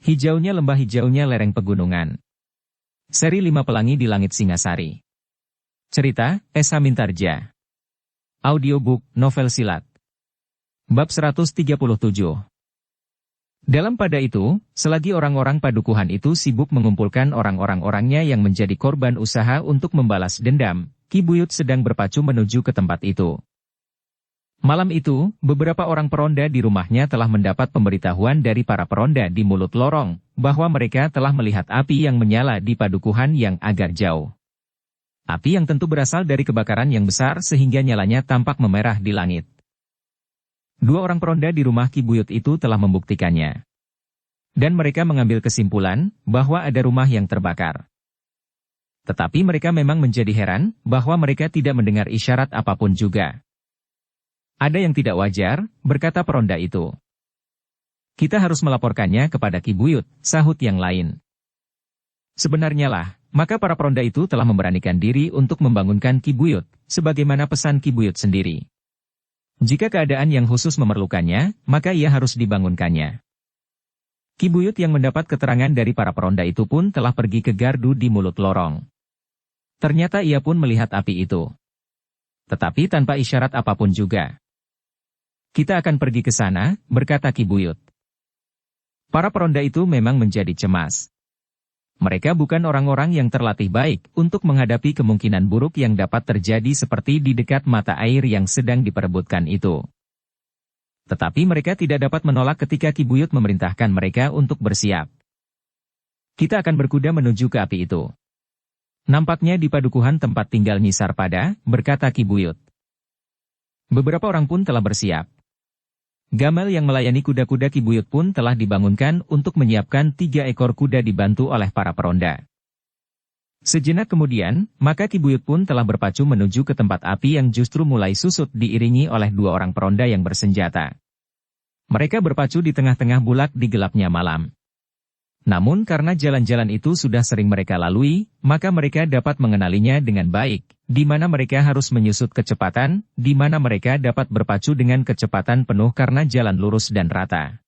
Hijaunya lembah, hijaunya lereng pegunungan. Seri 5 Pelangi di Langit Singasari. Cerita, S. Hamintarja. Audiobook, novel silat. Bab 137. Dalam pada itu, selagi orang-orang padukuhan itu sibuk mengumpulkan orang-orangnya yang menjadi korban usaha untuk membalas dendam, Ki Buyut sedang berpacu menuju ke tempat itu. Malam itu, beberapa orang peronda di rumahnya telah mendapat pemberitahuan dari para peronda di mulut lorong, bahwa mereka telah melihat api yang menyala di padukuhan yang agak jauh. Api yang tentu berasal dari kebakaran yang besar sehingga nyalanya tampak memerah di langit. Dua orang peronda di rumah Ki Buyut itu telah membuktikannya. Dan mereka mengambil kesimpulan, bahwa ada rumah yang terbakar. Tetapi mereka memang menjadi heran, bahwa mereka tidak mendengar isyarat apapun juga. Ada yang tidak wajar, berkata peronda itu. Kita harus melaporkannya kepada Ki Buyut, sahut yang lain. Sebenarnya lah, maka para peronda itu telah memberanikan diri untuk membangunkan Ki Buyut, sebagaimana pesan Ki Buyut sendiri. Jika keadaan yang khusus memerlukannya, maka ia harus dibangunkannya. Ki Buyut yang mendapat keterangan dari para peronda itu pun telah pergi ke gardu di mulut lorong. Ternyata ia pun melihat api itu. Tetapi tanpa isyarat apapun juga. Kita akan pergi ke sana, berkata Ki Buyut. Para peronda itu memang menjadi cemas. Mereka bukan orang-orang yang terlatih baik untuk menghadapi kemungkinan buruk yang dapat terjadi seperti di dekat mata air yang sedang diperebutkan itu. Tetapi mereka tidak dapat menolak ketika Ki Buyut memerintahkan mereka untuk bersiap. Kita akan berkuda menuju ke api itu. Nampaknya di padukuhan tempat tinggal Nyi Sarpada, berkata Ki Buyut. Beberapa orang pun telah bersiap. Gamal yang melayani kuda-kuda Ki Buyut pun telah dibangunkan untuk menyiapkan 3 ekor kuda dibantu oleh para peronda. Sejenak kemudian, maka Ki Buyut pun telah berpacu menuju ke tempat api yang justru mulai susut diiringi oleh 2 orang peronda yang bersenjata. Mereka berpacu di tengah-tengah bulak di gelapnya malam. Namun karena jalan-jalan itu sudah sering mereka lalui, maka mereka dapat mengenalinya dengan baik, di mana mereka harus menyusut kecepatan, di mana mereka dapat berpacu dengan kecepatan penuh karena jalan lurus dan rata.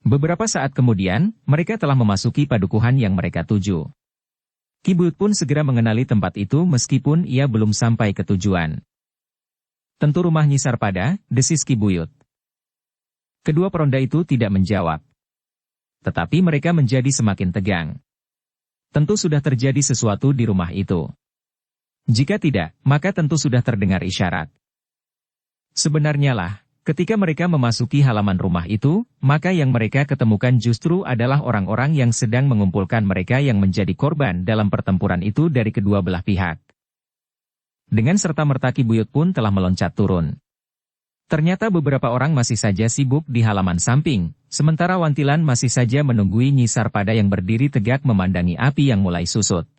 Beberapa saat kemudian, mereka telah memasuki padukuhan yang mereka tuju. Ki Buyut pun segera mengenali tempat itu meskipun ia belum sampai ke tujuan. Tentu rumah Nyi Sarpada, desis Ki Buyut. Kedua peronda itu tidak menjawab. Tetapi mereka menjadi semakin tegang. Tentu sudah terjadi sesuatu di rumah itu. Jika tidak, maka tentu sudah terdengar isyarat. Sebenarnya lah, ketika mereka memasuki halaman rumah itu, maka yang mereka ketemukan justru adalah orang-orang yang sedang mengumpulkan mereka yang menjadi korban dalam pertempuran itu dari kedua belah pihak. Dengan serta-merta Ki Buyut pun telah meloncat turun. Ternyata beberapa orang masih saja sibuk di halaman samping, sementara Wantilan masih saja menunggui Nyi Sarpada yang berdiri tegak memandangi api yang mulai susut.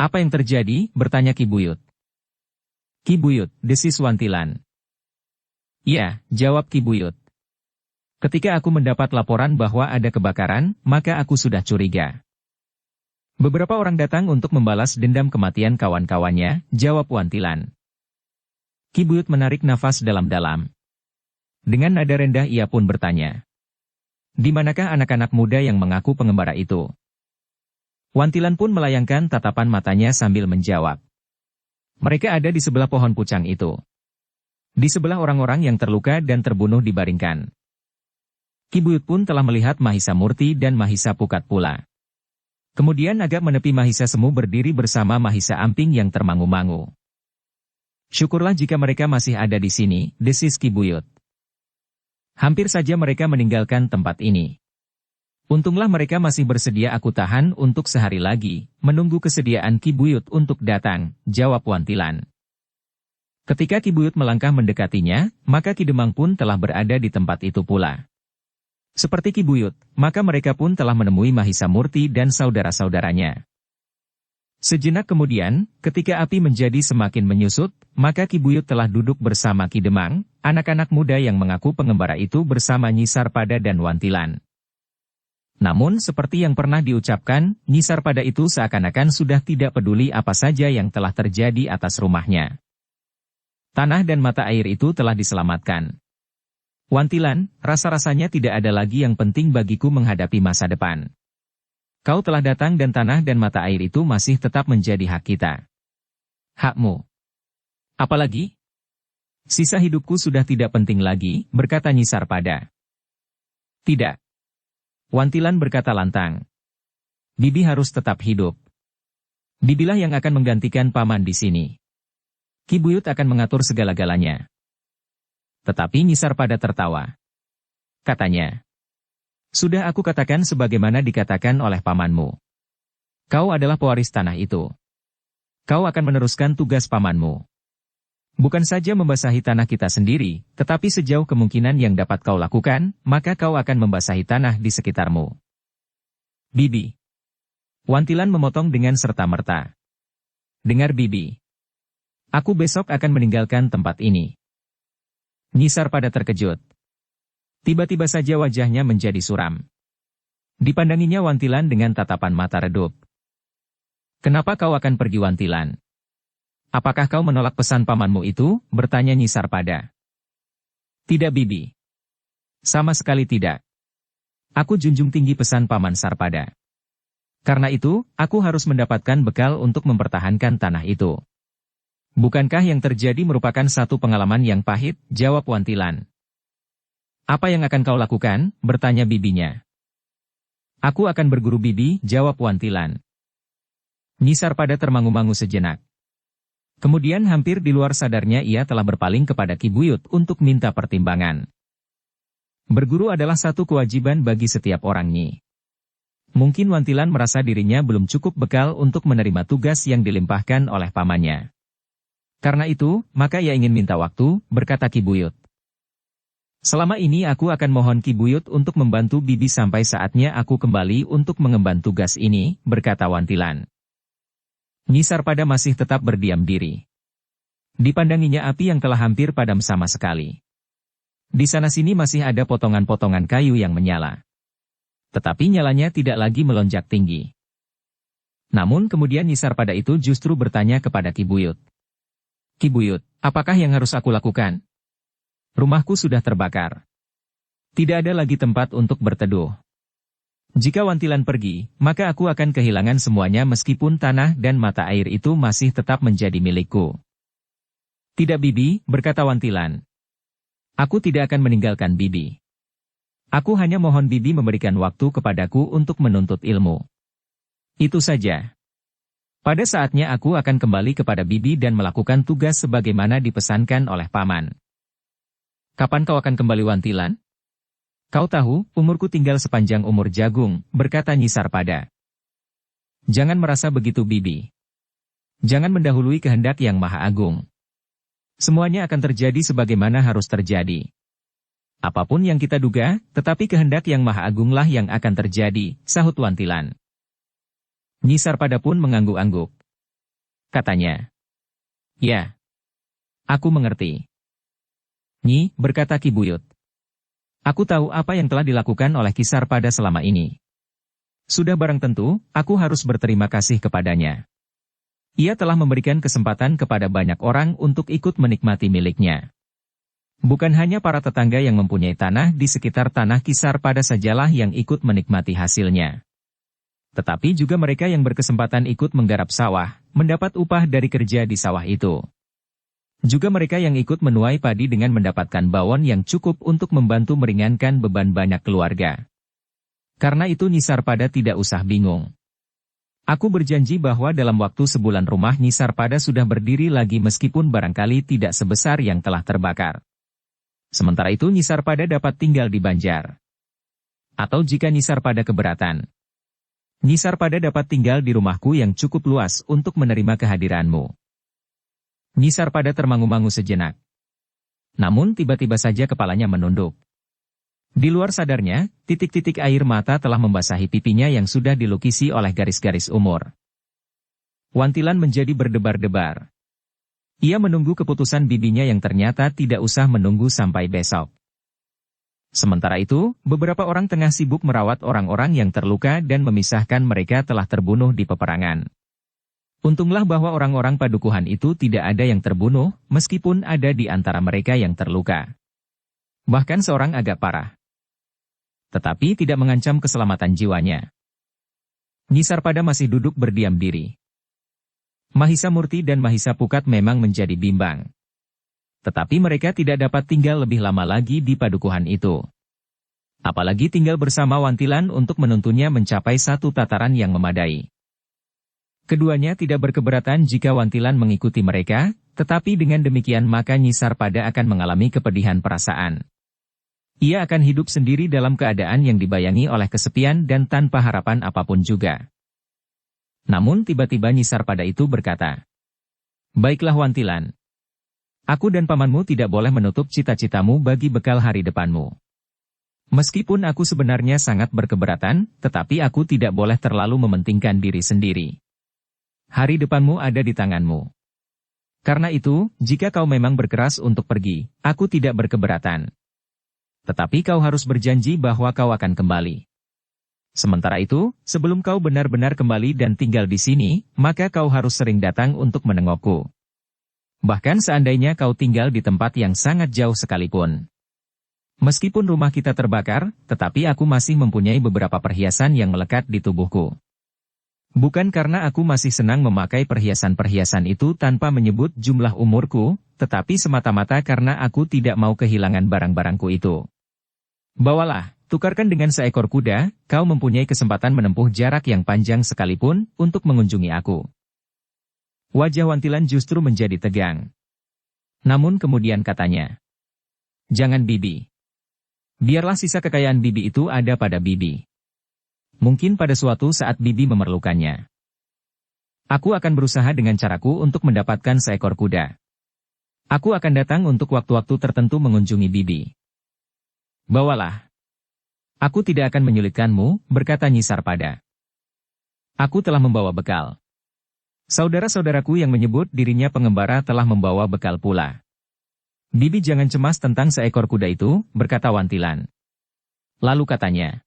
Apa yang terjadi? Bertanya Ki Buyut. Ki Buyut, desis Wantilan. Iya, jawab Ki Buyut. Ketika aku mendapat laporan bahwa ada kebakaran, maka aku sudah curiga. Beberapa orang datang untuk membalas dendam kematian kawan-kawannya, jawab Wantilan. Ki Buyut menarik nafas dalam-dalam. Dengan nada rendah ia pun bertanya. Di manakah anak-anak muda yang mengaku pengembara itu? Wantilan pun melayangkan tatapan matanya sambil menjawab. Mereka ada di sebelah pohon pucang itu. Di sebelah orang-orang yang terluka dan terbunuh dibaringkan. Ki Buyut pun telah melihat Mahisa Murti dan Mahisa Pukat pula. Kemudian agak menepi Mahisa Semu berdiri bersama Mahisa Amping yang termangu-mangu. Syukurlah jika mereka masih ada di sini, desis Ki Buyut. Hampir saja mereka meninggalkan tempat ini. Untunglah mereka masih bersedia aku tahan untuk sehari lagi, menunggu kesediaan Ki Buyut untuk datang, jawab Wantilan. Ketika Ki Buyut melangkah mendekatinya, maka Ki Demang pun telah berada di tempat itu pula. Seperti Ki Buyut, maka mereka pun telah menemui Mahisa Murti dan saudara-saudaranya. Sejenak kemudian, ketika api menjadi semakin menyusut, maka Ki Buyut telah duduk bersama Ki Demang, anak-anak muda yang mengaku pengembara itu bersama Nyi Sarpada dan Wantilan. Namun seperti yang pernah diucapkan, Nyi Sarpada itu seakan-akan sudah tidak peduli apa saja yang telah terjadi atas rumahnya. Tanah dan mata air itu telah diselamatkan. Wantilan, rasa-rasanya tidak ada lagi yang penting bagiku menghadapi masa depan. Kau telah datang dan tanah dan mata air itu masih tetap menjadi hak kita. Hakmu. Apalagi? Sisa hidupku sudah tidak penting lagi, berkata Nyi Sarpada. Tidak. Wantilan berkata lantang. Bibi harus tetap hidup. Bibilah yang akan menggantikan paman di sini. Ki Buyut akan mengatur segala-galanya. Tetapi Nyi Sarpada tertawa. Katanya. Sudah aku katakan sebagaimana dikatakan oleh pamanmu. Kau adalah pewaris tanah itu. Kau akan meneruskan tugas pamanmu. Bukan saja membasahi tanah kita sendiri, tetapi sejauh kemungkinan yang dapat kau lakukan, maka kau akan membasahi tanah di sekitarmu. Bibi. Wantilan memotong dengan serta-merta. Dengar Bibi. Aku besok akan meninggalkan tempat ini. Nyi Sarpada terkejut. Tiba-tiba saja wajahnya menjadi suram. Dipandanginya Wantilan dengan tatapan mata redup. Kenapa kau akan pergi Wantilan? Apakah kau menolak pesan pamanmu itu? Bertanya Nyi Sarpada. Tidak Bibi. Sama sekali tidak. Aku junjung tinggi pesan paman Sarpada. Karena itu, aku harus mendapatkan bekal untuk mempertahankan tanah itu. Bukankah yang terjadi merupakan satu pengalaman yang pahit? Jawab Wantilan. Apa yang akan kau lakukan? Bertanya bibinya. Aku akan berguru Bibi, jawab Wantilan. Nyi Sarpada termangu-mangu sejenak. Kemudian hampir di luar sadarnya ia telah berpaling kepada Ki Buyut untuk minta pertimbangan. Berguru adalah satu kewajiban bagi setiap orang Nyi. Mungkin Wantilan merasa dirinya belum cukup bekal untuk menerima tugas yang dilimpahkan oleh pamannya. Karena itu, maka ia ingin minta waktu, berkata Ki Buyut. Selama ini aku akan mohon Ki Buyut untuk membantu Bibi sampai saatnya aku kembali untuk mengemban tugas ini, berkata Wantilan. Nyi Sarpada masih tetap berdiam diri. Dipandanginya api yang telah hampir padam sama sekali. Di sana-sini masih ada potongan-potongan kayu yang menyala. Tetapi nyalanya tidak lagi melonjak tinggi. Namun kemudian Nyi Sarpada itu justru bertanya kepada Ki Buyut. Ki Buyut, apakah yang harus aku lakukan? Rumahku sudah terbakar. Tidak ada lagi tempat untuk berteduh. Jika Wantilan pergi, maka aku akan kehilangan semuanya meskipun tanah dan mata air itu masih tetap menjadi milikku. Tidak Bibi, berkata Wantilan. Aku tidak akan meninggalkan Bibi. Aku hanya mohon Bibi memberikan waktu kepadaku untuk menuntut ilmu. Itu saja. Pada saatnya aku akan kembali kepada Bibi dan melakukan tugas sebagaimana dipesankan oleh paman. Kapan kau akan kembali Wantilan? Kau tahu, umurku tinggal sepanjang umur jagung, berkata Nyi Sarpada. Jangan merasa begitu Bibi. Jangan mendahului kehendak yang Maha Agung. Semuanya akan terjadi sebagaimana harus terjadi. Apapun yang kita duga, tetapi kehendak yang Maha Agunglah yang akan terjadi, sahut Wantilan. Nyi Sarpada pun mengangguk-angguk. Katanya. Ya. Aku mengerti. Nyi, berkata Ki Buyut. Aku tahu apa yang telah dilakukan oleh Ki Sarpada selama ini. Sudah barang tentu, aku harus berterima kasih kepadanya. Ia telah memberikan kesempatan kepada banyak orang untuk ikut menikmati miliknya. Bukan hanya para tetangga yang mempunyai tanah di sekitar tanah Ki Sarpada sajalah yang ikut menikmati hasilnya. Tetapi juga mereka yang berkesempatan ikut menggarap sawah, mendapat upah dari kerja di sawah itu. Juga mereka yang ikut menuai padi dengan mendapatkan bawon yang cukup untuk membantu meringankan beban banyak keluarga. Karena itu Nyi Sarpada tidak usah bingung. Aku berjanji bahwa dalam waktu sebulan rumah Nyi Sarpada sudah berdiri lagi meskipun barangkali tidak sebesar yang telah terbakar. Sementara itu Nyi Sarpada dapat tinggal di Banjar. Atau jika Nyi Sarpada keberatan, Nyi Sarpada dapat tinggal di rumahku yang cukup luas untuk menerima kehadiranmu. Nyi Sarpada termangu-mangu sejenak. Namun tiba-tiba saja kepalanya menunduk. Di luar sadarnya, titik-titik air mata telah membasahi pipinya yang sudah dilukisi oleh garis-garis umur. Wantilan menjadi berdebar-debar. Ia menunggu keputusan bibinya yang ternyata tidak usah menunggu sampai besok. Sementara itu, beberapa orang tengah sibuk merawat orang-orang yang terluka dan memisahkan mereka telah terbunuh di peperangan. Untunglah bahwa orang-orang padukuhan itu tidak ada yang terbunuh, meskipun ada di antara mereka yang terluka. Bahkan seorang agak parah. Tetapi tidak mengancam keselamatan jiwanya. Nisarpada masih duduk berdiam diri. Mahisa Murti dan Mahisa Pukat memang menjadi bimbang. Tetapi mereka tidak dapat tinggal lebih lama lagi di padukuhan itu. Apalagi tinggal bersama Wantilan untuk menuntunnya mencapai satu tataran yang memadai. Keduanya tidak berkeberatan jika Wantilan mengikuti mereka, tetapi dengan demikian maka Nisarpada akan mengalami kepedihan perasaan. Ia akan hidup sendiri dalam keadaan yang dibayangi oleh kesepian dan tanpa harapan apapun juga. Namun tiba-tiba Nisarpada itu berkata, "Baiklah Wantilan. Aku dan pamanmu tidak boleh menutup cita-citamu bagi bekal hari depanmu. Meskipun aku sebenarnya sangat berkeberatan, tetapi aku tidak boleh terlalu mementingkan diri sendiri. Hari depanmu ada di tanganmu. Karena itu, jika kau memang berkeras untuk pergi, aku tidak berkeberatan. Tetapi kau harus berjanji bahwa kau akan kembali. Sementara itu, sebelum kau benar-benar kembali dan tinggal di sini, maka kau harus sering datang untuk menengokku. Bahkan seandainya kau tinggal di tempat yang sangat jauh sekalipun. Meskipun rumah kita terbakar, tetapi aku masih mempunyai beberapa perhiasan yang melekat di tubuhku. Bukan karena aku masih senang memakai perhiasan-perhiasan itu tanpa menyebut jumlah umurku, tetapi semata-mata karena aku tidak mau kehilangan barang-barangku itu. Bawalah, tukarkan dengan seekor kuda, kau mempunyai kesempatan menempuh jarak yang panjang sekalipun untuk mengunjungi aku." Wajah Wantilan justru menjadi tegang. Namun kemudian katanya, "Jangan Bibi. Biarlah sisa kekayaan Bibi itu ada pada Bibi. Mungkin pada suatu saat Bibi memerlukannya. Aku akan berusaha dengan caraku untuk mendapatkan seekor kuda. Aku akan datang untuk waktu-waktu tertentu mengunjungi Bibi. Bawalah. Aku tidak akan menyulitkanmu," berkata Nisarpada. "Aku telah membawa bekal. Saudara-saudaraku yang menyebut dirinya pengembara telah membawa bekal pula. Bibi jangan cemas tentang seekor kuda itu," berkata Wantilan. Lalu katanya,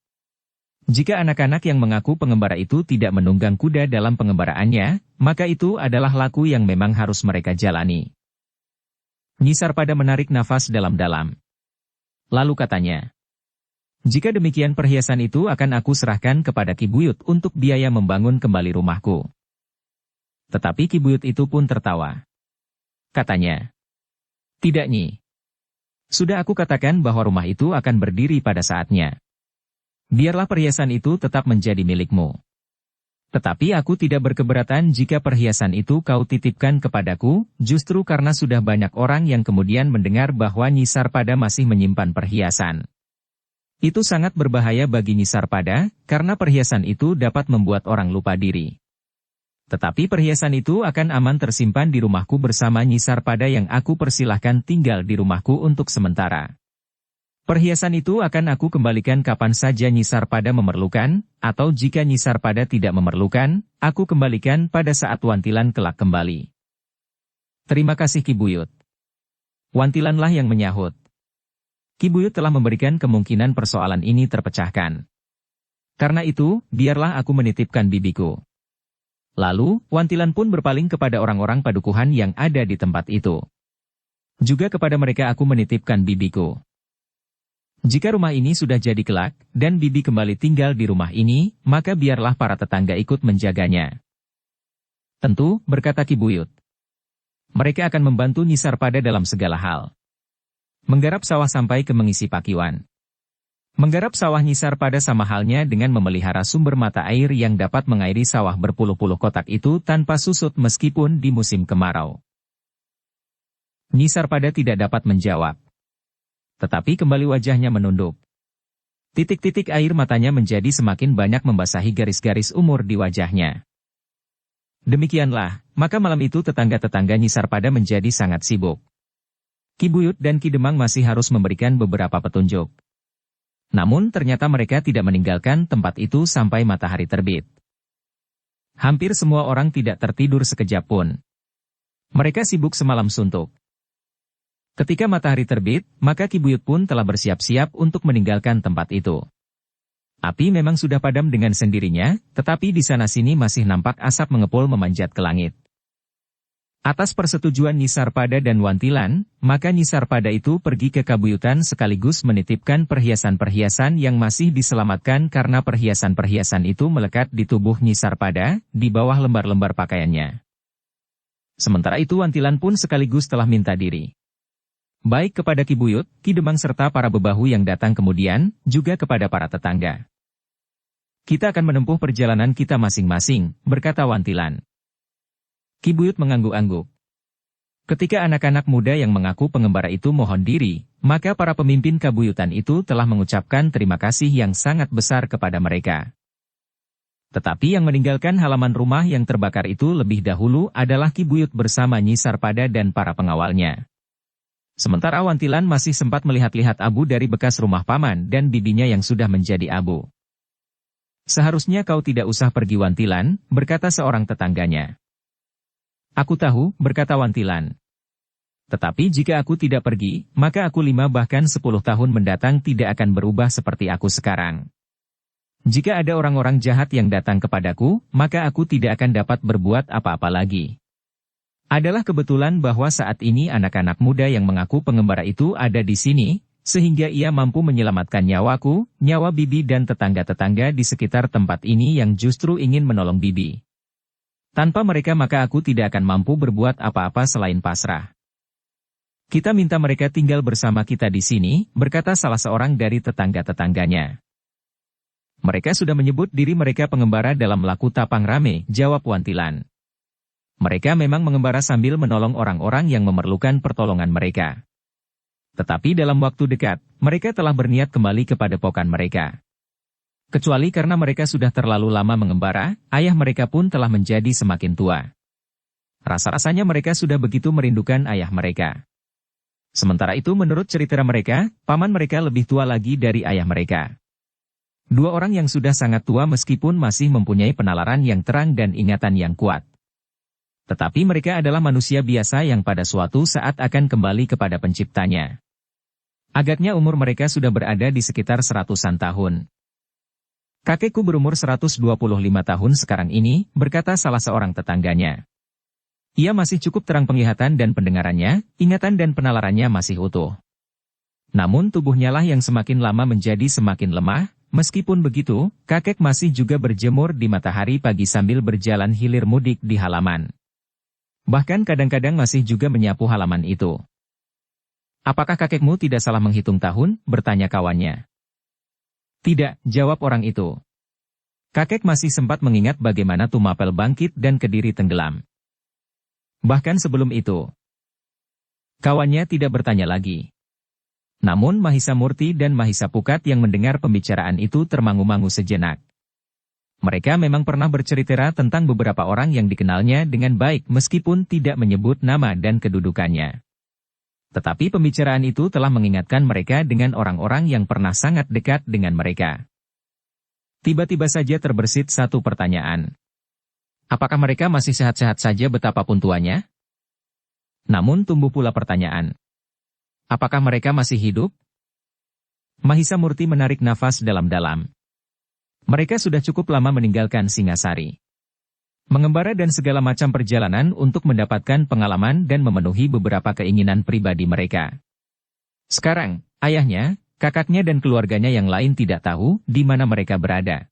"Jika anak-anak yang mengaku pengembara itu tidak menunggang kuda dalam pengembaraannya, maka itu adalah laku yang memang harus mereka jalani." Nisarpada menarik nafas dalam-dalam. Lalu katanya, "Jika demikian perhiasan itu akan aku serahkan kepada Ki Buyut untuk biaya membangun kembali rumahku." Tetapi Ki Buyut itu pun tertawa. Katanya, "Tidak Nyi. Sudah aku katakan bahwa rumah itu akan berdiri pada saatnya. Biarlah perhiasan itu tetap menjadi milikmu. Tetapi aku tidak berkeberatan jika perhiasan itu kau titipkan kepadaku, justru karena sudah banyak orang yang kemudian mendengar bahwa Nisarpada masih menyimpan perhiasan. Itu sangat berbahaya bagi Nisarpada, karena perhiasan itu dapat membuat orang lupa diri. Tetapi perhiasan itu akan aman tersimpan di rumahku bersama Nisarpada yang aku persilahkan tinggal di rumahku untuk sementara. Perhiasan itu akan aku kembalikan kapan saja Nisarpada memerlukan, atau jika Nisarpada tidak memerlukan, aku kembalikan pada saat Wantilan kelak kembali." "Terima kasih Ki Buyut." Wantilanlah yang menyahut. Ki Buyut telah memberikan kemungkinan persoalan ini terpecahkan. Karena itu, biarlah aku menitipkan bibiku. Lalu, Wantilan pun berpaling kepada orang-orang padukuhan yang ada di tempat itu. Juga kepada mereka aku menitipkan bibiku. Jika rumah ini sudah jadi kelak, dan Bibi kembali tinggal di rumah ini, maka biarlah para tetangga ikut menjaganya. "Tentu," berkata Ki Buyut. "Mereka akan membantu Nisarpada dalam segala hal. Menggarap sawah sampai ke mengisi pakiwan. Menggarap sawah Nisarpada sama halnya dengan memelihara sumber mata air yang dapat mengairi sawah berpuluh-puluh kotak itu tanpa susut meskipun di musim kemarau." Nisarpada tidak dapat menjawab. Tetapi kembali wajahnya menunduk. Titik-titik air matanya menjadi semakin banyak membasahi garis-garis umur di wajahnya. Demikianlah, maka malam itu tetangga-tetangga Nisarpada menjadi sangat sibuk. Ki Buyut dan Ki Demang masih harus memberikan beberapa petunjuk. Namun ternyata mereka tidak meninggalkan tempat itu sampai matahari terbit. Hampir semua orang tidak tertidur sekejap pun. Mereka sibuk semalam suntuk. Ketika matahari terbit, maka Ki Buyut pun telah bersiap-siap untuk meninggalkan tempat itu. Api memang sudah padam dengan sendirinya, tetapi di sana-sini masih nampak asap mengepul memanjat ke langit. Atas persetujuan Nyi Sarpada dan Wantilan, maka Nyi Sarpada itu pergi ke Kabuyutan sekaligus menitipkan perhiasan-perhiasan yang masih diselamatkan karena perhiasan-perhiasan itu melekat di tubuh Nyi Sarpada, di bawah lembar-lembar pakaiannya. Sementara itu Wantilan pun sekaligus telah minta diri. Baik kepada Ki Buyut, Ki Demang serta para bebahu yang datang kemudian, juga kepada para tetangga. Kita akan menempuh perjalanan kita masing-masing, berkata Wantilan. Ki Buyut mengangguk-angguk. Ketika anak-anak muda yang mengaku pengembara itu mohon diri, maka para pemimpin Kabuyutan itu telah mengucapkan terima kasih yang sangat besar kepada mereka. Tetapi yang meninggalkan halaman rumah yang terbakar itu lebih dahulu adalah Ki Buyut bersama Nyi Sarpada dan para pengawalnya. Sementara Wantilan masih sempat melihat-lihat abu dari bekas rumah paman dan bibinya yang sudah menjadi abu. Seharusnya kau tidak usah pergi Wantilan, berkata seorang tetangganya. Aku tahu, berkata Wantilan. Tetapi jika aku tidak pergi, maka aku 5 bahkan 10 tahun mendatang tidak akan berubah seperti aku sekarang. Jika ada orang-orang jahat yang datang kepadaku, maka aku tidak akan dapat berbuat apa-apa lagi. Adalah kebetulan bahwa saat ini anak-anak muda yang mengaku pengembara itu ada di sini, sehingga ia mampu menyelamatkan nyawaku, nyawa bibi dan tetangga-tetangga di sekitar tempat ini yang justru ingin menolong bibi. Tanpa mereka maka aku tidak akan mampu berbuat apa-apa selain pasrah. Kita minta mereka tinggal bersama kita di sini, berkata salah seorang dari tetangga-tetangganya. Mereka sudah menyebut diri mereka pengembara dalam laku tapang rame, jawab Wantilan. Mereka memang mengembara sambil menolong orang-orang yang memerlukan pertolongan mereka. Tetapi dalam waktu dekat, mereka telah berniat kembali ke padepokan mereka. Kecuali karena mereka sudah terlalu lama mengembara, ayah mereka pun telah menjadi semakin tua. Rasa-rasanya mereka sudah begitu merindukan ayah mereka. Sementara itu menurut cerita mereka, paman mereka lebih tua lagi dari ayah mereka. 2 orang yang sudah sangat tua meskipun masih mempunyai penalaran yang terang dan ingatan yang kuat. Tetapi mereka adalah manusia biasa yang pada suatu saat akan kembali kepada penciptanya. Agaknya umur mereka sudah berada di sekitar 100-an tahun. Kakekku berumur 125 tahun sekarang ini, berkata salah seorang tetangganya. Ia masih cukup terang penglihatan dan pendengarannya, ingatan dan penalarannya masih utuh. Namun tubuhnya lah yang semakin lama menjadi semakin lemah, meskipun begitu, kakek masih juga berjemur di matahari pagi sambil berjalan hilir mudik di halaman. Bahkan kadang-kadang masih juga menyapu halaman itu. Apakah kakekmu tidak salah menghitung tahun? Bertanya kawannya. Tidak, jawab orang itu. Kakek masih sempat mengingat bagaimana Tumapel bangkit dan Kediri tenggelam. Bahkan sebelum itu, kawannya tidak bertanya lagi. Namun Mahisa Murti dan Mahisa Pukat yang mendengar pembicaraan itu termangu-mangu sejenak. Mereka memang pernah bercerita tentang beberapa orang yang dikenalnya dengan baik meskipun tidak menyebut nama dan kedudukannya. Tetapi pembicaraan itu telah mengingatkan mereka dengan orang-orang yang pernah sangat dekat dengan mereka. Tiba-tiba saja terbersit satu pertanyaan. Apakah mereka masih sehat-sehat saja betapapun tuanya? Namun tumbuh pula pertanyaan. Apakah mereka masih hidup? Mahisa Murti menarik nafas dalam-dalam. Mereka sudah cukup lama meninggalkan Singasari. Mengembara dan segala macam perjalanan untuk mendapatkan pengalaman dan memenuhi beberapa keinginan pribadi mereka. Sekarang, ayahnya, kakaknya dan keluarganya yang lain tidak tahu di mana mereka berada.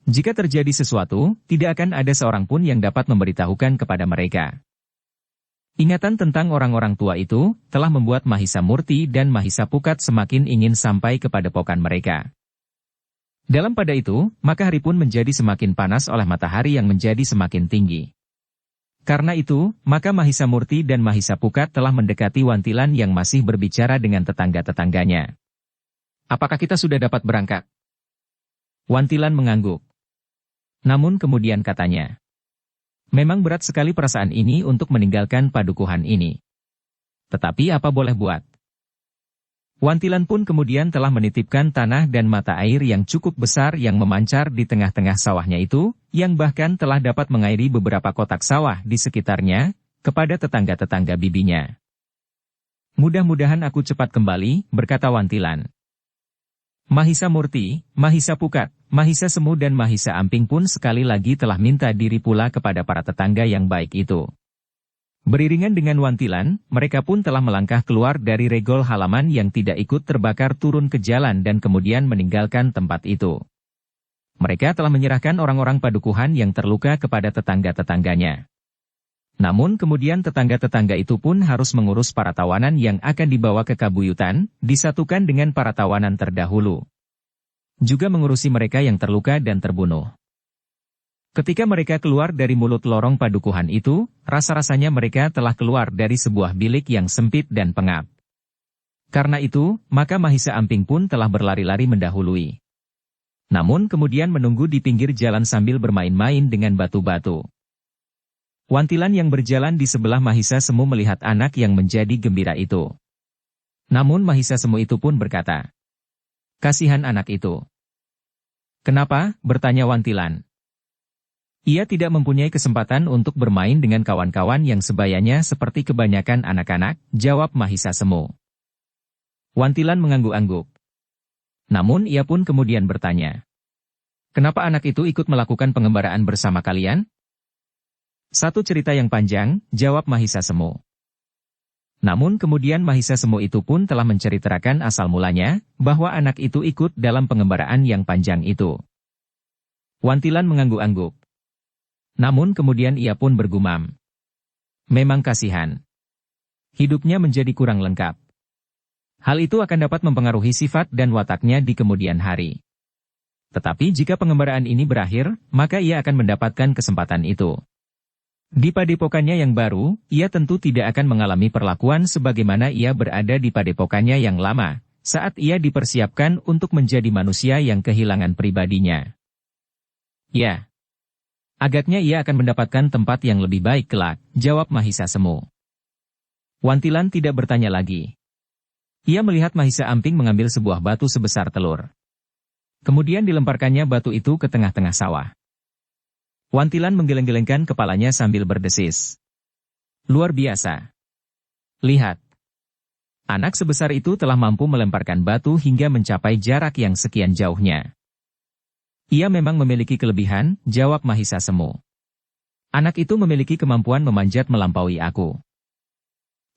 Jika terjadi sesuatu, tidak akan ada seorang pun yang dapat memberitahukan kepada mereka. Ingatan tentang orang-orang tua itu telah membuat Mahisa Murti dan Mahisa Pukat semakin ingin sampai ke padepokan mereka. Dalam pada itu, maka hari pun menjadi semakin panas oleh matahari yang menjadi semakin tinggi. Karena itu, maka Mahisa Murti dan Mahisa Pukat telah mendekati Wantilan yang masih berbicara dengan tetangga-tetangganya. Apakah kita sudah dapat berangkat? Wantilan mengangguk. Namun kemudian katanya, memang berat sekali perasaan ini untuk meninggalkan padukuhan ini. Tetapi apa boleh buat? Wantilan pun kemudian telah menitipkan tanah dan mata air yang cukup besar yang memancar di tengah-tengah sawahnya itu, yang bahkan telah dapat mengairi beberapa kotak sawah di sekitarnya, kepada tetangga-tetangga bibinya. Mudah-mudahan aku cepat kembali, berkata Wantilan. Mahisa Murti, Mahisa Pukat, Mahisa Semu dan Mahisa Amping pun sekali lagi telah minta diri pula kepada para tetangga yang baik itu. Beriringan dengan wantilan, mereka pun telah melangkah keluar dari regol halaman yang tidak ikut terbakar turun ke jalan dan kemudian meninggalkan tempat itu. Mereka telah menyerahkan orang-orang padukuhan yang terluka kepada tetangga-tetangganya. Namun kemudian tetangga-tetangga itu pun harus mengurus para tawanan yang akan dibawa ke Kabuyutan, disatukan dengan para tawanan terdahulu. Juga mengurusi mereka yang terluka dan terbunuh. Ketika mereka keluar dari mulut lorong padukuhan itu, rasa-rasanya mereka telah keluar dari sebuah bilik yang sempit dan pengap. Karena itu, maka Mahisa Amping pun telah berlari-lari mendahului. Namun kemudian menunggu di pinggir jalan sambil bermain-main dengan batu-batu. Wantilan yang berjalan di sebelah Mahisa Semu melihat anak yang menjadi gembira itu. Namun Mahisa Semu itu pun berkata, "Kasihan anak itu." "Kenapa?" bertanya Wantilan. "Ia tidak mempunyai kesempatan untuk bermain dengan kawan-kawan yang sebayanya seperti kebanyakan anak-anak," jawab Mahisa Semu. Wantilan mengangguk-angguk. Namun ia pun kemudian bertanya, "Kenapa anak itu ikut melakukan pengembaraan bersama kalian?" "Satu cerita yang panjang," jawab Mahisa Semu. Namun kemudian Mahisa Semu itu pun telah menceritakan asal mulanya, bahwa anak itu ikut dalam pengembaraan yang panjang itu. Wantilan mengangguk-angguk. Namun kemudian ia pun bergumam, "Memang kasihan. Hidupnya menjadi kurang lengkap. Hal itu akan dapat mempengaruhi sifat dan wataknya di kemudian hari. Tetapi jika pengembaraan ini berakhir, maka ia akan mendapatkan kesempatan itu. Di padepokannya yang baru, ia tentu tidak akan mengalami perlakuan sebagaimana ia berada di padepokannya yang lama, saat ia dipersiapkan untuk menjadi manusia yang kehilangan pribadinya. Ya, agaknya ia akan mendapatkan tempat yang lebih baik kelak," jawab Mahisa Semu. Wantilan tidak bertanya lagi. Ia melihat Mahisa Amping mengambil sebuah batu sebesar telur. Kemudian dilemparkannya batu itu ke tengah-tengah sawah. Wantilan menggeleng-gelengkan kepalanya sambil berdesis. "Luar biasa. Lihat. Anak sebesar itu telah mampu melemparkan batu hingga mencapai jarak yang sekian jauhnya." "Ia memang memiliki kelebihan," jawab Mahisa Semu. "Anak itu memiliki kemampuan memanjat melampaui aku.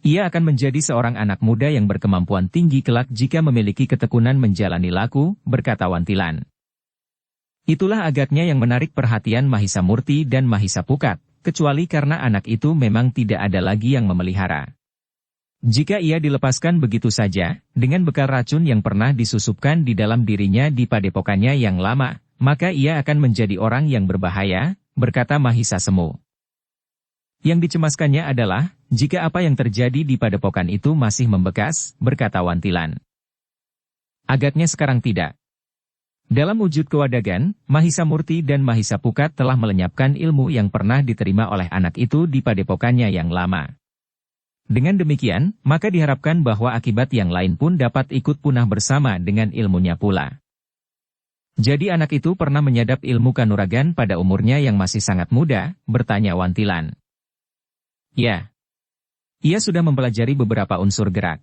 Ia akan menjadi seorang anak muda yang berkemampuan tinggi kelak jika memiliki ketekunan menjalani laku," berkata Wantilan. Itulah agaknya yang menarik perhatian Mahisa Murti dan Mahisa Pukat, kecuali karena anak itu memang tidak ada lagi yang memelihara. Jika ia dilepaskan begitu saja, dengan bekal racun yang pernah disusupkan di dalam dirinya di padepokannya yang lama, maka ia akan menjadi orang yang berbahaya, berkata Mahisa Semu. Yang dicemaskannya adalah, jika apa yang terjadi di padepokan itu masih membekas, berkata Wantilan. Agaknya sekarang tidak. Dalam wujud kewadagan, Mahisa Murti dan Mahisa Pukat telah melenyapkan ilmu yang pernah diterima oleh anak itu di padepokannya yang lama. Dengan demikian, maka diharapkan bahwa akibat yang lain pun dapat ikut punah bersama dengan ilmunya pula. Jadi anak itu pernah menyadap ilmu kanuragan pada umurnya yang masih sangat muda, bertanya Wantilan. Ya. Ia sudah mempelajari beberapa unsur gerak.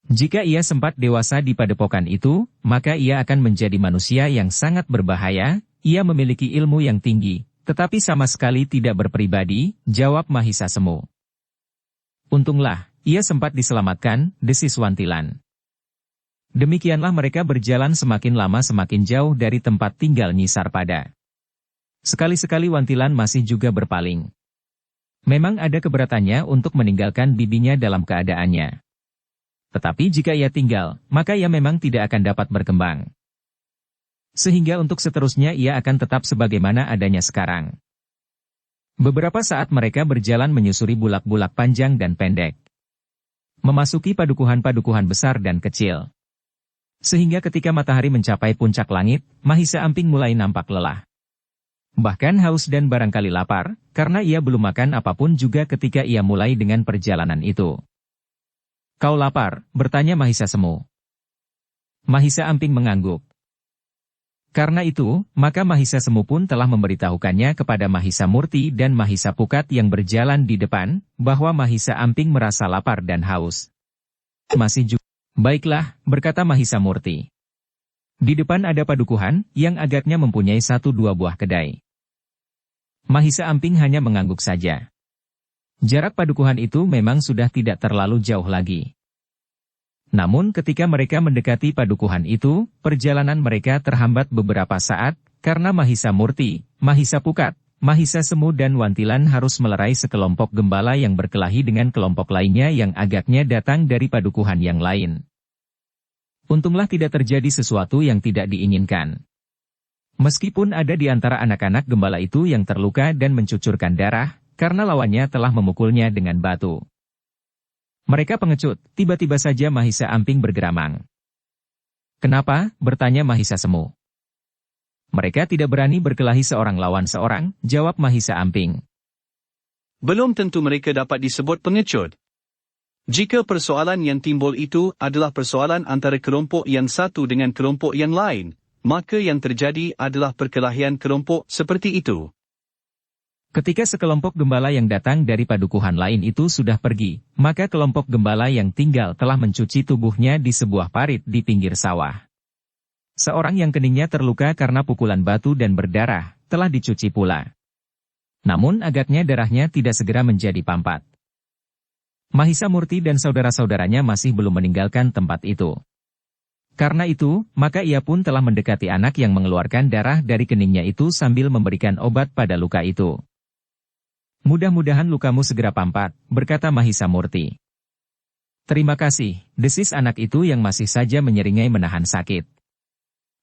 Jika ia sempat dewasa di padepokan itu, maka ia akan menjadi manusia yang sangat berbahaya. Ia memiliki ilmu yang tinggi, tetapi sama sekali tidak berpribadi, jawab Mahisa Semu. Untunglah, ia sempat diselamatkan, desis Wantilan. Demikianlah mereka berjalan semakin lama semakin jauh dari tempat tinggal Nyi Sarpada. Sekali-sekali Wantilan masih juga berpaling. Memang ada keberatannya untuk meninggalkan bibinya dalam keadaannya. Tetapi jika ia tinggal, maka ia memang tidak akan dapat berkembang. Sehingga untuk seterusnya ia akan tetap sebagaimana adanya sekarang. Beberapa saat mereka berjalan menyusuri bulak-bulak panjang dan pendek. Memasuki padukuhan-padukuhan besar dan kecil. Sehingga ketika matahari mencapai puncak langit, Mahisa Amping mulai nampak lelah. Bahkan haus dan barangkali lapar, karena ia belum makan apapun juga ketika ia mulai dengan perjalanan itu. Kau lapar? Bertanya Mahisa Semu. Mahisa Amping mengangguk. Karena itu, maka Mahisa Semu pun telah memberitahukannya kepada Mahisa Murti dan Mahisa Pukat yang berjalan di depan, bahwa Mahisa Amping merasa lapar dan haus. Masih juga. Baiklah, berkata Mahisa Murti. Di depan ada padukuhan, yang agaknya mempunyai 1-2 buah kedai. Mahisa Amping hanya mengangguk saja. Jarak padukuhan itu memang sudah tidak terlalu jauh lagi. Namun ketika mereka mendekati padukuhan itu, perjalanan mereka terhambat beberapa saat, karena Mahisa Murti, Mahisa Pukat, Mahisa Semu dan Wantilan harus melerai sekelompok gembala yang berkelahi dengan kelompok lainnya yang agaknya datang dari padukuhan yang lain. Untunglah tidak terjadi sesuatu yang tidak diinginkan. Meskipun ada di antara anak-anak gembala itu yang terluka dan mencucurkan darah, karena lawannya telah memukulnya dengan batu. Mereka pengecut, tiba-tiba saja Mahisa Amping bergeramang. "Kenapa?" bertanya Mahisa Semu. "Mereka tidak berani berkelahi seorang lawan seorang," jawab Mahisa Amping. "Belum tentu mereka dapat disebut pengecut. Jika persoalan yang timbul itu adalah persoalan antara kelompok yang satu dengan kelompok yang lain, maka yang terjadi adalah perkelahian kelompok seperti itu." Ketika sekelompok gembala yang datang dari padukuhan lain itu sudah pergi, maka kelompok gembala yang tinggal telah mencuci tubuhnya di sebuah parit di pinggir sawah. Seorang yang keningnya terluka karena pukulan batu dan berdarah, telah dicuci pula. Namun agaknya darahnya tidak segera menjadi pampat. Mahisa Murti dan saudara-saudaranya masih belum meninggalkan tempat itu. Karena itu, maka ia pun telah mendekati anak yang mengeluarkan darah dari keningnya itu sambil memberikan obat pada luka itu. "Mudah-mudahan lukamu segera pampat," berkata Mahisa Murti. "Terima kasih," desis anak itu yang masih saja menyeringai menahan sakit.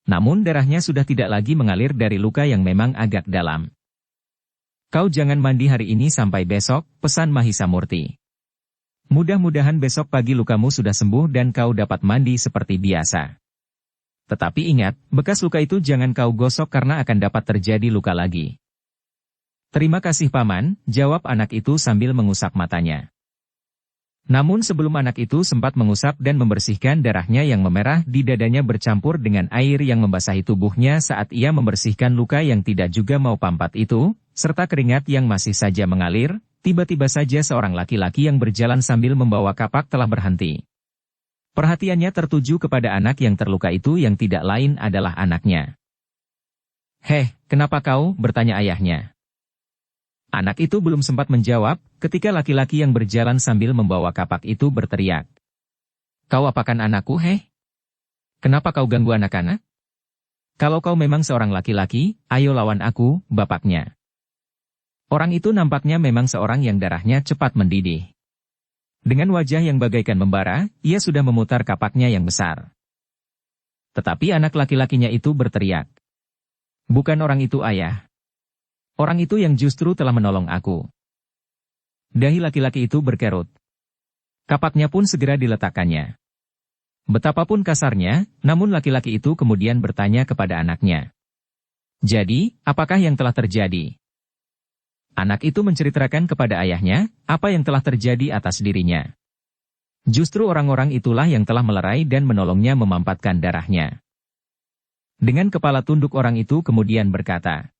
Namun darahnya sudah tidak lagi mengalir dari luka yang memang agak dalam. "Kau jangan mandi hari ini sampai besok," pesan Mahisa Murti. "Mudah-mudahan besok pagi lukamu sudah sembuh dan kau dapat mandi seperti biasa. Tetapi ingat, bekas luka itu jangan kau gosok karena akan dapat terjadi luka lagi." "Terima kasih Paman," jawab anak itu sambil mengusap matanya. Namun sebelum anak itu sempat mengusap dan membersihkan darahnya yang memerah di dadanya bercampur dengan air yang membasahi tubuhnya saat ia membersihkan luka yang tidak juga mau pampat itu, serta keringat yang masih saja mengalir, tiba-tiba saja seorang laki-laki yang berjalan sambil membawa kapak telah berhenti. Perhatiannya tertuju kepada anak yang terluka itu yang tidak lain adalah anaknya. "Heh, kenapa kau?" bertanya ayahnya. Anak itu belum sempat menjawab, ketika laki-laki yang berjalan sambil membawa kapak itu berteriak. "Kau apakan anakku, heh? Kenapa kau ganggu anak-anak? Kalau kau memang seorang laki-laki, ayo lawan aku," bapaknya. Orang itu nampaknya memang seorang yang darahnya cepat mendidih. Dengan wajah yang bagaikan membara, ia sudah memutar kapaknya yang besar. Tetapi anak laki-lakinya itu berteriak. "Bukan orang itu, ayah. Orang itu yang justru telah menolong aku." Dahi laki-laki itu berkerut. Kapaknya pun segera diletakkannya. Betapapun kasarnya, namun laki-laki itu kemudian bertanya kepada anaknya. "Jadi, apakah yang telah terjadi?" Anak itu menceritakan kepada ayahnya, apa yang telah terjadi atas dirinya. Justru orang-orang itulah yang telah melerai dan menolongnya memampatkan darahnya. Dengan kepala tunduk orang itu kemudian berkata,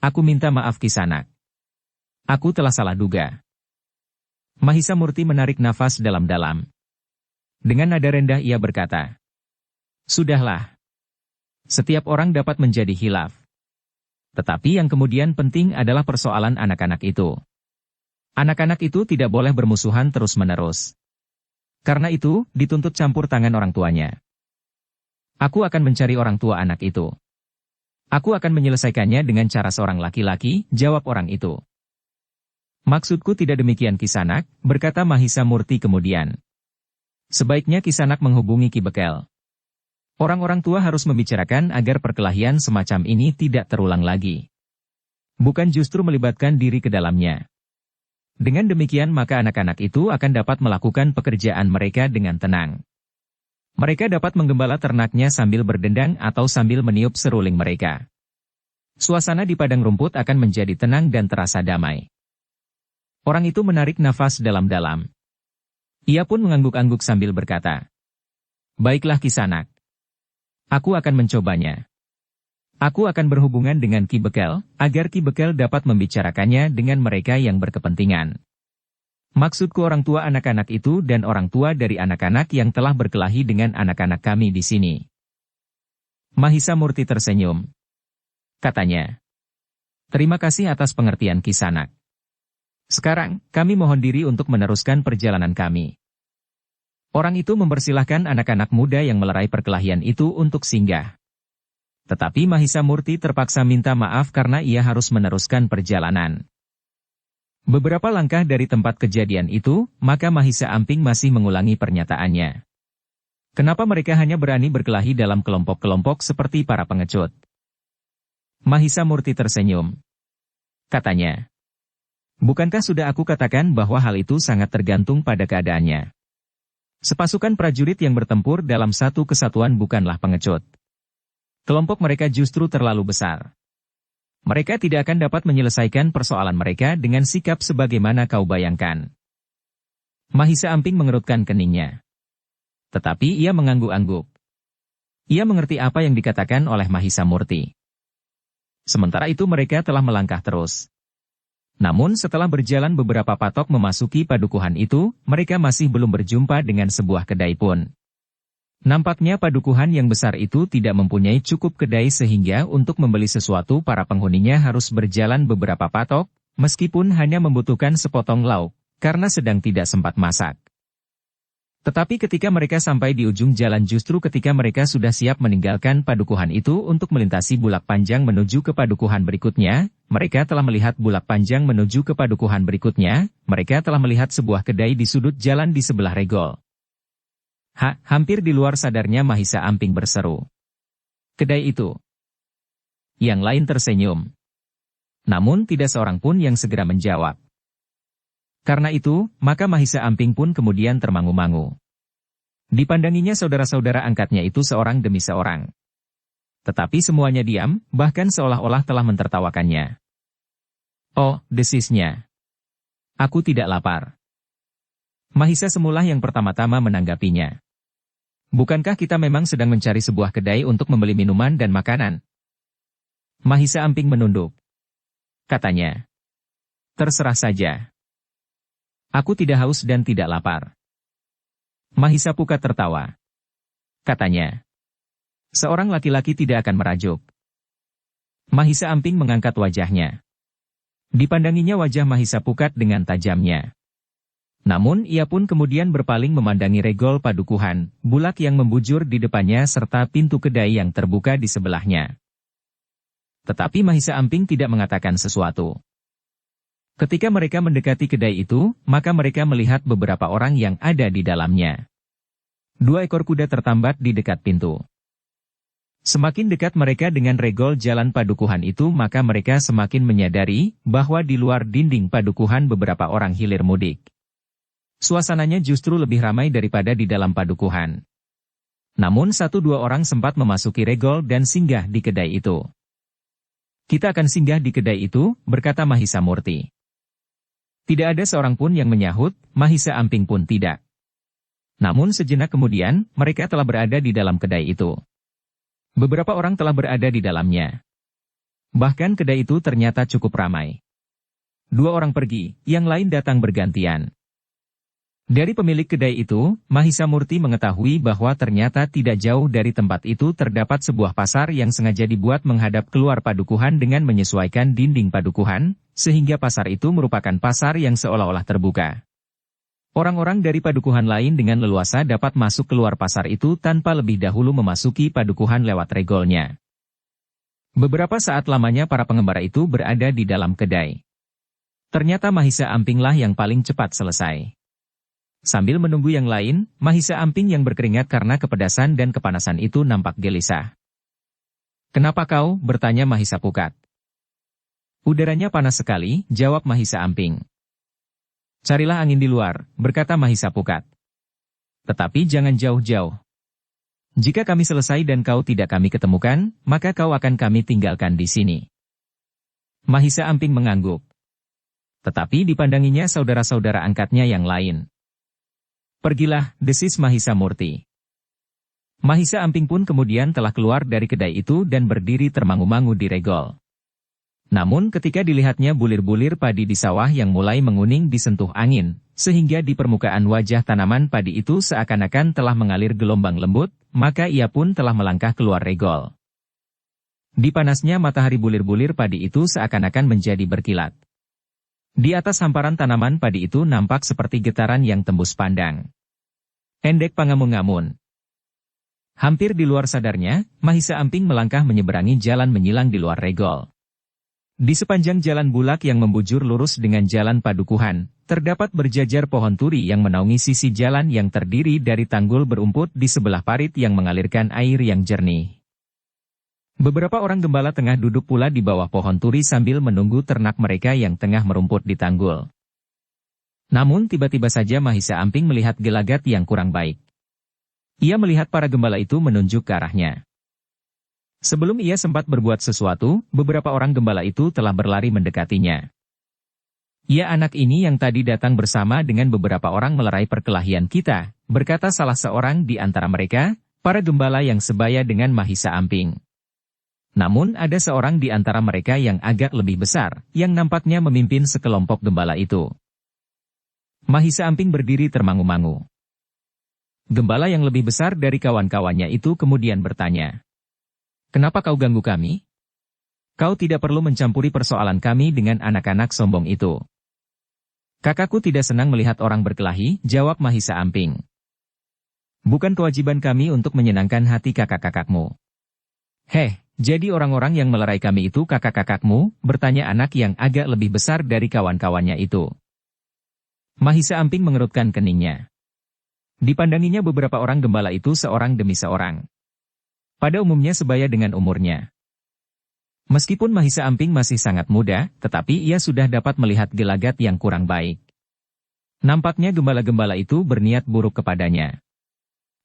"Aku minta maaf Kisanak. Aku telah salah duga." Mahisa Murti menarik nafas dalam-dalam. Dengan nada rendah ia berkata, "Sudahlah. Setiap orang dapat menjadi khilaf. Tetapi yang kemudian penting adalah persoalan anak-anak itu. Anak-anak itu tidak boleh bermusuhan terus-menerus. Karena itu, dituntut campur tangan orang tuanya. Aku akan mencari orang tua anak itu. Aku akan menyelesaikannya dengan cara seorang laki-laki," jawab orang itu. "Maksudku tidak demikian Kisanak," berkata Mahisa Murti kemudian. "Sebaiknya Kisanak menghubungi Ki Bekel. Orang-orang tua harus membicarakan agar perkelahian semacam ini tidak terulang lagi. Bukan justru melibatkan diri ke dalamnya. Dengan demikian maka anak-anak itu akan dapat melakukan pekerjaan mereka dengan tenang. Mereka dapat menggembala ternaknya sambil berdendang atau sambil meniup seruling mereka. Suasana di padang rumput akan menjadi tenang dan terasa damai." Orang itu menarik nafas dalam-dalam. Ia pun mengangguk-angguk sambil berkata, "Baiklah Kisanak. Aku akan mencobanya. Aku akan berhubungan dengan Ki Bekel, agar Ki Bekel dapat membicarakannya dengan mereka yang berkepentingan. Maksudku orang tua anak-anak itu dan orang tua dari anak-anak yang telah berkelahi dengan anak-anak kami di sini." Mahisa Murti tersenyum. Katanya, "Terima kasih atas pengertian Kisanak. Sekarang, kami mohon diri untuk meneruskan perjalanan kami. Orang itu mempersilahkan anak-anak muda yang melerai perkelahian itu untuk singgah. Tetapi Mahisa Murti terpaksa minta maaf karena ia harus meneruskan perjalanan. Beberapa langkah dari tempat kejadian itu, maka Mahisa Amping masih mengulangi pernyataannya. Kenapa mereka hanya berani berkelahi dalam kelompok-kelompok seperti para pengecut? Mahisa Murti tersenyum. Katanya, bukankah sudah aku katakan bahwa hal itu sangat tergantung pada keadaannya? Sepasukan prajurit yang bertempur dalam satu kesatuan bukanlah pengecut. Kelompok mereka justru terlalu besar. Mereka tidak akan dapat menyelesaikan persoalan mereka dengan sikap sebagaimana kau bayangkan. Mahisa Amping mengerutkan keningnya. Tetapi ia mengangguk-angguk. Ia mengerti apa yang dikatakan oleh Mahisa Murti. Sementara itu mereka telah melangkah terus. Namun setelah berjalan beberapa patok memasuki padukuhan itu, mereka masih belum berjumpa dengan sebuah kedai pun. Nampaknya padukuhan yang besar itu tidak mempunyai cukup kedai sehingga untuk membeli sesuatu para penghuninya harus berjalan beberapa patok, meskipun hanya membutuhkan sepotong lauk, karena sedang tidak sempat masak. Tetapi ketika mereka sampai di ujung jalan justru ketika mereka sudah siap meninggalkan padukuhan itu untuk melintasi bulak panjang menuju ke padukuhan berikutnya, mereka telah melihat bulak panjang menuju ke padukuhan berikutnya, mereka telah melihat sebuah kedai di sudut jalan di sebelah regol. Hampir di luar sadarnya Mahisa Amping berseru. Kedai itu. Yang lain tersenyum. Namun tidak seorang pun yang segera menjawab. Karena itu, maka Mahisa Amping pun kemudian termangu-mangu. Dipandanginya saudara-saudara angkatnya itu seorang demi seorang. Tetapi semuanya diam, bahkan seolah-olah telah mentertawakannya. Oh, desisnya. Aku tidak lapar. Mahisa semula yang pertama-tama menanggapinya. Bukankah kita memang sedang mencari sebuah kedai untuk membeli minuman dan makanan? Mahisa Amping menunduk. Katanya. Terserah saja. Aku tidak haus dan tidak lapar. Mahisa Pukat tertawa. Katanya. Seorang laki-laki tidak akan merajuk. Mahisa Amping mengangkat wajahnya. Dipandanginya wajah Mahisa Pukat dengan tajamnya. Namun ia pun kemudian berpaling memandangi regol padukuhan, bulak yang membujur di depannya serta pintu kedai yang terbuka di sebelahnya. Tetapi Mahisa Amping tidak mengatakan sesuatu. Ketika mereka mendekati kedai itu, maka mereka melihat beberapa orang yang ada di dalamnya. 2 ekor kuda tertambat di dekat pintu. Semakin dekat mereka dengan regol jalan padukuhan itu maka mereka semakin menyadari bahwa di luar dinding padukuhan beberapa orang hilir mudik. Suasananya justru lebih ramai daripada di dalam padukuhan. Namun 1-2 orang sempat memasuki regol dan singgah di kedai itu. Kita akan singgah di kedai itu, berkata Mahisa Murti. Tidak ada seorang pun yang menyahut, Mahisa Amping pun tidak. Namun sejenak kemudian, mereka telah berada di dalam kedai itu. Beberapa orang telah berada di dalamnya. Bahkan kedai itu ternyata cukup ramai. 2 orang pergi, yang lain datang bergantian. Dari pemilik kedai itu, Mahisa Murti mengetahui bahwa ternyata tidak jauh dari tempat itu terdapat sebuah pasar yang sengaja dibuat menghadap keluar padukuhan dengan menyesuaikan dinding padukuhan, sehingga pasar itu merupakan pasar yang seolah-olah terbuka. Orang-orang dari padukuhan lain dengan leluasa dapat masuk keluar pasar itu tanpa lebih dahulu memasuki padukuhan lewat regolnya. Beberapa saat lamanya para pengembara itu berada di dalam kedai. Ternyata Mahisa Ampinglah yang paling cepat selesai. Sambil menunggu yang lain, Mahisa Amping yang berkeringat karena kepedasan dan kepanasan itu nampak gelisah. Kenapa kau? Bertanya Mahisa Pukat. Udaranya panas sekali, jawab Mahisa Amping. Carilah angin di luar, berkata Mahisa Pukat. Tetapi jangan jauh-jauh. Jika kami selesai dan kau tidak kami ketemukan, maka kau akan kami tinggalkan di sini. Mahisa Amping mengangguk. Tetapi dipandanginya saudara-saudara angkatnya yang lain. Pergilah, desis Mahisa Murti. Mahisa Amping pun kemudian telah keluar dari kedai itu dan berdiri termangu-mangu di regol. Namun ketika dilihatnya bulir-bulir padi di sawah yang mulai menguning disentuh angin, sehingga di permukaan wajah tanaman padi itu seakan-akan telah mengalir gelombang lembut, maka ia pun telah melangkah keluar regol. Di panasnya matahari bulir-bulir padi itu seakan-akan menjadi berkilat. Di atas hamparan tanaman padi itu nampak seperti getaran yang tembus pandang. Endek pangamun-ngamun. Hampir di luar sadarnya, Mahisa Amping melangkah menyeberangi jalan menyilang di luar regol. Di sepanjang jalan bulak yang membujur lurus dengan jalan padukuhan, terdapat berjajar pohon turi yang menaungi sisi jalan yang terdiri dari tanggul berumput di sebelah parit yang mengalirkan air yang jernih. Beberapa orang gembala tengah duduk pula di bawah pohon turi sambil menunggu ternak mereka yang tengah merumput di tanggul. Namun tiba-tiba saja Mahisa Amping melihat gelagat yang kurang baik. Ia melihat para gembala itu menunjuk ke arahnya. Sebelum ia sempat berbuat sesuatu, beberapa orang gembala itu telah berlari mendekatinya. "Ya, anak ini yang tadi datang bersama dengan beberapa orang melerai perkelahian kita," berkata salah seorang di antara mereka, para gembala yang sebaya dengan Mahisa Amping. Namun ada seorang di antara mereka yang agak lebih besar, yang nampaknya memimpin sekelompok gembala itu. Mahisa Amping berdiri termangu-mangu. Gembala yang lebih besar dari kawan-kawannya itu kemudian bertanya, "Kenapa kau ganggu kami? Kau tidak perlu mencampuri persoalan kami dengan anak-anak sombong itu." "Kakakku tidak senang melihat orang berkelahi," jawab Mahisa Amping. "Bukan kewajiban kami untuk menyenangkan hati kakak-kakakmu." "Heh, jadi orang-orang yang melerai kami itu kakak-kakakmu?" bertanya anak yang agak lebih besar dari kawan-kawannya itu. Mahisa Amping mengerutkan keningnya. Dipandanginya beberapa orang gembala itu seorang demi seorang. Pada umumnya sebaya dengan umurnya. Meskipun Mahisa Amping masih sangat muda, tetapi ia sudah dapat melihat gelagat yang kurang baik. Nampaknya gembala-gembala itu berniat buruk kepadanya.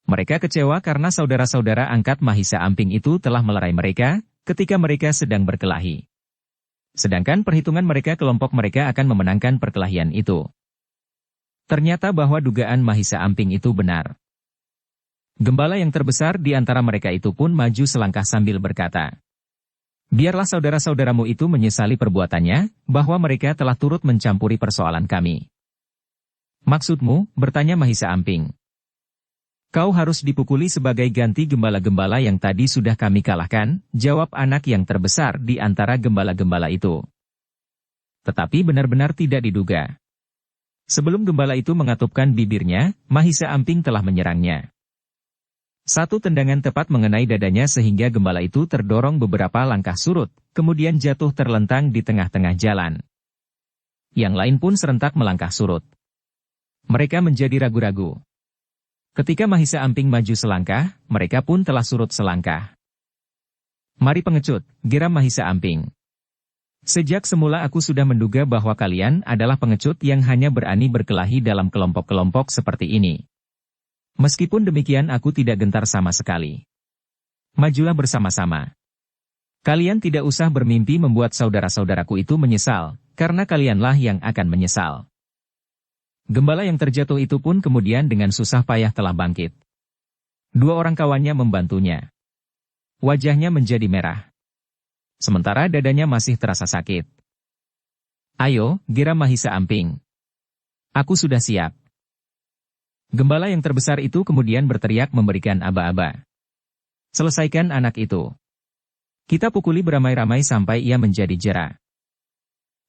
Mereka kecewa karena saudara-saudara angkat Mahisa Amping itu telah melerai mereka, ketika mereka sedang berkelahi. Sedangkan perhitungan mereka kelompok mereka akan memenangkan perkelahian itu. Ternyata bahwa dugaan Mahisa Amping itu benar. Gembala yang terbesar di antara mereka itu pun maju selangkah sambil berkata, "Biarlah saudara-saudaramu itu menyesali perbuatannya, bahwa mereka telah turut mencampuri persoalan kami." "Maksudmu?" bertanya Mahisa Amping. "Kau harus dipukuli sebagai ganti gembala-gembala yang tadi sudah kami kalahkan," jawab anak yang terbesar di antara gembala-gembala itu. Tetapi benar-benar tidak diduga. Sebelum gembala itu mengatupkan bibirnya, Mahisa Amping telah menyerangnya. Satu tendangan tepat mengenai dadanya sehingga gembala itu terdorong beberapa langkah surut, kemudian jatuh terlentang di tengah-tengah jalan. Yang lain pun serentak melangkah surut. Mereka menjadi ragu-ragu. Ketika Mahisa Amping maju selangkah, mereka pun telah surut selangkah. "Mari pengecut," geram Mahisa Amping. "Sejak semula aku sudah menduga bahwa kalian adalah pengecut yang hanya berani berkelahi dalam kelompok-kelompok seperti ini. Meskipun demikian aku tidak gentar sama sekali. Majulah bersama-sama. Kalian tidak usah bermimpi membuat saudara-saudaraku itu menyesal, karena kalianlah yang akan menyesal." Gembala yang terjatuh itu pun kemudian dengan susah payah telah bangkit. Dua orang kawannya membantunya. Wajahnya menjadi merah. Sementara dadanya masih terasa sakit. "Ayo," geram Mahisa Amping. "Aku sudah siap." Gembala yang terbesar itu kemudian berteriak memberikan aba-aba. "Selesaikan anak itu. Kita pukuli beramai-ramai sampai ia menjadi jera."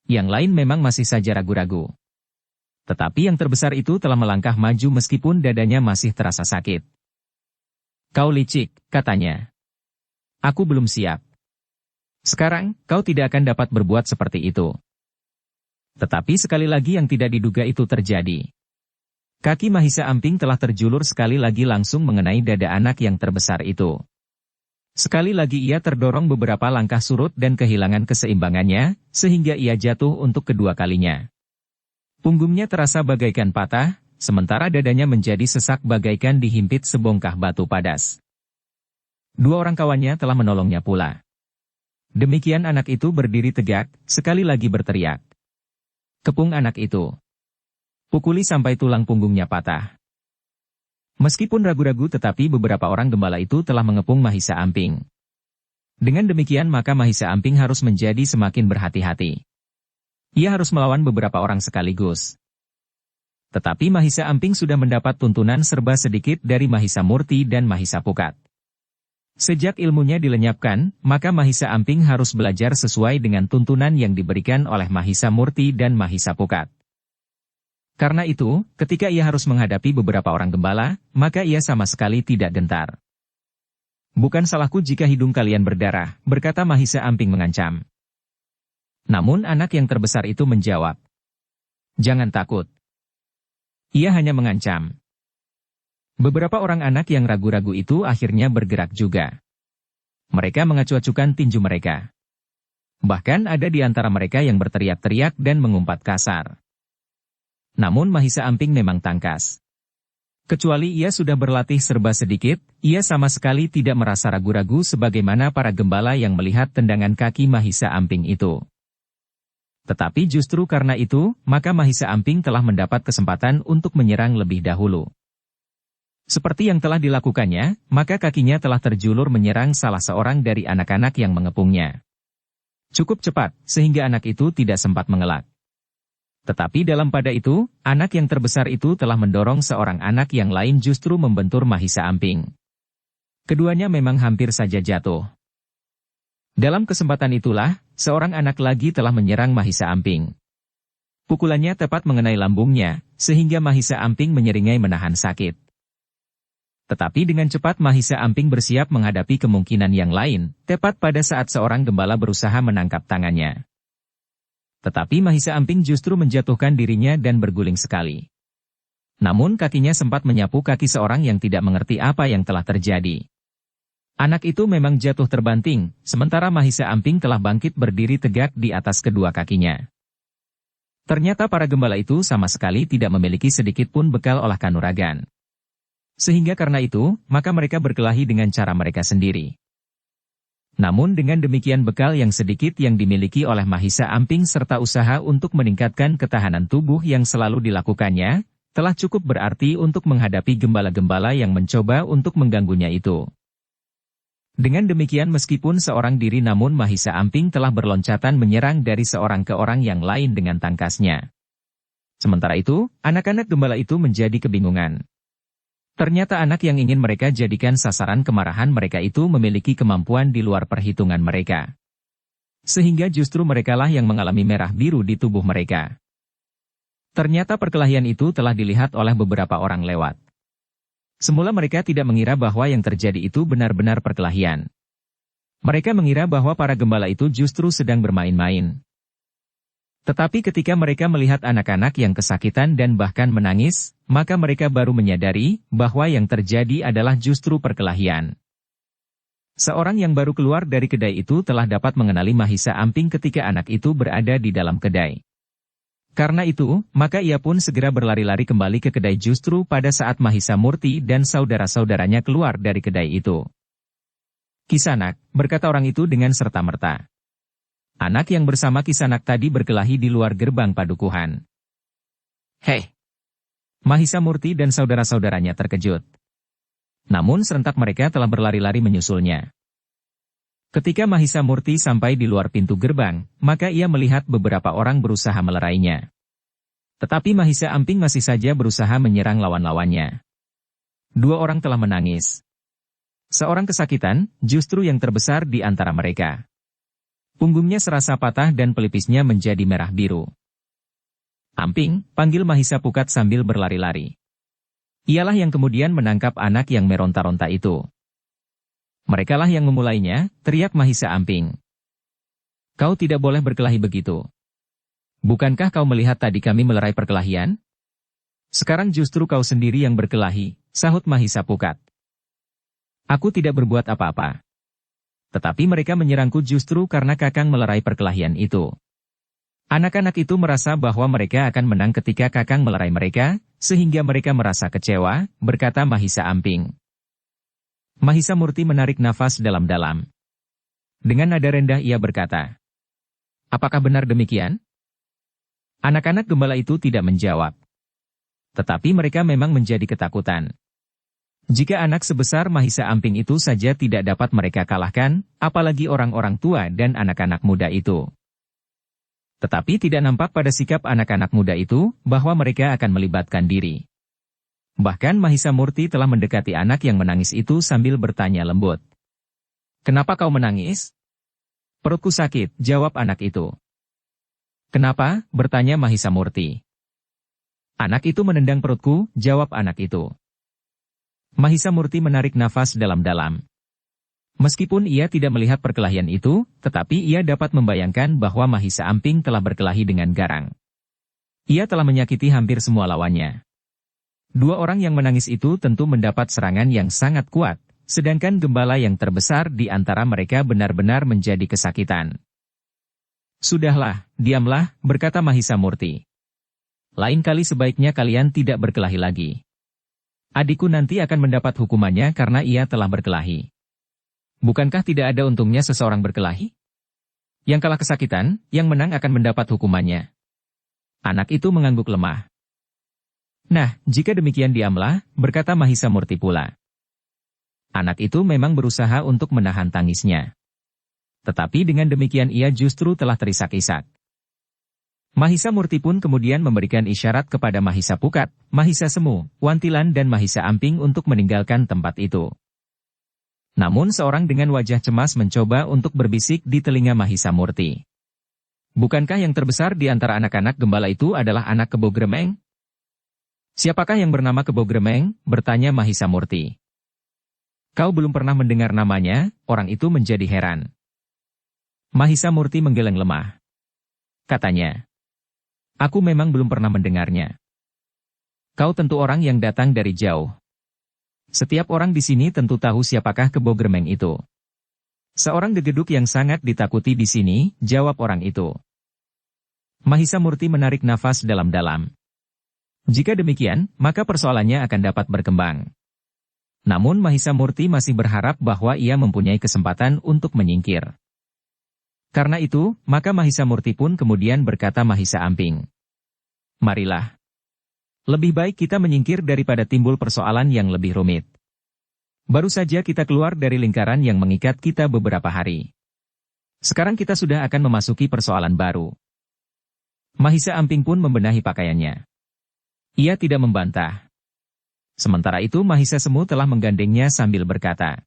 Yang lain memang masih saja ragu-ragu. Tetapi yang terbesar itu telah melangkah maju meskipun dadanya masih terasa sakit. "Kau licik," katanya. "Aku belum siap. Sekarang, kau tidak akan dapat berbuat seperti itu." Tetapi sekali lagi yang tidak diduga itu terjadi. Kaki Mahisa Amping telah terjulur sekali lagi langsung mengenai dada anak yang terbesar itu. Sekali lagi ia terdorong beberapa langkah surut dan kehilangan keseimbangannya, sehingga ia jatuh untuk kedua kalinya. Punggungnya terasa bagaikan patah, sementara dadanya menjadi sesak bagaikan dihimpit sebongkah batu padas. Dua orang kawannya telah menolongnya pula. Demikian anak itu berdiri tegak, sekali lagi berteriak. "Kepung anak itu. Pukuli sampai tulang punggungnya patah." Meskipun ragu-ragu tetapi beberapa orang gembala itu telah mengepung Mahisa Amping. Dengan demikian maka Mahisa Amping harus menjadi semakin berhati-hati. Ia harus melawan beberapa orang sekaligus. Tetapi Mahisa Amping sudah mendapat tuntunan serba sedikit dari Mahisa Murti dan Mahisa Pukat. Sejak ilmunya dilenyapkan, maka Mahisa Amping harus belajar sesuai dengan tuntunan yang diberikan oleh Mahisa Murti dan Mahisa Pukat. Karena itu, ketika ia harus menghadapi beberapa orang gembala, maka ia sama sekali tidak gentar. "Bukan salahku jika hidung kalian berdarah," berkata Mahisa Amping mengancam. Namun anak yang terbesar itu menjawab, "Jangan takut." Ia hanya mengancam. Beberapa orang anak yang ragu-ragu itu akhirnya bergerak juga. Mereka mengacu-acukan tinju mereka. Bahkan ada di antara mereka yang berteriak-teriak dan mengumpat kasar. Namun Mahisa Amping memang tangkas. Kecuali ia sudah berlatih serba sedikit, ia sama sekali tidak merasa ragu-ragu sebagaimana para gembala yang melihat tendangan kaki Mahisa Amping itu. Tetapi justru karena itu, maka Mahisa Amping telah mendapat kesempatan untuk menyerang lebih dahulu. Seperti yang telah dilakukannya, maka kakinya telah terjulur menyerang salah seorang dari anak-anak yang mengepungnya. Cukup cepat, sehingga anak itu tidak sempat mengelak. Tetapi dalam pada itu, anak yang terbesar itu telah mendorong seorang anak yang lain justru membentur Mahisa Amping. Keduanya memang hampir saja jatuh. Dalam kesempatan itulah, seorang anak lagi telah menyerang Mahisa Amping. Pukulannya tepat mengenai lambungnya, sehingga Mahisa Amping menyeringai menahan sakit. Tetapi dengan cepat Mahisa Amping bersiap menghadapi kemungkinan yang lain, tepat pada saat seorang gembala berusaha menangkap tangannya. Tetapi Mahisa Amping justru menjatuhkan dirinya dan berguling sekali. Namun kakinya sempat menyapu kaki seorang yang tidak mengerti apa yang telah terjadi. Anak itu memang jatuh terbanting, sementara Mahisa Amping telah bangkit berdiri tegak di atas kedua kakinya. Ternyata para gembala itu sama sekali tidak memiliki sedikit pun bekal olah kanuragan. Sehingga karena itu, maka mereka berkelahi dengan cara mereka sendiri. Namun dengan demikian bekal yang sedikit yang dimiliki oleh Mahisa Amping serta usaha untuk meningkatkan ketahanan tubuh yang selalu dilakukannya, telah cukup berarti untuk menghadapi gembala-gembala yang mencoba untuk mengganggunya itu. Dengan demikian meskipun seorang diri namun Mahisa Amping telah berloncatan menyerang dari seorang ke orang yang lain dengan tangkasnya. Sementara itu, anak-anak gembala itu menjadi kebingungan. Ternyata anak yang ingin mereka jadikan sasaran kemarahan mereka itu memiliki kemampuan di luar perhitungan mereka. Sehingga justru merekalah yang mengalami merah biru di tubuh mereka. Ternyata perkelahian itu telah dilihat oleh beberapa orang lewat. Semula mereka tidak mengira bahwa yang terjadi itu benar-benar perkelahian. Mereka mengira bahwa para gembala itu justru sedang bermain-main. Tetapi ketika mereka melihat anak-anak yang kesakitan dan bahkan menangis, maka mereka baru menyadari bahwa yang terjadi adalah justru perkelahian. Seorang yang baru keluar dari kedai itu telah dapat mengenali Mahisa Amping ketika anak itu berada di dalam kedai. Karena itu, maka ia pun segera berlari-lari kembali ke kedai justru pada saat Mahisa Murti dan saudara-saudaranya keluar dari kedai itu. "Kisanak," berkata orang itu dengan serta-merta. Anak yang bersama Kisanak tadi berkelahi di luar gerbang padukuhan. "Hei!" Mahisa Murti dan saudara-saudaranya terkejut. Namun serentak mereka telah berlari-lari menyusulnya. Ketika Mahisa Murti sampai di luar pintu gerbang, maka ia melihat beberapa orang berusaha melerainya. Tetapi Mahisa Amping masih saja berusaha menyerang lawan-lawannya. Dua orang telah menangis. Seorang kesakitan, justru yang terbesar di antara mereka. Punggungnya serasa patah dan pelipisnya menjadi merah biru. "Amping," panggil Mahisa Pukat sambil berlari-lari. Ialah yang kemudian menangkap anak yang meronta-ronta itu. "Merekalah yang memulainya," teriak Mahisa Amping. "Kau tidak boleh berkelahi begitu. Bukankah kau melihat tadi kami melerai perkelahian? Sekarang justru kau sendiri yang berkelahi," sahut Mahisa Pukat. "Aku tidak berbuat apa-apa. Tetapi mereka menyerangku justru karena Kakang melerai perkelahian itu." Anak-anak itu merasa bahwa mereka akan menang ketika Kakang melerai mereka, sehingga mereka merasa kecewa, berkata Mahisa Amping. Mahisa Murti menarik nafas dalam-dalam. Dengan nada rendah ia berkata, "Apakah benar demikian?" Anak-anak gembala itu tidak menjawab. Tetapi mereka memang menjadi ketakutan. Jika anak sebesar Mahisa Amping itu saja tidak dapat mereka kalahkan, apalagi orang-orang tua dan anak-anak muda itu. Tetapi tidak nampak pada sikap anak-anak muda itu, bahwa mereka akan melibatkan diri. Bahkan Mahisa Murti telah mendekati anak yang menangis itu sambil bertanya lembut. Kenapa kau menangis? Perutku sakit, jawab anak itu. Kenapa? Bertanya Mahisa Murti. Anak itu menendang perutku, jawab anak itu. Mahisa Murti menarik nafas dalam-dalam. Meskipun ia tidak melihat perkelahian itu, tetapi ia dapat membayangkan bahwa Mahisa Amping telah berkelahi dengan garang. Ia telah menyakiti hampir semua lawannya. Dua orang yang menangis itu tentu mendapat serangan yang sangat kuat, sedangkan gembala yang terbesar di antara mereka benar-benar menjadi kesakitan. Sudahlah, diamlah, berkata Mahisa Murti. Lain kali sebaiknya kalian tidak berkelahi lagi. Adikku nanti akan mendapat hukumannya karena ia telah berkelahi. Bukankah tidak ada untungnya seseorang berkelahi? Yang kalah kesakitan, yang menang akan mendapat hukumannya. Anak itu mengangguk lemah. Nah, jika demikian diamlah, berkata Mahisa Murti pula. Anak itu memang berusaha untuk menahan tangisnya. Tetapi dengan demikian ia justru telah terisak-isak. Mahisa Murti pun kemudian memberikan isyarat kepada Mahisa Pukat, Mahisa Semu, Wantilan dan Mahisa Amping untuk meninggalkan tempat itu. Namun seorang dengan wajah cemas mencoba untuk berbisik di telinga Mahisa Murti. Bukankah yang terbesar di antara anak-anak gembala itu adalah anak Kebo Gremeng? Siapakah yang bernama Kebo Gremeng? Bertanya Mahisa Murti. Kau belum pernah mendengar namanya, orang itu menjadi heran. Mahisa Murti menggeleng lemah. Katanya, aku memang belum pernah mendengarnya. Kau tentu orang yang datang dari jauh. Setiap orang di sini tentu tahu siapakah Kebo Gremeng itu. Seorang gegeduk yang sangat ditakuti di sini, jawab orang itu. Mahisa Murti menarik nafas dalam-dalam. Jika demikian, maka persoalannya akan dapat berkembang. Namun Mahisa Murti masih berharap bahwa ia mempunyai kesempatan untuk menyingkir. Karena itu, maka Mahisa Murti pun kemudian berkata Mahisa Amping. Marilah. Lebih baik kita menyingkir daripada timbul persoalan yang lebih rumit. Baru saja kita keluar dari lingkaran yang mengikat kita beberapa hari. Sekarang kita sudah akan memasuki persoalan baru. Mahisa Amping pun membenahi pakaiannya. Ia tidak membantah. Sementara itu Mahisa Semu telah menggandengnya sambil berkata,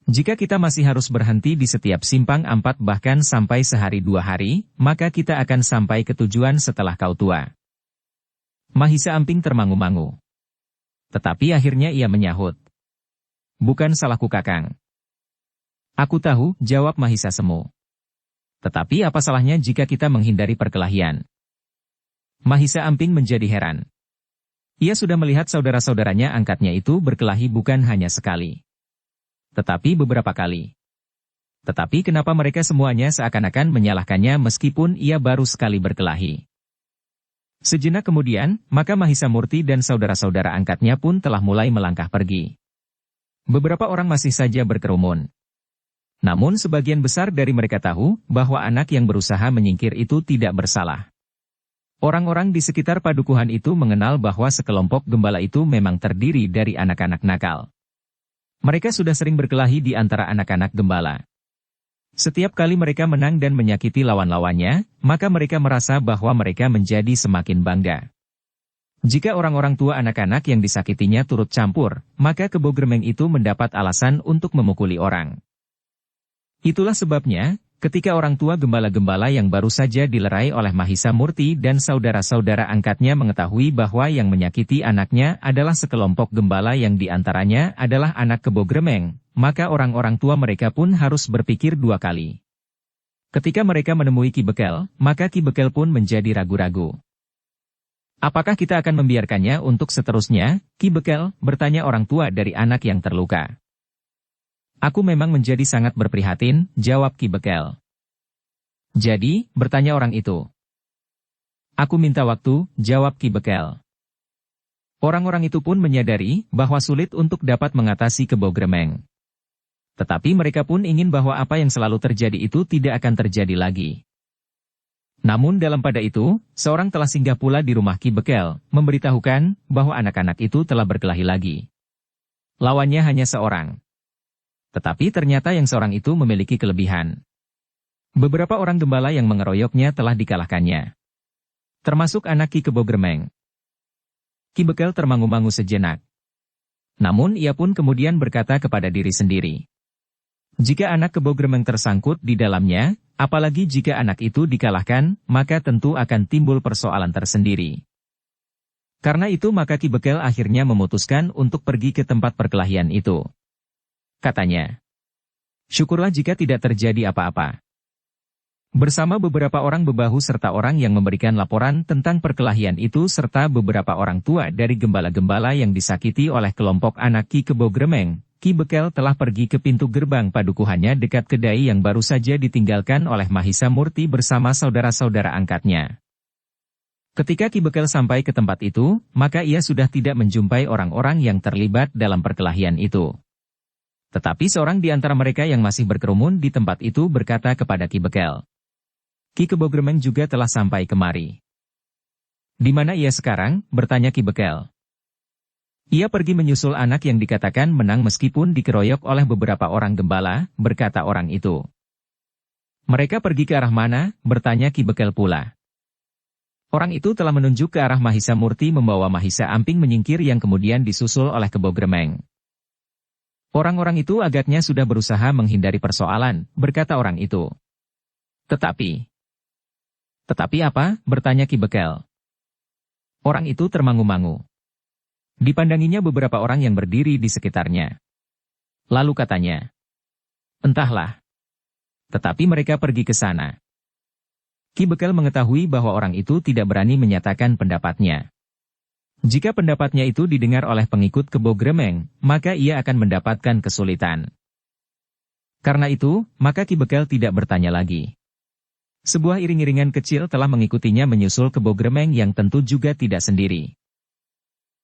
jika kita masih harus berhenti di setiap simpang 4 bahkan sampai sehari 2 hari, maka kita akan sampai ke tujuan setelah kau tua. Mahisa Amping termangu-mangu. Tetapi akhirnya ia menyahut. Bukan salahku Kakang. Aku tahu, jawab Mahisa Semu. Tetapi apa salahnya jika kita menghindari perkelahian? Mahisa Amping menjadi heran. Ia sudah melihat saudara-saudaranya angkatnya itu berkelahi bukan hanya sekali, tetapi beberapa kali. Tetapi kenapa mereka semuanya seakan-akan menyalahkannya meskipun ia baru sekali berkelahi? Sejenak kemudian, maka Mahisa Murti dan saudara-saudara angkatnya pun telah mulai melangkah pergi. Beberapa orang masih saja berkerumun. Namun sebagian besar dari mereka tahu bahwa anak yang berusaha menyingkir itu tidak bersalah. Orang-orang di sekitar padukuhan itu mengenal bahwa sekelompok gembala itu memang terdiri dari anak-anak nakal. Mereka sudah sering berkelahi di antara anak-anak gembala. Setiap kali mereka menang dan menyakiti lawan-lawannya, maka mereka merasa bahwa mereka menjadi semakin bangga. Jika orang-orang tua anak-anak yang disakitinya turut campur, maka Kebo Gremeng itu mendapat alasan untuk memukuli orang. Itulah sebabnya, ketika orang tua gembala-gembala yang baru saja dilerai oleh Mahisa Murti dan saudara-saudara angkatnya mengetahui bahwa yang menyakiti anaknya adalah sekelompok gembala yang diantaranya adalah anak Kebo Gremeng, maka orang-orang tua mereka pun harus berpikir 2 kali. Ketika mereka menemui Ki Bekel, maka Ki Bekel pun menjadi ragu-ragu. Apakah kita akan membiarkannya untuk seterusnya, Ki Bekel? Bertanya orang tua dari anak yang terluka. Aku memang menjadi sangat berprihatin, jawab Ki Bekel. Jadi, bertanya orang itu. Aku minta waktu, jawab Ki Bekel. Orang-orang itu pun menyadari bahwa sulit untuk dapat mengatasi Kebo Gremeng. Tetapi mereka pun ingin bahwa apa yang selalu terjadi itu tidak akan terjadi lagi. Namun dalam pada itu, seorang telah singgah pula di rumah Ki Bekel, memberitahukan bahwa anak-anak itu telah berkelahi lagi. Lawannya hanya seorang. Tetapi ternyata yang seorang itu memiliki kelebihan. Beberapa orang gembala yang mengeroyoknya telah dikalahkannya. Termasuk anak Ki Kebo Gremeng. Ki Bekel termangu-mangu sejenak. Namun ia pun kemudian berkata kepada diri sendiri. Jika anak kebo gremeng tersangkut di dalamnya, apalagi jika anak itu dikalahkan, maka tentu akan timbul persoalan tersendiri. Karena itu maka Ki Bekel akhirnya memutuskan untuk pergi ke tempat perkelahian itu. Katanya, syukurlah jika tidak terjadi apa-apa. Bersama beberapa orang bebahu serta orang yang memberikan laporan tentang perkelahian itu serta beberapa orang tua dari gembala-gembala yang disakiti oleh kelompok anak Ki Kebo Gremeng, Ki Bekel telah pergi ke pintu gerbang padukuhannya dekat kedai yang baru saja ditinggalkan oleh Mahisa Murti bersama saudara-saudara angkatnya. Ketika Ki Bekel sampai ke tempat itu, maka ia sudah tidak menjumpai orang-orang yang terlibat dalam perkelahian itu. Tetapi seorang di antara mereka yang masih berkerumun di tempat itu berkata kepada Ki Bekel, "Ki Kebo Gremeng juga telah sampai kemari." "Di mana ia sekarang?" bertanya Ki Bekel. "Ia pergi menyusul anak yang dikatakan menang meskipun dikeroyok oleh beberapa orang gembala," berkata orang itu. "Mereka pergi ke arah mana?" bertanya Ki Bekel pula. Orang itu telah menunjuk ke arah Mahisa Murti membawa Mahisa Amping menyingkir yang kemudian disusul oleh Kebo Gremeng. "Orang-orang itu agaknya sudah berusaha menghindari persoalan," berkata orang itu. Tetapi apa?" bertanya Ki Bekel. Orang itu termangu-mangu. Dipandanginya beberapa orang yang berdiri di sekitarnya. Lalu katanya, "Entahlah. Tetapi mereka pergi ke sana." Ki Bekel mengetahui bahwa orang itu tidak berani menyatakan pendapatnya. Jika pendapatnya itu didengar oleh pengikut Kebo Gremeng, maka ia akan mendapatkan kesulitan. Karena itu, maka Ki Bekel tidak bertanya lagi. Sebuah iring-iringan kecil telah mengikutinya menyusul Kebo Gremeng yang tentu juga tidak sendiri.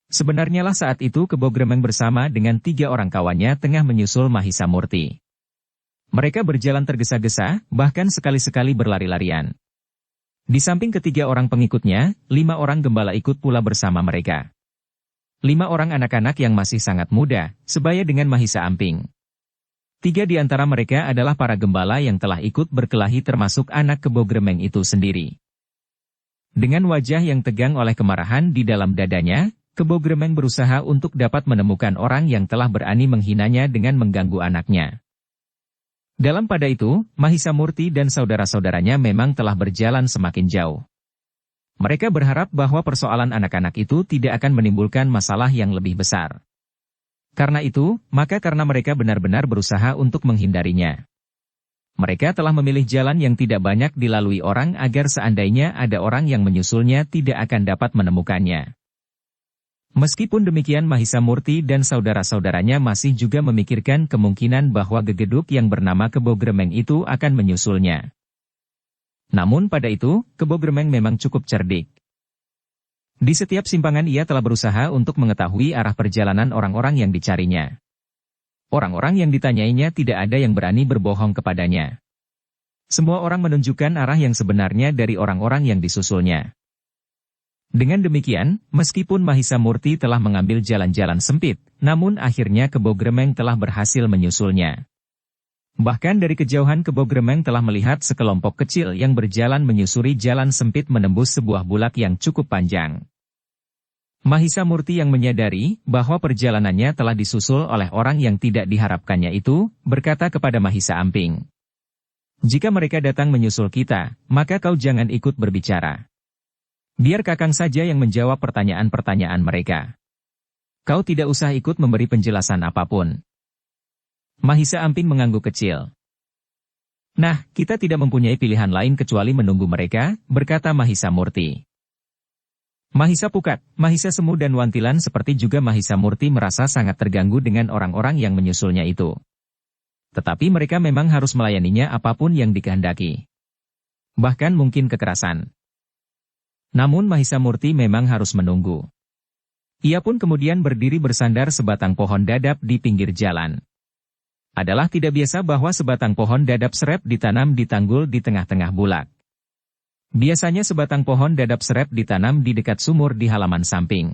Sebenarnya lah saat itu Kebo Gremeng bersama dengan 3 orang kawannya tengah menyusul Mahisa Murti. Mereka berjalan tergesa-gesa, bahkan sekali-sekali berlari-larian. Di samping ketiga orang pengikutnya, 5 orang gembala ikut pula bersama mereka. 5 orang anak-anak yang masih sangat muda, sebaya dengan Mahisa Amping. 3 di antara mereka adalah para gembala yang telah ikut berkelahi termasuk anak Kebo Gremeng itu sendiri. Dengan wajah yang tegang oleh kemarahan di dalam dadanya, Kebo Gremeng berusaha untuk dapat menemukan orang yang telah berani menghinanya dengan mengganggu anaknya. Dalam pada itu, Mahisa Murti dan saudara-saudaranya memang telah berjalan semakin jauh. Mereka berharap bahwa persoalan anak-anak itu tidak akan menimbulkan masalah yang lebih besar. Karena itu, maka karena mereka benar-benar berusaha untuk menghindarinya. Mereka telah memilih jalan yang tidak banyak dilalui orang agar seandainya ada orang yang menyusulnya tidak akan dapat menemukannya. Meskipun demikian Mahisa Murti dan saudara-saudaranya masih juga memikirkan kemungkinan bahwa gegeduk yang bernama Kebo Gremeng itu akan menyusulnya. Namun pada itu, Kebo Gremeng memang cukup cerdik. Di setiap simpangan ia telah berusaha untuk mengetahui arah perjalanan orang-orang yang dicarinya. Orang-orang yang ditanyainya tidak ada yang berani berbohong kepadanya. Semua orang menunjukkan arah yang sebenarnya dari orang-orang yang disusulnya. Dengan demikian, meskipun Mahisa Murti telah mengambil jalan-jalan sempit, namun akhirnya Kebo Gremeng telah berhasil menyusulnya. Bahkan dari kejauhan Kebo Gremeng telah melihat sekelompok kecil yang berjalan menyusuri jalan sempit menembus sebuah bulak yang cukup panjang. Mahisa Murti yang menyadari bahwa perjalanannya telah disusul oleh orang yang tidak diharapkannya itu, berkata kepada Mahisa Amping, "Jika mereka datang menyusul kita, maka kau jangan ikut berbicara. Biar Kakang saja yang menjawab pertanyaan-pertanyaan mereka. Kau tidak usah ikut memberi penjelasan apapun." Mahisa Amping mengangguk kecil. "Nah, kita tidak mempunyai pilihan lain kecuali menunggu mereka," berkata Mahisa Murti. Mahisa Pukat, Mahisa Semu dan Wantilan seperti juga Mahisa Murti merasa sangat terganggu dengan orang-orang yang menyusulnya itu. Tetapi mereka memang harus melayaninya apapun yang dikehendaki. Bahkan mungkin kekerasan. Namun Mahisa Murti memang harus menunggu. Ia pun kemudian berdiri bersandar sebatang pohon dadap di pinggir jalan. Adalah tidak biasa bahwa sebatang pohon dadap serep ditanam di tanggul di tengah-tengah bulak. Biasanya sebatang pohon dadap serep ditanam di dekat sumur di halaman samping.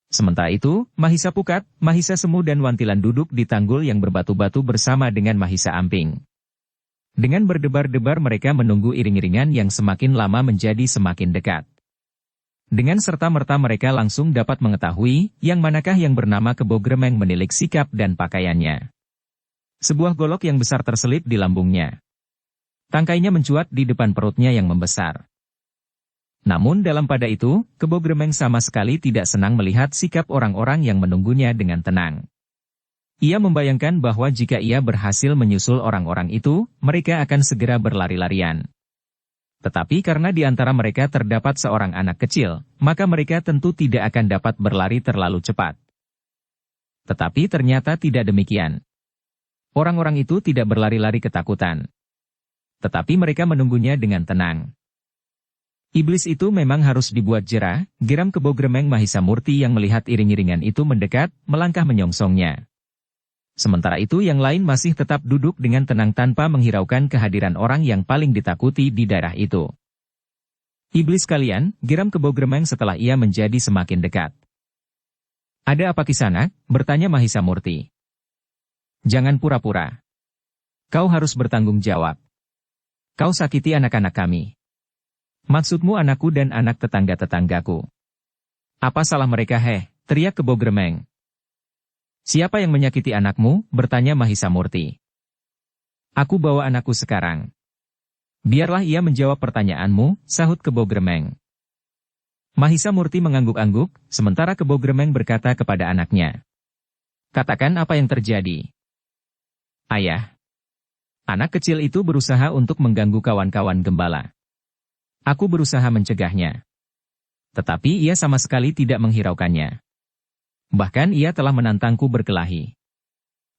Sementara itu, Mahisa Pukat, Mahisa Semu dan Wantilan duduk di tanggul yang berbatu-batu bersama dengan Mahisa Amping. Dengan berdebar-debar mereka menunggu iring-iringan yang semakin lama menjadi semakin dekat. Dengan serta-merta mereka langsung dapat mengetahui yang manakah yang bernama Kebo Gremeng menilik sikap dan pakaiannya. Sebuah golok yang besar terselip di lambungnya. Tangkainya mencuat di depan perutnya yang membesar. Namun dalam pada itu, Kebo Gremeng sama sekali tidak senang melihat sikap orang-orang yang menunggunya dengan tenang. Ia membayangkan bahwa jika ia berhasil menyusul orang-orang itu, mereka akan segera berlari-larian. Tetapi karena di antara mereka terdapat seorang anak kecil, maka mereka tentu tidak akan dapat berlari terlalu cepat. Tetapi ternyata tidak demikian. Orang-orang itu tidak berlari-lari ketakutan. Tetapi mereka menunggunya dengan tenang. Iblis itu memang harus dibuat jera, geram Kebo Gremeng Mahisa Murti yang melihat iring-iringan itu mendekat, melangkah menyongsongnya. Sementara itu yang lain masih tetap duduk dengan tenang tanpa menghiraukan kehadiran orang yang paling ditakuti di daerah itu. Iblis kalian, geram Kebo Gremeng setelah ia menjadi semakin dekat. Ada apa Kisanak? Bertanya Mahisa Murti. Jangan pura-pura. Kau harus bertanggung jawab. Kau sakiti anak-anak kami. Maksudmu anakku dan anak tetangga-tetanggaku. Apa salah mereka teriak Kebo Gremeng. Siapa yang menyakiti anakmu? Bertanya Mahisa Murti. Aku bawa anakku sekarang. Biarlah ia menjawab pertanyaanmu, sahut Kebo Gremeng. Mahisa Murti mengangguk-angguk, sementara Kebo Gremeng berkata kepada anaknya. Katakan apa yang terjadi. Ayah. Anak kecil itu berusaha untuk mengganggu kawan-kawan gembala. Aku berusaha mencegahnya. Tetapi ia sama sekali tidak menghiraukannya. Bahkan ia telah menantangku berkelahi.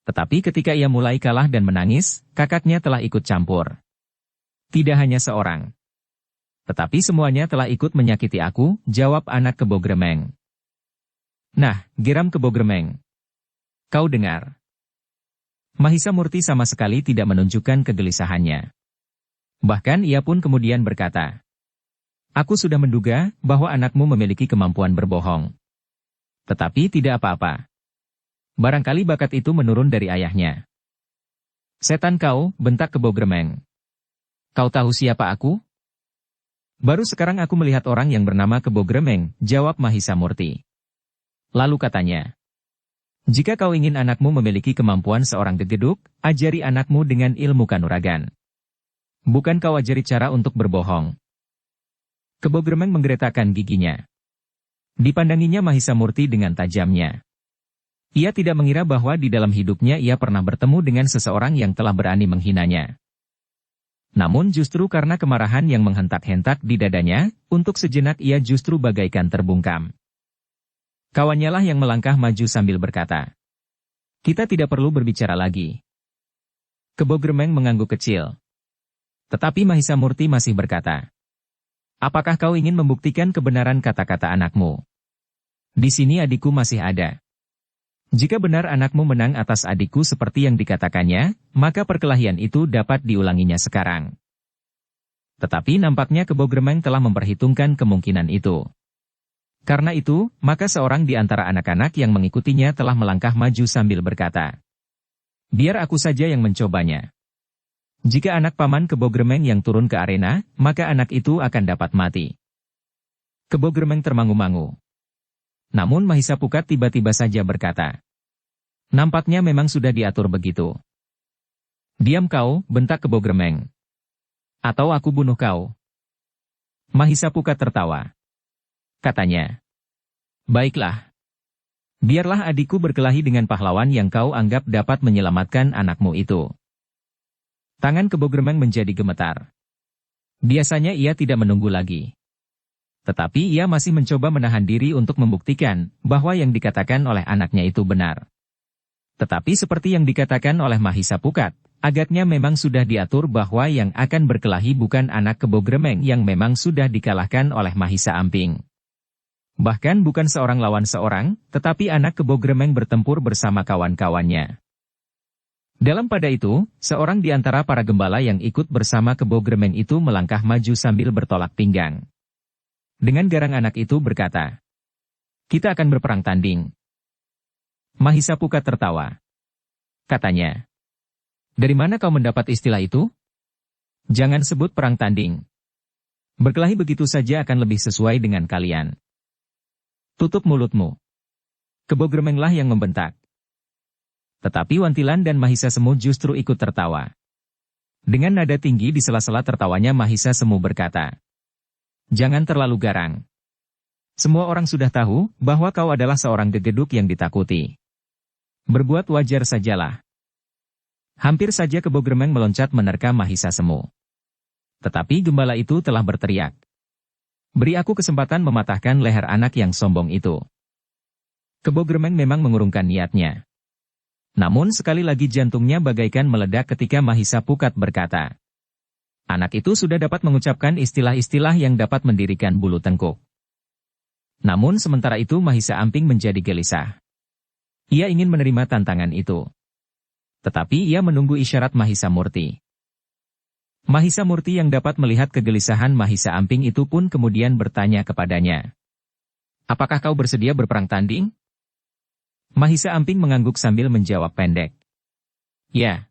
Tetapi ketika ia mulai kalah dan menangis, kakaknya telah ikut campur. Tidak hanya seorang. Tetapi semuanya telah ikut menyakiti aku, jawab anak Kebo Gremeng. Nah, geram Kebo Gremeng. Kau dengar. Mahisa Murti sama sekali tidak menunjukkan kegelisahannya. Bahkan ia pun kemudian berkata, aku sudah menduga bahwa anakmu memiliki kemampuan berbohong. Tetapi tidak apa-apa. Barangkali bakat itu menurun dari ayahnya. Setan kau, bentak Kebo Gremeng. Kau tahu siapa aku? Baru sekarang aku melihat orang yang bernama Kebo Gremeng, jawab Mahisa Murti. Lalu katanya, jika kau ingin anakmu memiliki kemampuan seorang gegeduk, ajari anakmu dengan ilmu kanuragan. Bukan kau ajari cara untuk berbohong. Kebo Gremeng menggeretakkan giginya. Dipandanginya Mahisa Murti dengan tajamnya. Ia tidak mengira bahwa di dalam hidupnya ia pernah bertemu dengan seseorang yang telah berani menghinanya. Namun justru karena kemarahan yang menghentak-hentak di dadanya, untuk sejenak ia justru bagaikan terbungkam. Kawannya lah yang melangkah maju sambil berkata, kita tidak perlu berbicara lagi. Kebo Gremeng mengangguk kecil. Tetapi Mahisa Murti masih berkata, apakah kau ingin membuktikan kebenaran kata-kata anakmu? Di sini adikku masih ada. Jika benar anakmu menang atas adikku seperti yang dikatakannya, maka perkelahian itu dapat diulanginya sekarang. Tetapi nampaknya Kebo Gremeng telah memperhitungkan kemungkinan itu. Karena itu, maka seorang di antara anak-anak yang mengikutinya telah melangkah maju sambil berkata, biar aku saja yang mencobanya. Jika anak paman Kebo Gremeng yang turun ke arena, maka anak itu akan dapat mati. Kebo Gremeng termangu-mangu. Namun Mahisa Pukat tiba-tiba saja berkata, nampaknya memang sudah diatur begitu. Diam kau, bentak Kebo Gremeng. Atau aku bunuh kau. Mahisa Pukat tertawa. Katanya, baiklah. Biarlah adikku berkelahi dengan pahlawan yang kau anggap dapat menyelamatkan anakmu itu. Tangan Kebo Gremeng menjadi gemetar. Biasanya ia tidak menunggu lagi. Tetapi ia masih mencoba menahan diri untuk membuktikan bahwa yang dikatakan oleh anaknya itu benar. Tetapi seperti yang dikatakan oleh Mahisa Pukat, agaknya memang sudah diatur bahwa yang akan berkelahi bukan anak Kebo Gremeng yang memang sudah dikalahkan oleh Mahisa Amping. Bahkan bukan seorang lawan seorang, tetapi anak Kebo Gremeng bertempur bersama kawan-kawannya. Dalam pada itu, seorang di antara para gembala yang ikut bersama Kebo Gremeng itu melangkah maju sambil bertolak pinggang. Dengan garang anak itu berkata, kita akan berperang tanding. Mahisa Pukat tertawa. Katanya, dari mana kau mendapat istilah itu? Jangan sebut perang tanding. Berkelahi begitu saja akan lebih sesuai dengan kalian. Tutup mulutmu. Kebo Gremenglah yang membentak. Tetapi Wantilan dan Mahisa Semu justru ikut tertawa. Dengan nada tinggi di sela-sela tertawanya Mahisa Semu berkata, "Jangan terlalu garang. Semua orang sudah tahu bahwa kau adalah seorang gegeduk yang ditakuti. Berbuat wajar sajalah." Hampir saja Kebo Gremeng meloncat menerkam Mahisa Semu. Tetapi gembala itu telah berteriak, "Beri aku kesempatan mematahkan leher anak yang sombong itu." Kebo Gremeng memang mengurungkan niatnya. Namun sekali lagi jantungnya bagaikan meledak ketika Mahisa Pukat berkata, "Anak itu sudah dapat mengucapkan istilah-istilah yang dapat mendirikan bulu tengkuk." Namun sementara itu Mahisa Amping menjadi gelisah. Ia ingin menerima tantangan itu. Tetapi ia menunggu isyarat Mahisa Murti. Mahisa Murti yang dapat melihat kegelisahan Mahisa Amping itu pun kemudian bertanya kepadanya, "Apakah kau bersedia berperang tanding?" Mahisa Amping mengangguk sambil menjawab pendek, "Ya."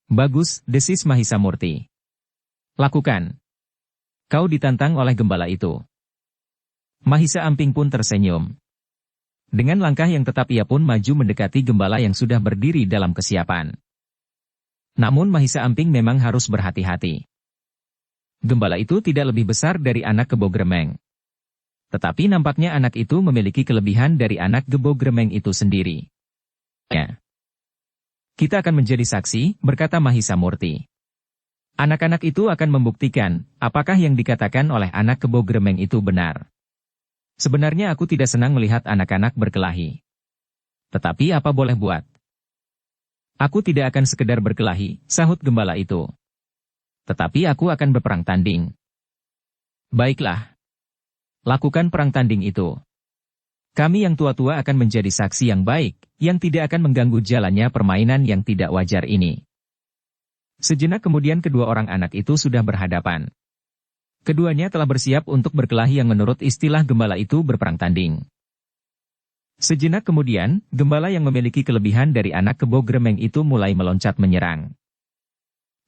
"Bagus," desis Mahisa Murti. "Lakukan. Kau ditantang oleh gembala itu." Mahisa Amping pun tersenyum. Dengan langkah yang tetap ia pun maju mendekati gembala yang sudah berdiri dalam kesiapan. Namun Mahisa Amping memang harus berhati-hati. Gembala itu tidak lebih besar dari anak Kebo Gremeng. Tetapi nampaknya anak itu memiliki kelebihan dari anak Kebo Gremeng itu sendiri. Ya. "Kita akan menjadi saksi," berkata Mahisa Murti. "Anak-anak itu akan membuktikan apakah yang dikatakan oleh anak Kebo Gremeng itu benar. Sebenarnya aku tidak senang melihat anak-anak berkelahi. Tetapi apa boleh buat? Aku tidak akan sekedar berkelahi," sahut gembala itu. "Tetapi aku akan berperang tanding." "Baiklah. Lakukan perang tanding itu. Kami yang tua-tua akan menjadi saksi yang baik, yang tidak akan mengganggu jalannya permainan yang tidak wajar ini." Sejenak kemudian kedua orang anak itu sudah berhadapan. Keduanya telah bersiap untuk berkelahi yang menurut istilah gembala itu berperang tanding. Sejenak kemudian, gembala yang memiliki kelebihan dari anak Kebo Gremeng itu mulai meloncat menyerang.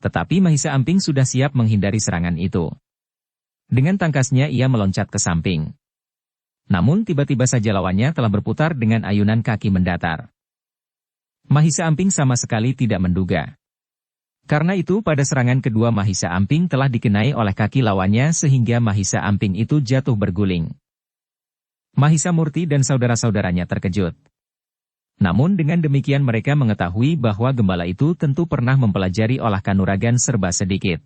Tetapi Mahisa Amping sudah siap menghindari serangan itu. Dengan tangkasnya ia meloncat ke samping. Namun tiba-tiba saja lawannya telah berputar dengan ayunan kaki mendatar. Mahisa Amping sama sekali tidak menduga. Karena itu pada serangan kedua Mahisa Amping telah dikenai oleh kaki lawannya sehingga Mahisa Amping itu jatuh berguling. Mahisa Murti dan saudara-saudaranya terkejut. Namun dengan demikian mereka mengetahui bahwa gembala itu tentu pernah mempelajari olah kanuragan serba sedikit.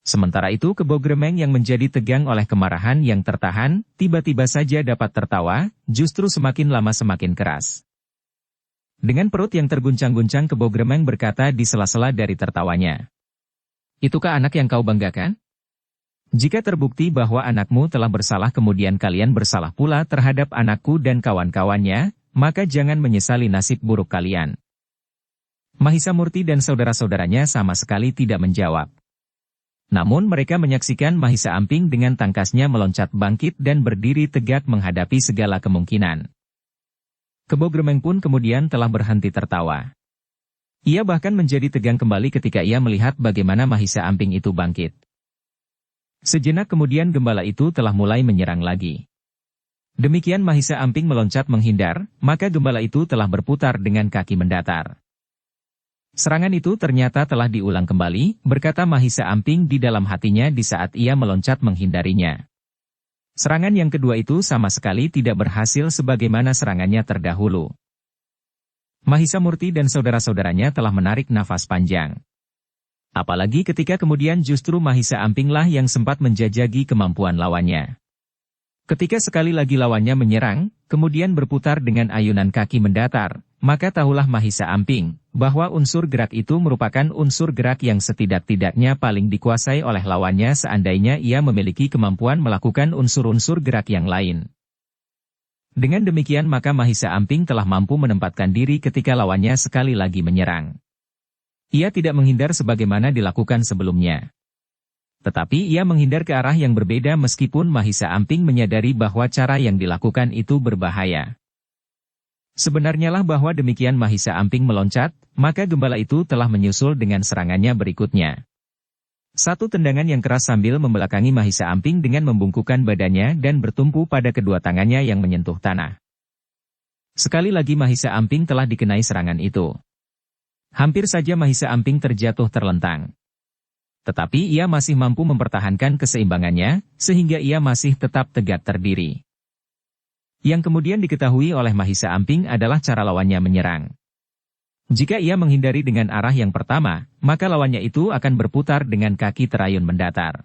Sementara itu Kebo Gremeng yang menjadi tegang oleh kemarahan yang tertahan, tiba-tiba saja dapat tertawa, justru semakin lama semakin keras. Dengan perut yang terguncang-guncang Kebo Gremeng berkata di sela-sela dari tertawanya, "Itukah anak yang kau banggakan? Jika terbukti bahwa anakmu telah bersalah kemudian kalian bersalah pula terhadap anakku dan kawan-kawannya, maka jangan menyesali nasib buruk kalian." Mahisa Murti dan saudara-saudaranya sama sekali tidak menjawab. Namun mereka menyaksikan Mahisa Amping dengan tangkasnya meloncat bangkit dan berdiri tegak menghadapi segala kemungkinan. Kebo Gremeng pun kemudian telah berhenti tertawa. Ia bahkan menjadi tegang kembali ketika ia melihat bagaimana Mahisa Amping itu bangkit. Sejenak kemudian gembala itu telah mulai menyerang lagi. Demikian Mahisa Amping meloncat menghindar, maka gembala itu telah berputar dengan kaki mendatar. Serangan itu ternyata telah diulang kembali, berkata Mahisa Amping di dalam hatinya di saat ia meloncat menghindarinya. Serangan yang kedua itu sama sekali tidak berhasil sebagaimana serangannya terdahulu. Mahisa Murti dan saudara-saudaranya telah menarik nafas panjang. Apalagi ketika kemudian justru Mahisa Ampinglah yang sempat menjajagi kemampuan lawannya. Ketika sekali lagi lawannya menyerang, kemudian berputar dengan ayunan kaki mendatar, maka tahulah Mahisa Amping, bahwa unsur gerak itu merupakan unsur gerak yang setidak-tidaknya paling dikuasai oleh lawannya seandainya ia memiliki kemampuan melakukan unsur-unsur gerak yang lain. Dengan demikian maka Mahisa Amping telah mampu menempatkan diri ketika lawannya sekali lagi menyerang. Ia tidak menghindar sebagaimana dilakukan sebelumnya. Tetapi ia menghindar ke arah yang berbeda meskipun Mahisa Amping menyadari bahwa cara yang dilakukan itu berbahaya. Sebenarnya lah bahwa demikian Mahisa Amping meloncat, maka gembala itu telah menyusul dengan serangannya berikutnya. Satu tendangan yang keras sambil membelakangi Mahisa Amping dengan membungkukkan badannya dan bertumpu pada kedua tangannya yang menyentuh tanah. Sekali lagi Mahisa Amping telah dikenai serangan itu. Hampir saja Mahisa Amping terjatuh terlentang. Tetapi ia masih mampu mempertahankan keseimbangannya, sehingga ia masih tetap tegak terdiri. Yang kemudian diketahui oleh Mahisa Amping adalah cara lawannya menyerang. Jika ia menghindari dengan arah yang pertama, maka lawannya itu akan berputar dengan kaki terayun mendatar.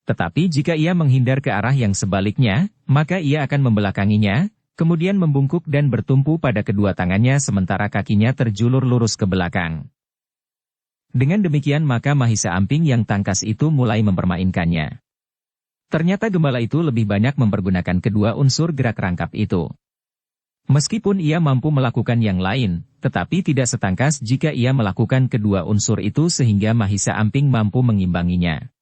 Tetapi jika ia menghindar ke arah yang sebaliknya, maka ia akan membelakanginya, kemudian membungkuk dan bertumpu pada kedua tangannya sementara kakinya terjulur lurus ke belakang. Dengan demikian maka Mahisa Amping yang tangkas itu mulai mempermainkannya. Ternyata gembala itu lebih banyak mempergunakan kedua unsur gerak rangkap itu. Meskipun ia mampu melakukan yang lain, tetapi tidak setangkas jika ia melakukan kedua unsur itu sehingga Mahisa Amping mampu mengimbanginya.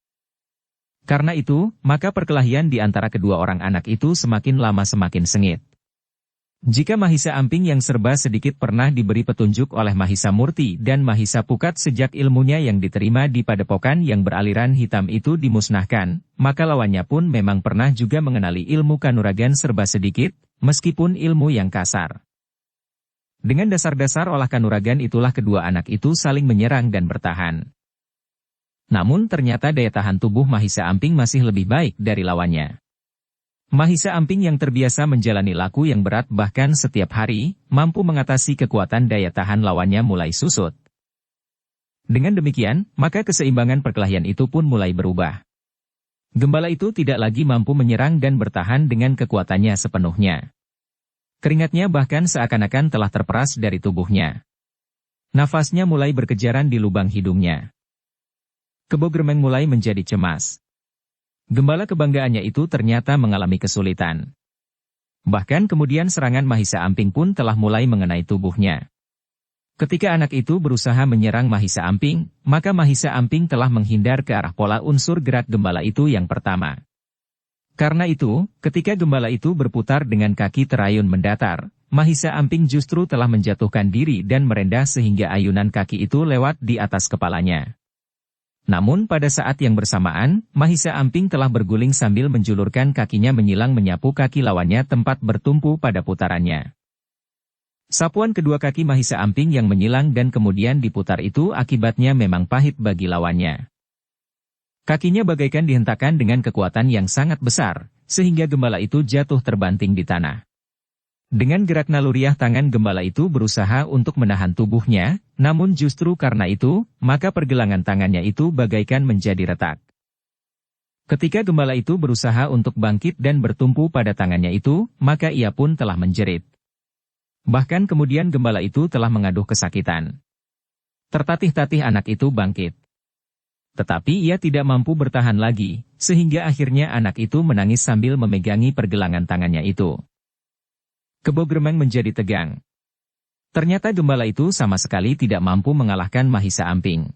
Karena itu, maka perkelahian di antara kedua orang anak itu semakin lama semakin sengit. Jika Mahisa Amping yang serba sedikit pernah diberi petunjuk oleh Mahisa Murti dan Mahisa Pukat sejak ilmunya yang diterima di padepokan yang beraliran hitam itu dimusnahkan, maka lawannya pun memang pernah juga mengenali ilmu kanuragan serba sedikit, meskipun ilmu yang kasar. Dengan dasar-dasar olah kanuragan itulah kedua anak itu saling menyerang dan bertahan. Namun ternyata daya tahan tubuh Mahisa Amping masih lebih baik dari lawannya. Mahisa Amping yang terbiasa menjalani laku yang berat bahkan setiap hari, mampu mengatasi kekuatan daya tahan lawannya mulai susut. Dengan demikian, maka keseimbangan perkelahian itu pun mulai berubah. Gembala itu tidak lagi mampu menyerang dan bertahan dengan kekuatannya sepenuhnya. Keringatnya bahkan seakan-akan telah terperas dari tubuhnya. Nafasnya mulai berkejaran di lubang hidungnya. Kebo Gremeng mulai menjadi cemas. Gembala kebanggaannya itu ternyata mengalami kesulitan. Bahkan kemudian serangan Mahisa Amping pun telah mulai mengenai tubuhnya. Ketika anak itu berusaha menyerang Mahisa Amping, maka Mahisa Amping telah menghindar ke arah pola unsur gerak gembala itu yang pertama. Karena itu, ketika gembala itu berputar dengan kaki terayun mendatar, Mahisa Amping justru telah menjatuhkan diri dan merendah sehingga ayunan kaki itu lewat di atas kepalanya. Namun pada saat yang bersamaan, Mahisa Amping telah berguling sambil menjulurkan kakinya menyilang menyapu kaki lawannya tempat bertumpu pada putarannya. Sapuan kedua kaki Mahisa Amping yang menyilang dan kemudian diputar itu akibatnya memang pahit bagi lawannya. Kakinya bagaikan dihentakkan dengan kekuatan yang sangat besar, sehingga gembala itu jatuh terbanting di tanah. Dengan gerak naluriah tangan gembala itu berusaha untuk menahan tubuhnya, namun justru karena itu, maka pergelangan tangannya itu bagaikan menjadi retak. Ketika gembala itu berusaha untuk bangkit dan bertumpu pada tangannya itu, maka ia pun telah menjerit. Bahkan kemudian gembala itu telah mengaduh kesakitan. Tertatih-tatih anak itu bangkit. Tetapi ia tidak mampu bertahan lagi, sehingga akhirnya anak itu menangis sambil memegangi pergelangan tangannya itu. Kebo Gremeng menjadi tegang. Ternyata gembala itu sama sekali tidak mampu mengalahkan Mahisa Amping.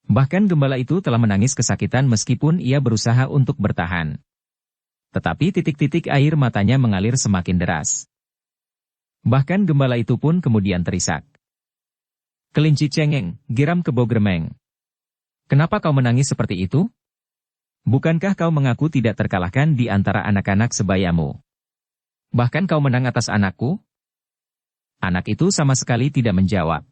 Bahkan gembala itu telah menangis kesakitan meskipun ia berusaha untuk bertahan. Tetapi titik-titik air matanya mengalir semakin deras. Bahkan gembala itu pun kemudian terisak. Kelinci cengeng, geram Kebo Gremeng. Kenapa kau menangis seperti itu? Bukankah kau mengaku tidak terkalahkan di antara anak-anak sebayamu? Bahkan kau menang atas anakku? Anak itu sama sekali tidak menjawab.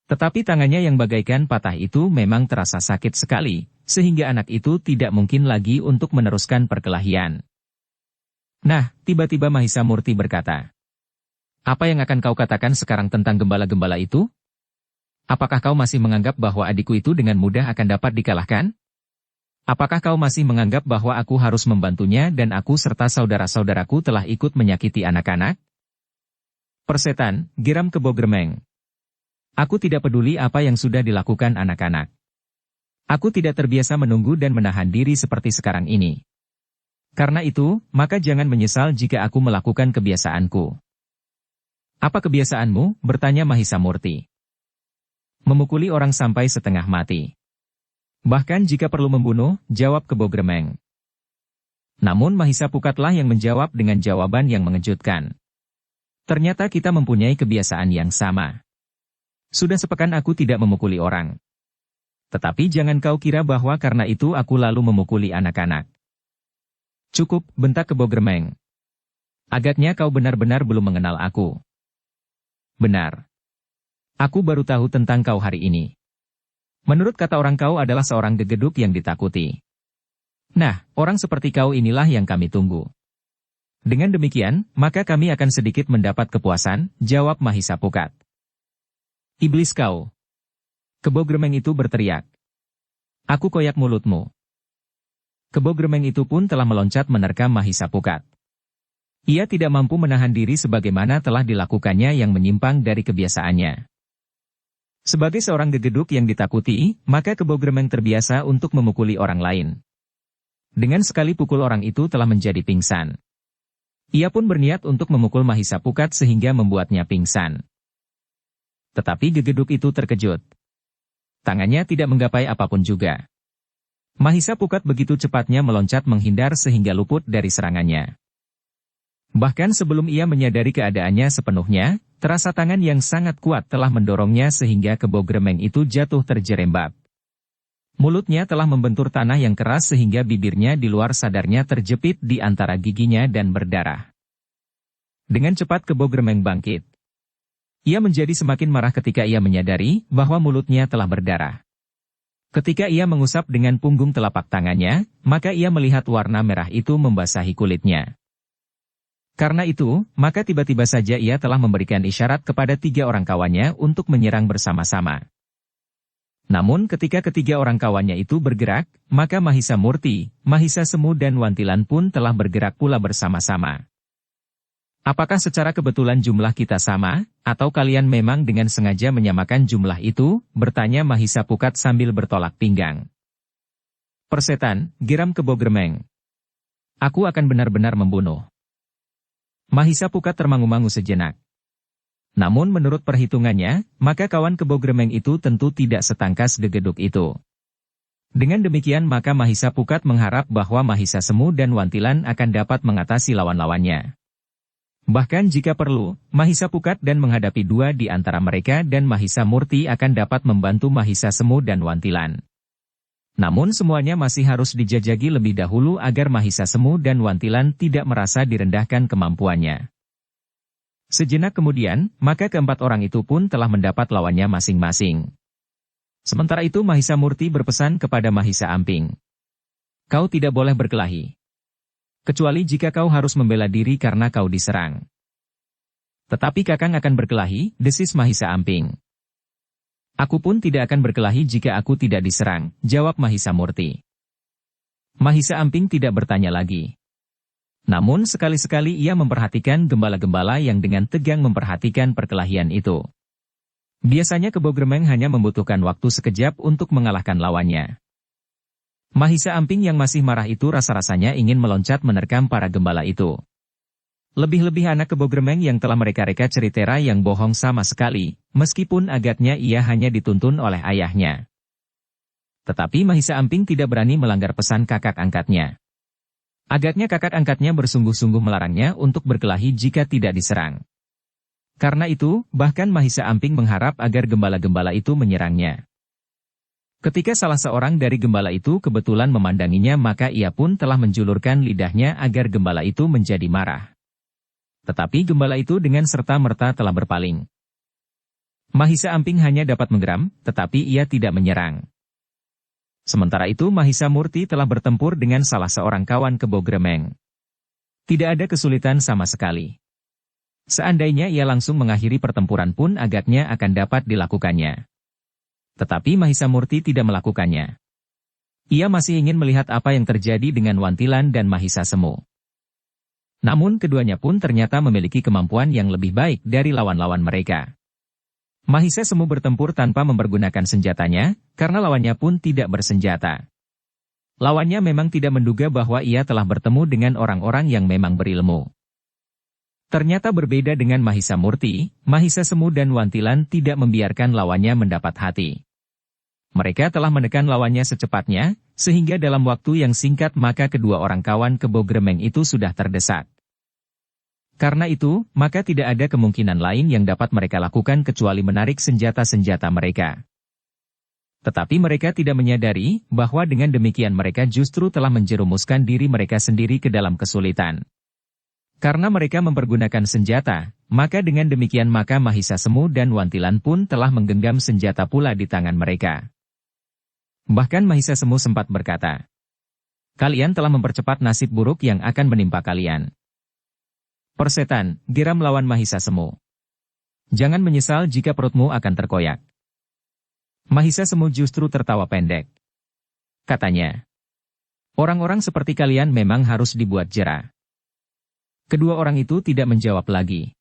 Tetapi tangannya yang bagaikan patah itu memang terasa sakit sekali, sehingga anak itu tidak mungkin lagi untuk meneruskan perkelahian. Nah, tiba-tiba Mahisa Murti berkata, "Apa yang akan kau katakan sekarang tentang gembala-gembala itu? Apakah kau masih menganggap bahwa adikku itu dengan mudah akan dapat dikalahkan? Apakah kau masih menganggap bahwa aku harus membantunya dan aku serta saudara-saudaraku telah ikut menyakiti anak-anak?" Persetan, geram Kebo Gremeng. Aku tidak peduli apa yang sudah dilakukan anak-anak. Aku tidak terbiasa menunggu dan menahan diri seperti sekarang ini. Karena itu, maka jangan menyesal jika aku melakukan kebiasaanku. Apa kebiasaanmu? Bertanya Mahisa Murti. Memukuli orang sampai setengah mati. Bahkan jika perlu membunuh, jawab Kebo Gremeng. Namun Mahisa Pukatlah yang menjawab dengan jawaban yang mengejutkan. Ternyata kita mempunyai kebiasaan yang sama. Sudah sepekan aku tidak memukuli orang. Tetapi jangan kau kira bahwa karena itu aku lalu memukuli anak-anak. Cukup, bentak Kebo Gremeng. Agaknya kau benar-benar belum mengenal aku. Benar. Aku baru tahu tentang kau hari ini. Menurut kata orang kau adalah seorang gegeduk yang ditakuti. Nah, orang seperti kau inilah yang kami tunggu. Dengan demikian, maka kami akan sedikit mendapat kepuasan, jawab Mahisa Pukat. Iblis kau. Kebo Gremeng itu berteriak. Aku koyak mulutmu. Kebo Gremeng itu pun telah meloncat menerkam Mahisa Pukat. Ia tidak mampu menahan diri sebagaimana telah dilakukannya yang menyimpang dari kebiasaannya. Sebagai seorang gegeduk yang ditakuti, maka Kebo Gremeng terbiasa untuk memukuli orang lain. Dengan sekali pukul orang itu telah menjadi pingsan. Ia pun berniat untuk memukul Mahisa Pukat sehingga membuatnya pingsan. Tetapi gegeduk itu terkejut. Tangannya tidak menggapai apapun juga. Mahisa Pukat begitu cepatnya meloncat menghindar sehingga luput dari serangannya. Bahkan sebelum ia menyadari keadaannya sepenuhnya, terasa tangan yang sangat kuat telah mendorongnya sehingga Kebo Gremeng itu jatuh terjerembab. Mulutnya telah membentur tanah yang keras sehingga bibirnya di luar sadarnya terjepit di antara giginya dan berdarah. Dengan cepat Kebo Gremeng bangkit. Ia menjadi semakin marah ketika ia menyadari bahwa mulutnya telah berdarah. Ketika ia mengusap dengan punggung telapak tangannya, maka ia melihat warna merah itu membasahi kulitnya. Karena itu, maka tiba-tiba saja ia telah memberikan isyarat kepada 3 orang kawannya untuk menyerang bersama-sama. Namun ketika ketiga orang kawannya itu bergerak, maka Mahisa Murti, Mahisa Semu dan Wantilan pun telah bergerak pula bersama-sama. Apakah secara kebetulan jumlah kita sama, atau kalian memang dengan sengaja menyamakan jumlah itu? Bertanya Mahisa Pukat sambil bertolak pinggang. Persetan, geram Kebo Gremeng. Aku akan benar-benar membunuh. Mahisa Pukat termangu-mangu sejenak. Namun menurut perhitungannya, maka kawan Kebo Gremeng itu tentu tidak setangkas gegeduk itu. Dengan demikian maka Mahisa Pukat mengharap bahwa Mahisa Semu dan Wantilan akan dapat mengatasi lawan-lawannya. Bahkan jika perlu, Mahisa Pukat dan menghadapi 2 di antara mereka dan Mahisa Murti akan dapat membantu Mahisa Semu dan Wantilan. Namun semuanya masih harus dijajagi lebih dahulu agar Mahisa Semu dan Wantilan tidak merasa direndahkan kemampuannya. Sejenak kemudian, maka keempat orang itu pun telah mendapat lawannya masing-masing. Sementara itu Mahisa Murti berpesan kepada Mahisa Amping. Kau tidak boleh berkelahi. Kecuali jika kau harus membela diri karena kau diserang. Tetapi Kakang akan berkelahi, desis Mahisa Amping. Aku pun tidak akan berkelahi jika aku tidak diserang, jawab Mahisa Murti. Mahisa Amping tidak bertanya lagi. Namun sekali-sekali ia memperhatikan gembala-gembala yang dengan tegang memperhatikan perkelahian itu. Biasanya Kebo Gremeng hanya membutuhkan waktu sekejap untuk mengalahkan lawannya. Mahisa Amping yang masih marah itu rasa-rasanya ingin meloncat menerkam para gembala itu. Lebih-lebih anak Kebo Gremeng yang telah mereka-reka ceritera yang bohong sama sekali, meskipun agaknya ia hanya dituntun oleh ayahnya. Tetapi Mahisa Amping tidak berani melanggar pesan kakak angkatnya. Agaknya kakak angkatnya bersungguh-sungguh melarangnya untuk berkelahi jika tidak diserang. Karena itu, bahkan Mahisa Amping mengharap agar gembala-gembala itu menyerangnya. Ketika salah seorang dari gembala itu kebetulan memandanginya maka ia pun telah menjulurkan lidahnya agar gembala itu menjadi marah. Tetapi gembala itu dengan serta-merta telah berpaling. Mahisa Amping hanya dapat menggeram, tetapi ia tidak menyerang. Sementara itu Mahisa Murti telah bertempur dengan salah seorang kawan Kebo Gremeng. Tidak ada kesulitan sama sekali. Seandainya ia langsung mengakhiri pertempuran pun agaknya akan dapat dilakukannya. Tetapi Mahisa Murti tidak melakukannya. Ia masih ingin melihat apa yang terjadi dengan Wantilan dan Mahisa Semu. Namun keduanya pun ternyata memiliki kemampuan yang lebih baik dari lawan-lawan mereka. Mahisa Semu bertempur tanpa mempergunakan senjatanya, karena lawannya pun tidak bersenjata. Lawannya memang tidak menduga bahwa ia telah bertemu dengan orang-orang yang memang berilmu. Ternyata berbeda dengan Mahisa Murti, Mahisa Semu dan Wantilan tidak membiarkan lawannya mendapat hati. Mereka telah menekan lawannya secepatnya, sehingga dalam waktu yang singkat maka kedua orang kawan Kebo Gremeng itu sudah terdesak. Karena itu, maka tidak ada kemungkinan lain yang dapat mereka lakukan kecuali menarik senjata-senjata mereka. Tetapi mereka tidak menyadari bahwa dengan demikian mereka justru telah menjerumuskan diri mereka sendiri ke dalam kesulitan. Karena mereka mempergunakan senjata, maka dengan demikian maka Mahisa Semu dan Wantilan pun telah menggenggam senjata pula di tangan mereka. Bahkan Mahisa Semu sempat berkata, "Kalian telah mempercepat nasib buruk yang akan menimpa kalian." "Persetan," geram lawan Mahisa Semu. "Jangan menyesal jika perutmu akan terkoyak." Mahisa Semu justru tertawa pendek. Katanya, "Orang-orang seperti kalian memang harus dibuat jera." Kedua orang itu tidak menjawab lagi.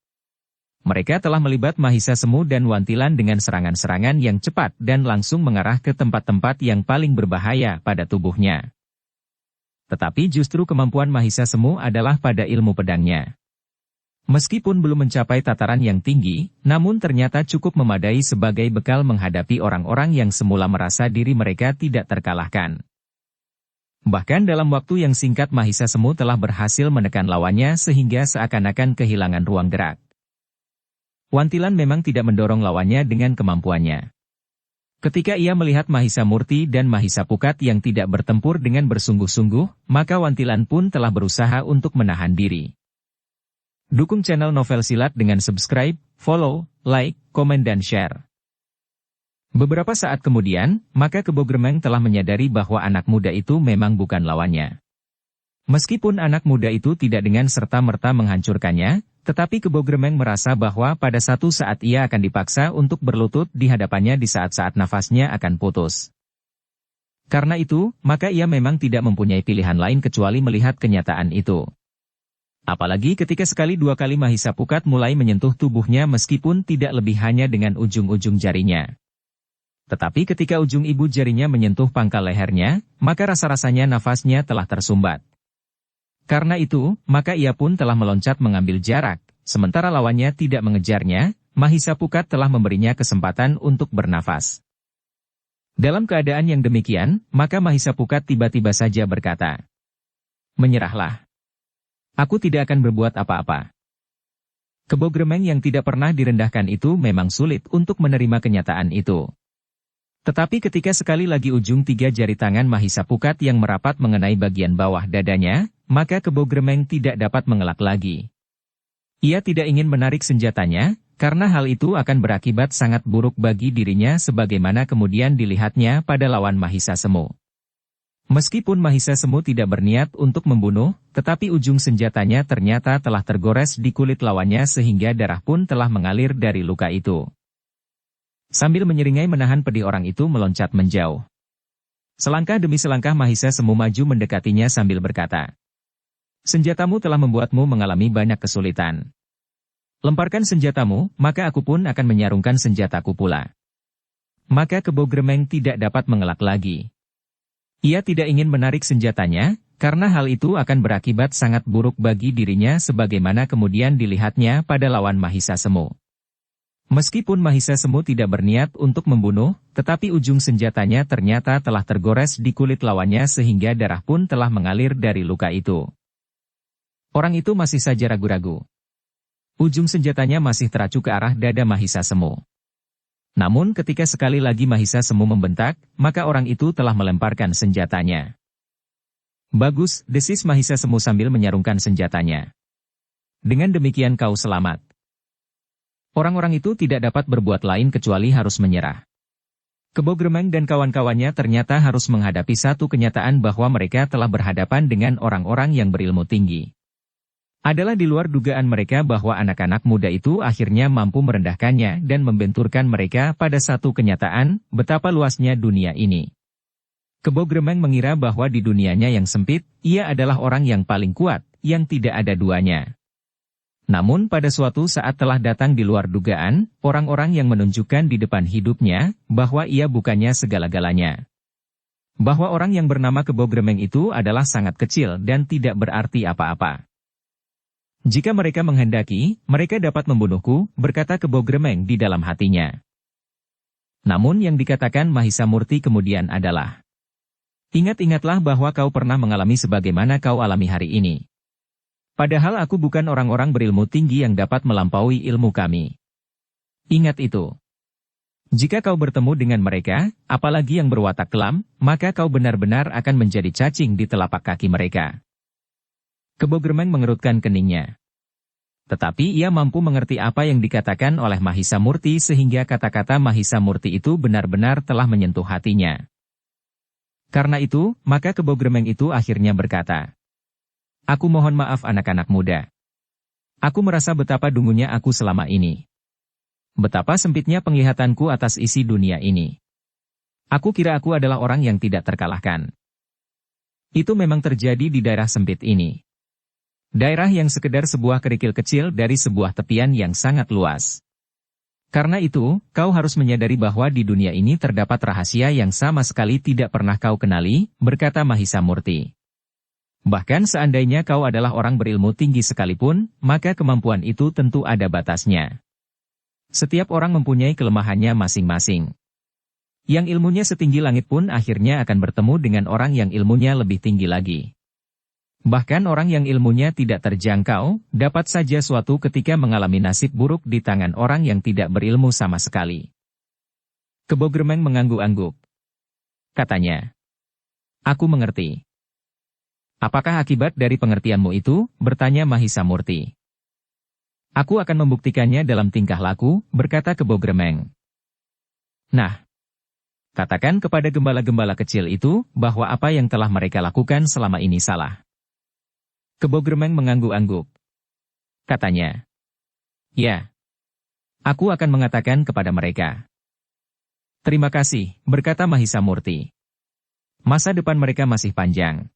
Mereka telah melibat Mahisa Semu dan Wantilan dengan serangan-serangan yang cepat dan langsung mengarah ke tempat-tempat yang paling berbahaya pada tubuhnya. Tetapi justru kemampuan Mahisa Semu adalah pada ilmu pedangnya. Meskipun belum mencapai tataran yang tinggi, namun ternyata cukup memadai sebagai bekal menghadapi orang-orang yang semula merasa diri mereka tidak terkalahkan. Bahkan dalam waktu yang singkat Mahisa Semu telah berhasil menekan lawannya sehingga seakan-akan kehilangan ruang gerak. Wantilan memang tidak mendorong lawannya dengan kemampuannya. Ketika ia melihat Mahisa Murti dan Mahisa Pukat yang tidak bertempur dengan bersungguh-sungguh, maka Wantilan pun telah berusaha untuk menahan diri. Dukung channel Novel Silat dengan subscribe, follow, like, komen dan share. Beberapa saat kemudian, maka Kebo Gremeng telah menyadari bahwa anak muda itu memang bukan lawannya. Meskipun anak muda itu tidak dengan serta-merta menghancurkannya, tetapi Kebo Gremeng merasa bahwa pada satu saat ia akan dipaksa untuk berlutut di hadapannya di saat-saat nafasnya akan putus. Karena itu, maka ia memang tidak mempunyai pilihan lain kecuali melihat kenyataan itu. Apalagi ketika sekali dua kali Mahisa Pukat mulai menyentuh tubuhnya meskipun tidak lebih hanya dengan ujung-ujung jarinya. Tetapi ketika ujung ibu jarinya menyentuh pangkal lehernya, maka rasa-rasanya nafasnya telah tersumbat. Karena itu, maka ia pun telah meloncat mengambil jarak, sementara lawannya tidak mengejarnya, Mahisa Pukat telah memberinya kesempatan untuk bernafas. Dalam keadaan yang demikian, maka Mahisa Pukat tiba-tiba saja berkata, "Menyerahlah. Aku tidak akan berbuat apa-apa." Kebo Gremeng yang tidak pernah direndahkan itu memang sulit untuk menerima kenyataan itu. Tetapi ketika sekali lagi ujung tiga jari tangan Mahisa Pukat yang merapat mengenai bagian bawah dadanya, maka Kebo Gremeng tidak dapat mengelak lagi. Ia tidak ingin menarik senjatanya, karena hal itu akan berakibat sangat buruk bagi dirinya sebagaimana kemudian dilihatnya pada lawan Mahisa Semu. Meskipun Mahisa Semu tidak berniat untuk membunuh, tetapi ujung senjatanya ternyata telah tergores di kulit lawannya sehingga darah pun telah mengalir dari luka itu. Sambil menyeringai menahan pedih orang itu meloncat menjauh. Selangkah demi selangkah Mahisa Semu maju mendekatinya sambil berkata, "Senjatamu telah membuatmu mengalami banyak kesulitan. Lemparkan senjatamu, maka aku pun akan menyarungkan senjataku pula." Maka Kebo Gremeng tidak dapat mengelak lagi. Ia tidak ingin menarik senjatanya, karena hal itu akan berakibat sangat buruk bagi dirinya sebagaimana kemudian dilihatnya pada lawan Mahisa Semu. Meskipun Mahisa Semu tidak berniat untuk membunuh, tetapi ujung senjatanya ternyata telah tergores di kulit lawannya sehingga darah pun telah mengalir dari luka itu. Orang itu masih saja ragu-ragu. Ujung senjatanya masih teracu ke arah dada Mahisa Semu. Namun ketika sekali lagi Mahisa Semu membentak, maka orang itu telah melemparkan senjatanya. "Bagus," desis Mahisa Semu sambil menyarungkan senjatanya. "Dengan demikian kau selamat." Orang-orang itu tidak dapat berbuat lain kecuali harus menyerah. Kebo Gremeng dan kawan-kawannya ternyata harus menghadapi satu kenyataan bahwa mereka telah berhadapan dengan orang-orang yang berilmu tinggi. Adalah di luar dugaan mereka bahwa anak-anak muda itu akhirnya mampu merendahkannya dan membenturkan mereka pada satu kenyataan, betapa luasnya dunia ini. Kebo Gremeng mengira bahwa di dunianya yang sempit, ia adalah orang yang paling kuat, yang tidak ada duanya. Namun pada suatu saat telah datang di luar dugaan, orang-orang yang menunjukkan di depan hidupnya, bahwa ia bukannya segala-galanya. Bahwa orang yang bernama Kebo Gremeng itu adalah sangat kecil dan tidak berarti apa-apa. "Jika mereka menghendaki, mereka dapat membunuhku," berkata Kebo Gremeng di dalam hatinya. Namun yang dikatakan Mahisa Murti kemudian adalah, "Ingat-ingatlah bahwa kau pernah mengalami sebagaimana kau alami hari ini. Padahal aku bukan orang-orang berilmu tinggi yang dapat melampaui ilmu kami. Ingat itu. Jika kau bertemu dengan mereka, apalagi yang berwatak kelam, maka kau benar-benar akan menjadi cacing di telapak kaki mereka." Kebo Gremeng mengerutkan keningnya. Tetapi ia mampu mengerti apa yang dikatakan oleh Mahisa Murti sehingga kata-kata Mahisa Murti itu benar-benar telah menyentuh hatinya. Karena itu, maka kebo gremeng itu akhirnya berkata, "Aku mohon maaf anak-anak muda. Aku merasa betapa dungunya aku selama ini. Betapa sempitnya penglihatanku atas isi dunia ini. Aku kira aku adalah orang yang tidak terkalahkan. Itu memang terjadi di daerah sempit ini. Daerah yang sekedar sebuah kerikil kecil dari sebuah tepian yang sangat luas. Karena itu, kau harus menyadari bahwa di dunia ini terdapat rahasia yang sama sekali tidak pernah kau kenali," berkata Mahisa Murti. "Bahkan seandainya kau adalah orang berilmu tinggi sekalipun, maka kemampuan itu tentu ada batasnya. Setiap orang mempunyai kelemahannya masing-masing. Yang ilmunya setinggi langit pun akhirnya akan bertemu dengan orang yang ilmunya lebih tinggi lagi. Bahkan orang yang ilmunya tidak terjangkau, dapat saja suatu ketika mengalami nasib buruk di tangan orang yang tidak berilmu sama sekali." Kebo gremeng mengangguk-angguk. Katanya, "Aku mengerti." "Apakah akibat dari pengertianmu itu?" bertanya Mahisa Murti. "Aku akan membuktikannya dalam tingkah laku," berkata kebo gremeng. "Nah, katakan kepada gembala-gembala kecil itu, bahwa apa yang telah mereka lakukan selama ini salah." Kebo gremeng mengangguk-angguk. Katanya, "Ya, aku akan mengatakan kepada mereka." "Terima kasih," berkata Mahisa Murti. "Masa depan mereka masih panjang.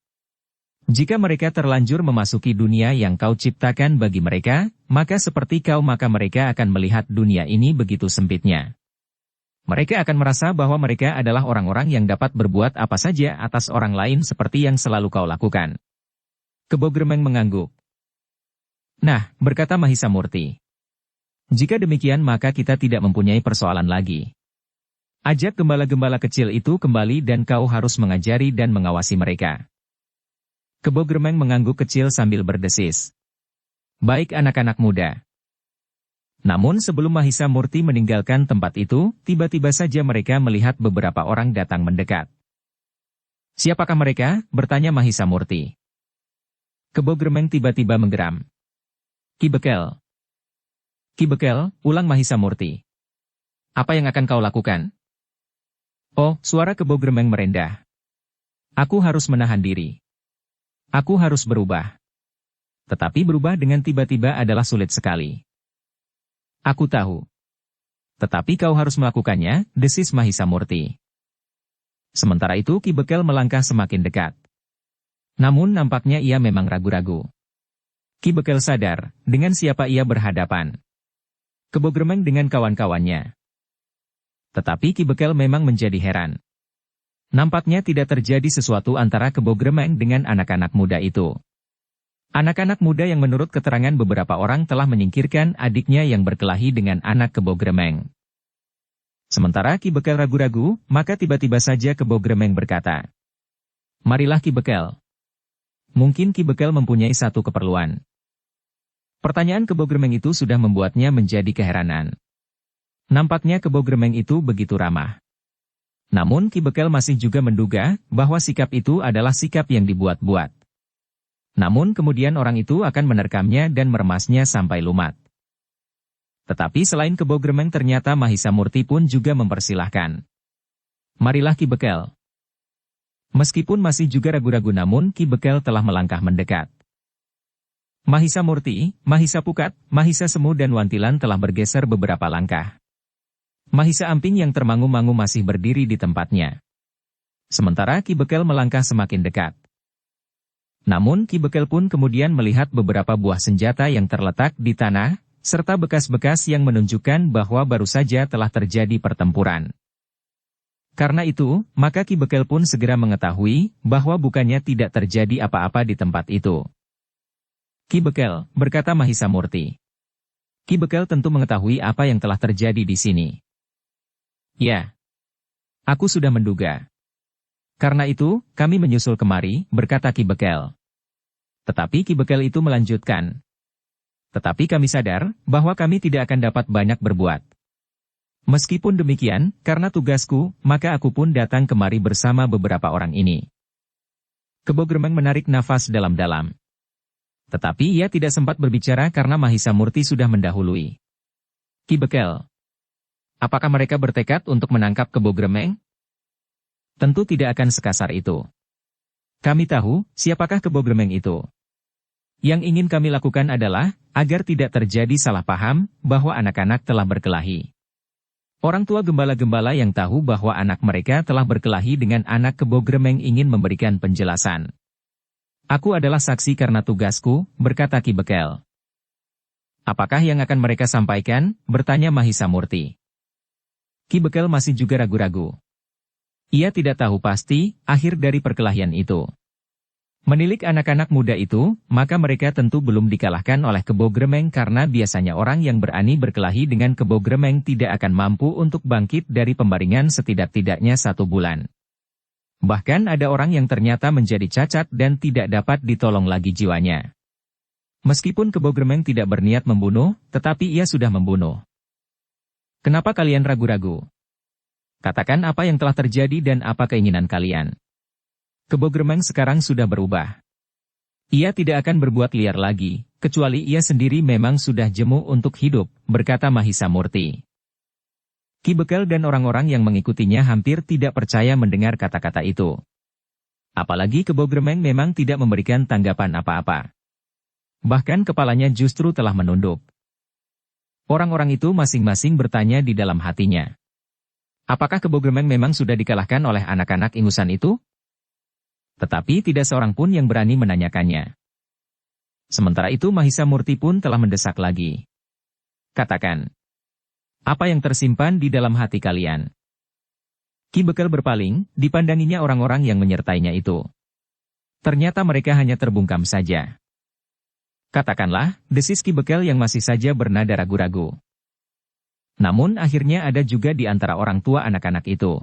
Jika mereka terlanjur memasuki dunia yang kau ciptakan bagi mereka, maka seperti kau maka mereka akan melihat dunia ini begitu sempitnya. Mereka akan merasa bahwa mereka adalah orang-orang yang dapat berbuat apa saja atas orang lain seperti yang selalu kau lakukan." Kebo gremeng mengangguk. "Nah," berkata Mahisa Murti, "jika demikian maka kita tidak mempunyai persoalan lagi. Ajak gembala-gembala kecil itu kembali dan kau harus mengajari dan mengawasi mereka." Kebo gremeng mengangguk kecil sambil berdesis. "Baik anak-anak muda." Namun sebelum Mahisa Murti meninggalkan tempat itu, tiba-tiba saja mereka melihat beberapa orang datang mendekat. "Siapakah mereka?" bertanya Mahisa Murti. Kebo gremeng tiba-tiba menggeram. "Ki Bekel." "Ki Bekel," ulang Mahisa Murti. "Apa yang akan kau lakukan?" "Oh," suara kebo gremeng merendah. "Aku harus menahan diri. Aku harus berubah." Tetapi berubah dengan tiba-tiba adalah sulit sekali. "Aku tahu. Tetapi kau harus melakukannya," desis Mahisa Murti. Sementara itu Ki Bekel melangkah semakin dekat. Namun nampaknya ia memang ragu-ragu. Ki Bekel sadar, dengan siapa ia berhadapan. Kebo gremeng dengan kawan-kawannya. Tetapi Ki Bekel memang menjadi heran. Nampaknya tidak terjadi sesuatu antara kebo gremeng dengan anak-anak muda itu. Anak-anak muda yang menurut keterangan beberapa orang telah menyingkirkan adiknya yang berkelahi dengan anak kebo gremeng. Sementara Ki Bekel ragu-ragu, maka tiba-tiba saja kebo gremeng berkata, "Marilah Ki Bekel. Mungkin Ki Bekel mempunyai satu keperluan." Pertanyaan kebo gremeng itu sudah membuatnya menjadi keheranan. Nampaknya kebo gremeng itu begitu ramah. Namun Ki Bekel masih juga menduga bahwa sikap itu adalah sikap yang dibuat-buat. Namun kemudian orang itu akan menerkamnya dan meremasnya sampai lumat. Tetapi selain kebo gremeng ternyata Mahisa Murti pun juga mempersilahkan. "Marilah Ki Bekel." Meskipun masih juga ragu-ragu namun Ki Bekel telah melangkah mendekat. Mahisa Murti, Mahisa Pukat, Mahisa Semu dan Wantilan telah bergeser beberapa langkah. Mahisa Amping yang termangu-mangu masih berdiri di tempatnya. Sementara Ki Bekel melangkah semakin dekat. Namun Ki Bekel pun kemudian melihat beberapa buah senjata yang terletak di tanah, serta bekas-bekas yang menunjukkan bahwa baru saja telah terjadi pertempuran. Karena itu, maka Ki Bekel pun segera mengetahui bahwa bukannya tidak terjadi apa-apa di tempat itu. "Ki Bekel," berkata Mahisa Murti. "Ki Bekel tentu mengetahui apa yang telah terjadi di sini." "Ya, aku sudah menduga. Karena itu, kami menyusul kemari," berkata Ki Bekel. Tetapi Ki Bekel itu melanjutkan. "Tetapi kami sadar bahwa kami tidak akan dapat banyak berbuat. Meskipun demikian, karena tugasku, maka aku pun datang kemari bersama beberapa orang ini." Kebo gremeng menarik nafas dalam-dalam. Tetapi ia tidak sempat berbicara karena Mahisa Murti sudah mendahului. Ki Bekel. Apakah mereka bertekad untuk menangkap Kebo Gremeng? Tentu tidak akan sekasar itu. Kami tahu, siapakah Kebo Gremeng itu. Yang ingin kami lakukan adalah, agar tidak terjadi salah paham, bahwa anak-anak telah berkelahi. Orang tua gembala-gembala yang tahu bahwa anak mereka telah berkelahi dengan anak Kebo Gremeng ingin memberikan penjelasan. Aku adalah saksi karena tugasku, berkata Ki Bekel. Apakah yang akan mereka sampaikan? Bertanya Mahisa Murti. Ki Bekel masih juga ragu-ragu. Ia tidak tahu pasti, akhir dari perkelahian itu. Menilik anak-anak muda itu, maka mereka tentu belum dikalahkan oleh Kebo Gremeng karena biasanya orang yang berani berkelahi dengan Kebo Gremeng tidak akan mampu untuk bangkit dari pembaringan setidak-tidaknya 1 bulan. Bahkan ada orang yang ternyata menjadi cacat dan tidak dapat ditolong lagi jiwanya. Meskipun Kebo Gremeng tidak berniat membunuh, tetapi ia sudah membunuh. Kenapa kalian ragu-ragu? Katakan apa yang telah terjadi dan apa keinginan kalian. Kebo Gremeng sekarang sudah berubah. Ia tidak akan berbuat liar lagi, kecuali ia sendiri memang sudah jemu untuk hidup, berkata Mahisa Murti. Ki Bekel dan orang-orang yang mengikutinya hampir tidak percaya mendengar kata-kata itu. Apalagi Kebo Gremeng memang tidak memberikan tanggapan apa-apa. Bahkan kepalanya justru telah menunduk. Orang-orang itu masing-masing bertanya di dalam hatinya. Apakah Kebo Gremeng memang sudah dikalahkan oleh anak-anak ingusan itu? Tetapi tidak seorang pun yang berani menanyakannya. Sementara itu Mahisa Murti pun telah mendesak lagi. Katakan. Apa yang tersimpan di dalam hati kalian? Ki Bekel berpaling, dipandanginya orang-orang yang menyertainya itu. Ternyata mereka hanya terbungkam saja. Katakanlah, desis Ki Bekel yang masih saja bernada ragu-ragu. Namun akhirnya ada juga di antara orang tua anak-anak itu.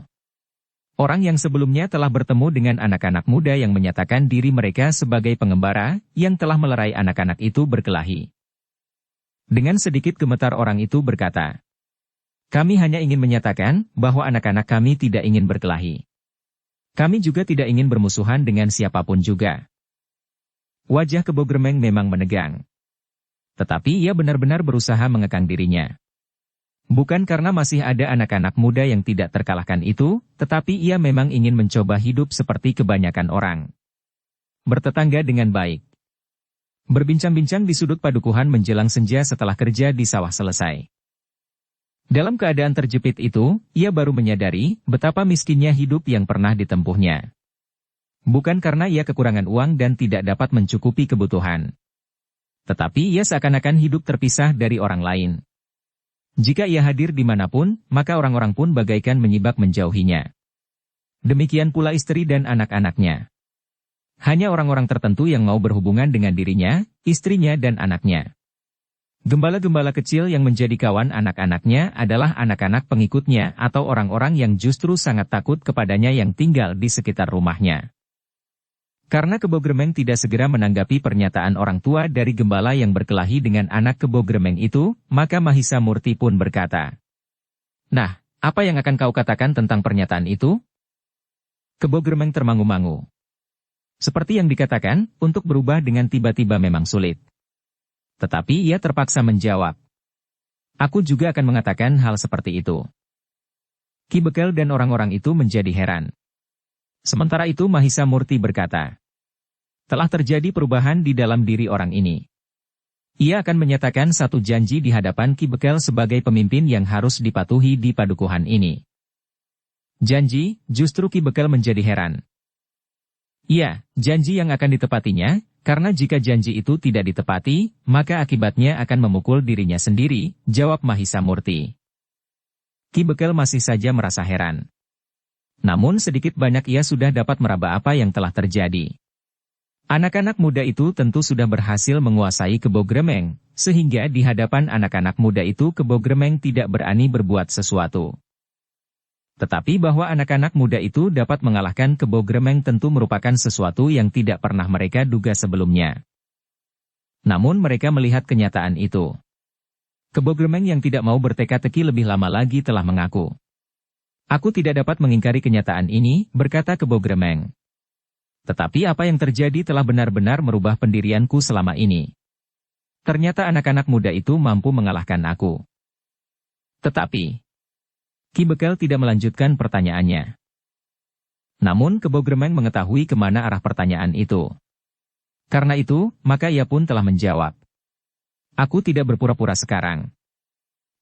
Orang yang sebelumnya telah bertemu dengan anak-anak muda yang menyatakan diri mereka sebagai pengembara, yang telah melerai anak-anak itu berkelahi. Dengan sedikit gemetar orang itu berkata, kami hanya ingin menyatakan bahwa anak-anak kami tidak ingin berkelahi. Kami juga tidak ingin bermusuhan dengan siapapun juga. Wajah Kebo Gremeng memang menegang. Tetapi ia benar-benar berusaha mengekang dirinya. Bukan karena masih ada anak-anak muda yang tidak terkalahkan itu, tetapi ia memang ingin mencoba hidup seperti kebanyakan orang. Bertetangga dengan baik. Berbincang-bincang di sudut padukuhan menjelang senja setelah kerja di sawah selesai. Dalam keadaan terjepit itu, ia baru menyadari betapa miskinnya hidup yang pernah ditempuhnya. Bukan karena ia kekurangan uang dan tidak dapat mencukupi kebutuhan. Tetapi ia seakan-akan hidup terpisah dari orang lain. Jika ia hadir dimanapun, maka orang-orang pun bagaikan menyibak menjauhinya. Demikian pula istri dan anak-anaknya. Hanya orang-orang tertentu yang mau berhubungan dengan dirinya, istrinya dan anaknya. Gembala-gembala kecil yang menjadi kawan anak-anaknya adalah anak-anak pengikutnya atau orang-orang yang justru sangat takut kepadanya yang tinggal di sekitar rumahnya. Karena Kebo Gremeng tidak segera menanggapi pernyataan orang tua dari gembala yang berkelahi dengan anak Kebo Gremeng itu, maka Mahisa Murti pun berkata, nah, apa yang akan kau katakan tentang pernyataan itu? Kebo Gremeng termangu-mangu. Seperti yang dikatakan, untuk berubah dengan tiba-tiba memang sulit. Tetapi ia terpaksa menjawab. Aku juga akan mengatakan hal seperti itu. Ki Bekel dan orang-orang itu menjadi heran. Sementara itu Mahisa Murti berkata, telah terjadi perubahan di dalam diri orang ini. Ia akan menyatakan satu janji di hadapan Ki Bekel sebagai pemimpin yang harus dipatuhi di padukuhan ini. Janji, justru Ki Bekel menjadi heran. Iya, janji yang akan ditepatinya, karena jika janji itu tidak ditepati, maka akibatnya akan memukul dirinya sendiri, jawab Mahisa Murti. Ki Bekel masih saja merasa heran. Namun sedikit banyak ia sudah dapat meraba apa yang telah terjadi. Anak-anak muda itu tentu sudah berhasil menguasai Kebo Gremeng, sehingga di hadapan anak-anak muda itu Kebo Gremeng tidak berani berbuat sesuatu. Tetapi bahwa anak-anak muda itu dapat mengalahkan Kebo Gremeng tentu merupakan sesuatu yang tidak pernah mereka duga sebelumnya. Namun mereka melihat kenyataan itu. Kebo Gremeng yang tidak mau berteka-teki lebih lama lagi telah mengaku. Aku tidak dapat mengingkari kenyataan ini, berkata Kebo Gremeng. Tetapi apa yang terjadi telah benar-benar merubah pendirianku selama ini. Ternyata anak-anak muda itu mampu mengalahkan aku. Tetapi, Ki Bekel tidak melanjutkan pertanyaannya. Namun Kebo Gremeng mengetahui kemana arah pertanyaan itu. Karena itu, maka ia pun telah menjawab. Aku tidak berpura-pura sekarang.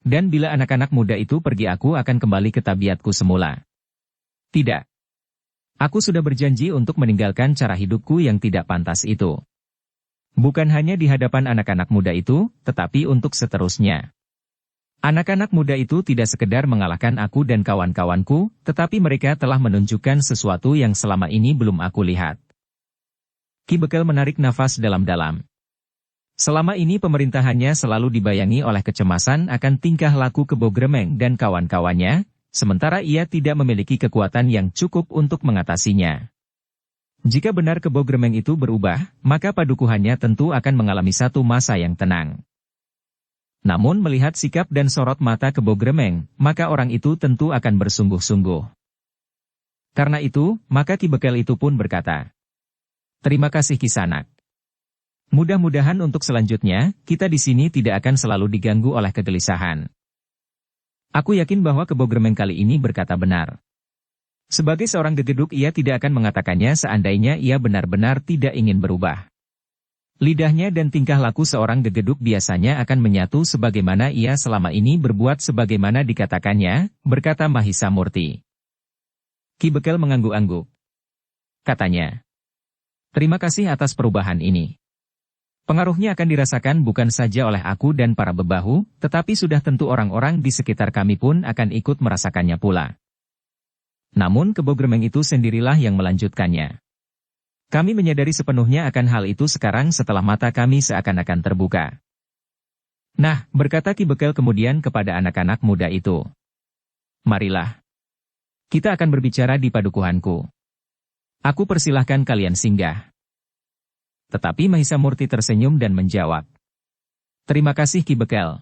Dan bila anak-anak muda itu pergi aku akan kembali ke tabiatku semula. Tidak. Aku sudah berjanji untuk meninggalkan cara hidupku yang tidak pantas itu. Bukan hanya di hadapan anak-anak muda itu, tetapi untuk seterusnya. Anak-anak muda itu tidak sekedar mengalahkan aku dan kawan-kawanku, tetapi mereka telah menunjukkan sesuatu yang selama ini belum aku lihat. Ki Bekel menarik nafas dalam-dalam. Selama ini pemerintahannya selalu dibayangi oleh kecemasan akan tingkah laku Kebo Gremeng dan kawan-kawannya, sementara ia tidak memiliki kekuatan yang cukup untuk mengatasinya. Jika benar Kebo Gremeng itu berubah, maka padukuhannya tentu akan mengalami satu masa yang tenang. Namun melihat sikap dan sorot mata Kebo Gremeng, maka orang itu tentu akan bersungguh-sungguh. Karena itu, maka Ki Bekel itu pun berkata, "Terima kasih Kisanak. Mudah-mudahan untuk selanjutnya, kita di sini tidak akan selalu diganggu oleh kegelisahan." Aku yakin bahwa Kebo Gremeng kali ini berkata benar. Sebagai seorang gegeduk ia tidak akan mengatakannya seandainya ia benar-benar tidak ingin berubah. Lidahnya dan tingkah laku seorang gegeduk biasanya akan menyatu sebagaimana ia selama ini berbuat sebagaimana dikatakannya, berkata Mahisa Murti. Ki Bekel mengangguk-angguk. Katanya, "Terima kasih atas perubahan ini. Pengaruhnya akan dirasakan bukan saja oleh aku dan para bebahu, tetapi sudah tentu orang-orang di sekitar kami pun akan ikut merasakannya pula." Namun Kebo Gremeng itu sendirilah yang melanjutkannya. Kami menyadari sepenuhnya akan hal itu sekarang setelah mata kami seakan-akan terbuka. Nah, berkata Ki Bekel kemudian kepada anak-anak muda itu. Marilah. Kita akan berbicara di padukuhanku. Aku persilahkan kalian singgah. Tetapi Mahisa Murti tersenyum dan menjawab. Terima kasih Ki Bekel.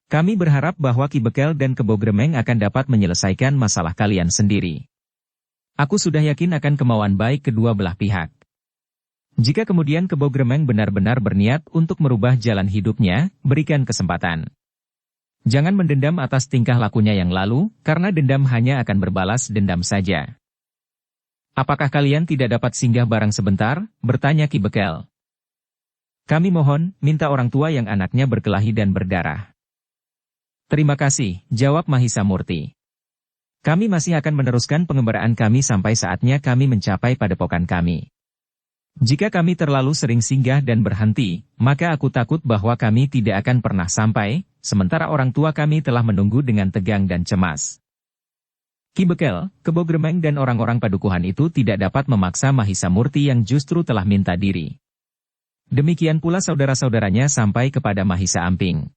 Kami berharap bahwa Ki Bekel dan Kebo Gremeng akan dapat menyelesaikan masalah kalian sendiri. Aku sudah yakin akan kemauan baik kedua belah pihak. Jika kemudian Kebo Gremeng benar-benar berniat untuk merubah jalan hidupnya, berikan kesempatan. Jangan mendendam atas tingkah lakunya yang lalu, karena dendam hanya akan berbalas dendam saja. Apakah kalian tidak dapat singgah barang sebentar? Bertanya Ki Bekel. Kami mohon, minta orang tua yang anaknya berkelahi dan berdarah. Terima kasih, jawab Mahisa Murti. Kami masih akan meneruskan pengembaraan kami sampai saatnya kami mencapai padepokan kami. Jika kami terlalu sering singgah dan berhenti, maka aku takut bahwa kami tidak akan pernah sampai, sementara orang tua kami telah menunggu dengan tegang dan cemas. Ki Bekel, Kebo Gremeng dan orang-orang padukuhan itu tidak dapat memaksa Mahisa Murti yang justru telah minta diri. Demikian pula saudara-saudaranya sampai kepada Mahisa Amping.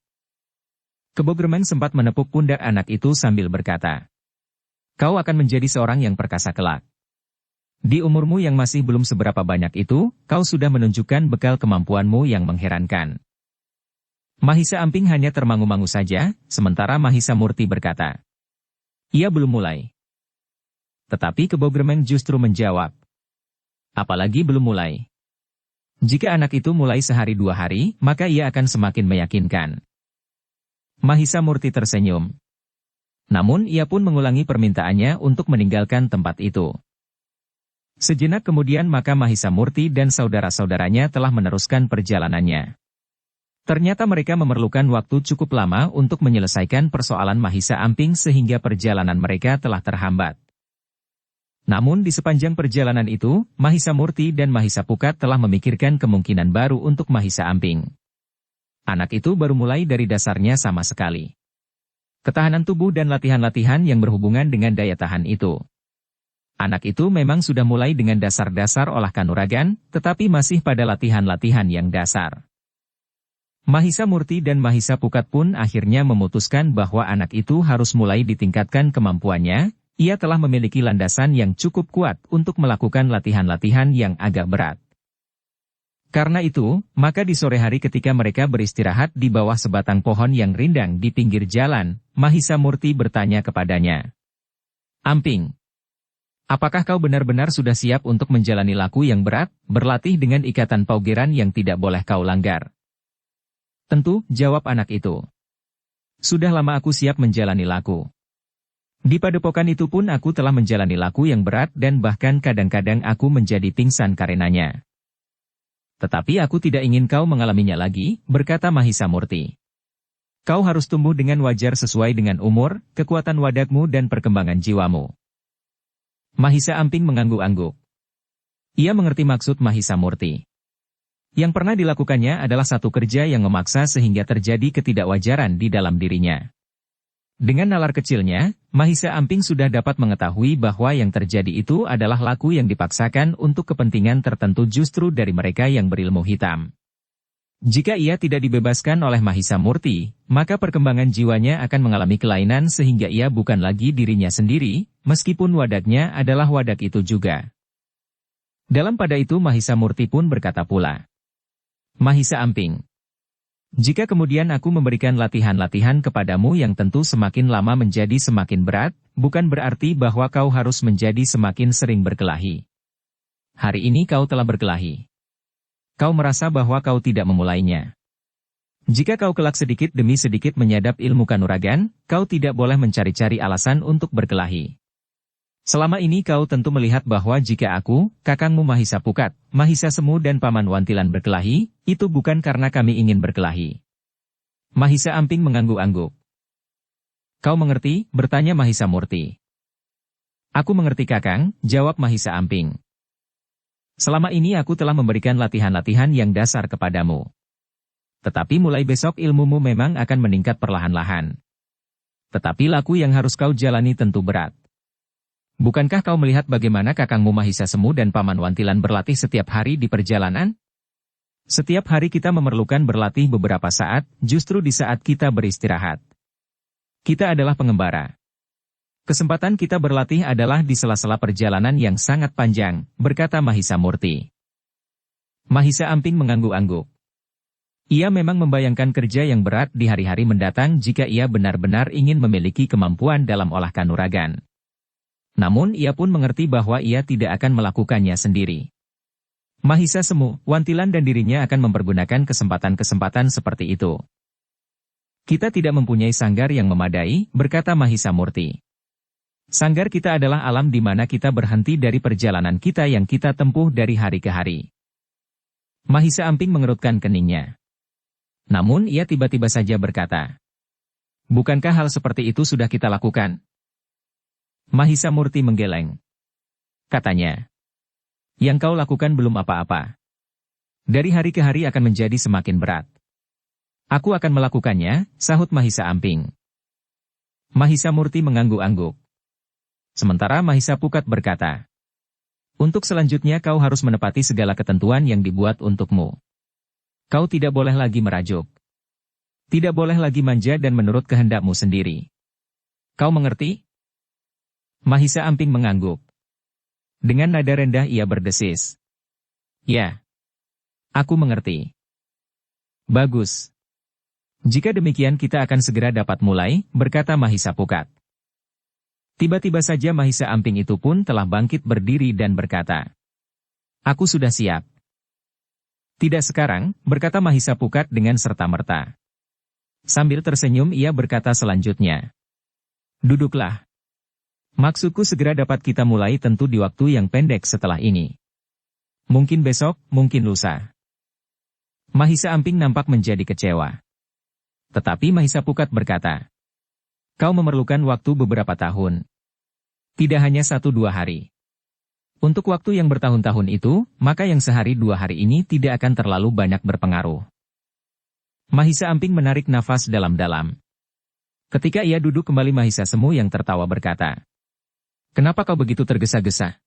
Kebo Gremeng sempat menepuk pundak anak itu sambil berkata, "Kau akan menjadi seorang yang perkasa kelak. Di umurmu yang masih belum seberapa banyak itu, kau sudah menunjukkan bekal kemampuanmu yang mengherankan." Mahisa Amping hanya termangu-mangu saja, sementara Mahisa Murti berkata, "Ia belum mulai." Tetapi Kebo Gremeng justru menjawab, "Apalagi belum mulai. Jika anak itu mulai sehari dua hari, maka ia akan semakin meyakinkan." Mahisa Murti tersenyum. Namun ia pun mengulangi permintaannya untuk meninggalkan tempat itu. Sejenak kemudian maka Mahisa Murti dan saudara-saudaranya telah meneruskan perjalanannya. Ternyata mereka memerlukan waktu cukup lama untuk menyelesaikan persoalan Mahisa Amping sehingga perjalanan mereka telah terhambat. Namun di sepanjang perjalanan itu, Mahisa Murti dan Mahisa Pukat telah memikirkan kemungkinan baru untuk Mahisa Amping. Anak itu baru mulai dari dasarnya sama sekali. Ketahanan tubuh dan latihan-latihan yang berhubungan dengan daya tahan itu. Anak itu memang sudah mulai dengan dasar-dasar olah kanuragan, tetapi masih pada latihan-latihan yang dasar. Mahisa Murti dan Mahisa Pukat pun akhirnya memutuskan bahwa anak itu harus mulai ditingkatkan kemampuannya, ia telah memiliki landasan yang cukup kuat untuk melakukan latihan-latihan yang agak berat. Karena itu, maka di sore hari ketika mereka beristirahat di bawah sebatang pohon yang rindang di pinggir jalan, Mahisa Murti bertanya kepadanya. "Amping, Apakah kau benar-benar sudah siap untuk menjalani laku yang berat, berlatih dengan ikatan paugeran yang tidak boleh kau langgar? Tentu, jawab anak itu. Sudah lama aku siap menjalani laku. Di padepokan itu pun aku telah menjalani laku yang berat dan bahkan kadang-kadang aku menjadi pingsan karenanya. Tetapi aku tidak ingin kau mengalaminya lagi, berkata Mahisa Murti. Kau harus tumbuh dengan wajar sesuai dengan umur, kekuatan wadakmu dan perkembangan jiwamu. Mahisa Amping mengangguk-angguk. Ia mengerti maksud Mahisa Murti. Yang pernah dilakukannya adalah satu kerja yang memaksa sehingga terjadi ketidakwajaran di dalam dirinya. Dengan nalar kecilnya, Mahisa Amping sudah dapat mengetahui bahwa yang terjadi itu adalah laku yang dipaksakan untuk kepentingan tertentu justru dari mereka yang berilmu hitam. Jika ia tidak dibebaskan oleh Mahisa Murti, maka perkembangan jiwanya akan mengalami kelainan sehingga ia bukan lagi dirinya sendiri, meskipun wadaknya adalah wadak itu juga. Dalam pada itu Mahisa Murti pun berkata pula. Mahisa Amping, jika kemudian aku memberikan latihan-latihan kepadamu yang tentu semakin lama menjadi semakin berat, bukan berarti bahwa kau harus menjadi semakin sering berkelahi. Hari ini kau telah berkelahi. Kau merasa bahwa kau tidak memulainya. Jika kau kelak sedikit demi sedikit menyadap ilmu kanuragan, kau tidak boleh mencari-cari alasan untuk berkelahi. Selama ini kau tentu melihat bahwa jika aku, kakangmu Mahisa Pukat, Mahisa Semu dan Paman Wantilan berkelahi, itu bukan karena kami ingin berkelahi. Mahisa Amping mengangguk-angguk. Kau mengerti? Bertanya Mahisa Murti. Aku mengerti kakang, jawab Mahisa Amping. Selama ini aku telah memberikan latihan-latihan yang dasar kepadamu. Tetapi mulai besok ilmumu memang akan meningkat perlahan-lahan. Tetapi laku yang harus kau jalani tentu berat. Bukankah kau melihat bagaimana kakangmu Mahisa Semu dan Paman Wantilan berlatih setiap hari di perjalanan? Setiap hari kita memerlukan berlatih beberapa saat, justru di saat kita beristirahat. Kita adalah pengembara. Kesempatan kita berlatih adalah di sela-sela perjalanan yang sangat panjang, berkata Mahisa Murti. Mahisa Amping mengangguk-angguk. Ia memang membayangkan kerja yang berat di hari-hari mendatang jika ia benar-benar ingin memiliki kemampuan dalam olah kanuragan. Namun ia pun mengerti bahwa ia tidak akan melakukannya sendiri. Mahisa Semu, Wantilan dan dirinya akan mempergunakan kesempatan-kesempatan seperti itu. Kita tidak mempunyai sanggar yang memadai, berkata Mahisa Murti. Sanggar kita adalah alam di mana kita berhenti dari perjalanan kita yang kita tempuh dari hari ke hari. Mahisa Amping mengerutkan keningnya. Namun ia tiba-tiba saja berkata, bukankah hal seperti itu sudah kita lakukan? Mahisa Murti menggeleng. Katanya, yang kau lakukan belum apa-apa. Dari hari ke hari akan menjadi semakin berat. Aku akan melakukannya, sahut Mahisa Amping. Mahisa Murti mengangguk-angguk. Sementara Mahisa Pukat berkata, untuk selanjutnya kau harus menepati segala ketentuan yang dibuat untukmu. Kau tidak boleh lagi merajuk. Tidak boleh lagi manja dan menurut kehendakmu sendiri. Kau mengerti? Mahisa Amping mengangguk. Dengan nada rendah ia berdesis. Ya. Aku mengerti. Bagus. Jika demikian kita akan segera dapat mulai, berkata Mahisa Pukat. Tiba-tiba saja Mahisa Amping itu pun telah bangkit berdiri dan berkata, aku sudah siap. Tidak sekarang, berkata Mahisa Pukat dengan serta-merta. Sambil tersenyum ia berkata selanjutnya. Duduklah. Maksudku segera dapat kita mulai tentu di waktu yang pendek setelah ini. Mungkin besok, mungkin lusa. Mahisa Amping nampak menjadi kecewa. Tetapi Mahisa Pukat berkata, kau memerlukan waktu beberapa tahun. Tidak hanya 1-2 hari. Untuk waktu yang bertahun-tahun itu, maka yang sehari 2 hari ini tidak akan terlalu banyak berpengaruh. Mahisa Amping menarik nafas dalam-dalam. Ketika ia duduk kembali Mahisa Semu yang tertawa berkata, kenapa kau begitu tergesa-gesa?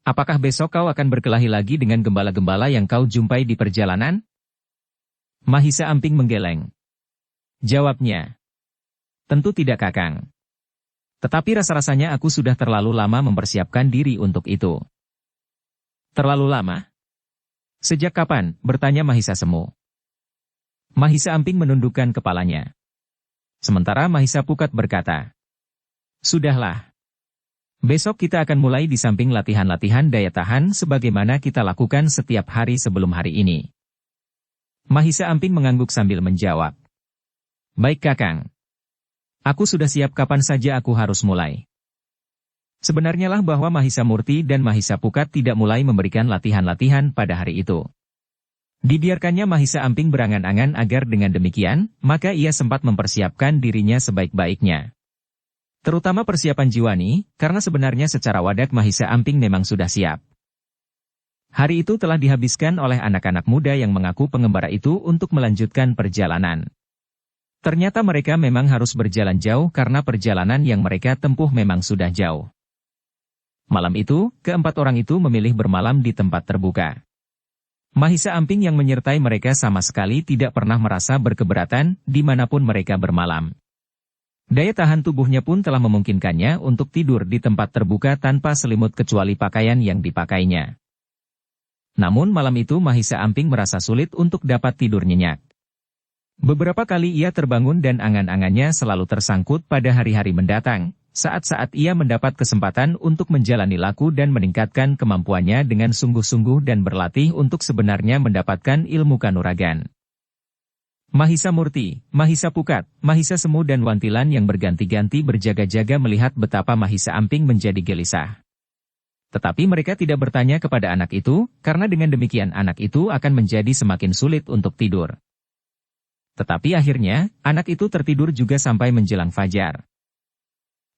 Apakah besok kau akan berkelahi lagi dengan gembala-gembala yang kau jumpai di perjalanan? Mahisa Amping menggeleng. Jawabnya, tentu tidak kakang. Tetapi rasa-rasanya aku sudah terlalu lama mempersiapkan diri untuk itu. Terlalu lama? Sejak kapan? Bertanya Mahisa Semu. Mahisa Amping menundukkan kepalanya. Sementara Mahisa Pukat berkata, sudahlah. Besok kita akan mulai di samping latihan-latihan daya tahan sebagaimana kita lakukan setiap hari sebelum hari ini. Mahisa Amping mengangguk sambil menjawab. Baik Kakang. Aku sudah siap kapan saja aku harus mulai. Sebenarnya lah bahwa Mahisa Murti dan Mahisa Pukat tidak mulai memberikan latihan-latihan pada hari itu. Dibiarkannya Mahisa Amping berangan-angan agar dengan demikian, maka ia sempat mempersiapkan dirinya sebaik-baiknya. Terutama persiapan Jiwani, karena sebenarnya secara wadak Mahisa Amping memang sudah siap. Hari itu telah dihabiskan oleh anak-anak muda yang mengaku pengembara itu untuk melanjutkan perjalanan. Ternyata mereka memang harus berjalan jauh karena perjalanan yang mereka tempuh memang sudah jauh. Malam itu, keempat orang itu memilih bermalam di tempat terbuka. Mahisa Amping yang menyertai mereka sama sekali tidak pernah merasa berkeberatan dimanapun mereka bermalam. Daya tahan tubuhnya pun telah memungkinkannya untuk tidur di tempat terbuka tanpa selimut kecuali pakaian yang dipakainya. Namun malam itu Mahisa Amping merasa sulit untuk dapat tidur nyenyak. Beberapa kali ia terbangun dan angan-angannya selalu tersangkut pada hari-hari mendatang, saat-saat ia mendapat kesempatan untuk menjalani laku dan meningkatkan kemampuannya dengan sungguh-sungguh dan berlatih untuk sebenarnya mendapatkan ilmu kanuragan. Mahisa Murti, Mahisa Pukat, Mahisa Semu dan Wantilan yang berganti-ganti berjaga-jaga melihat betapa Mahisa Amping menjadi gelisah. Tetapi mereka tidak bertanya kepada anak itu, karena dengan demikian anak itu akan menjadi semakin sulit untuk tidur. Tetapi akhirnya, anak itu tertidur juga sampai menjelang fajar.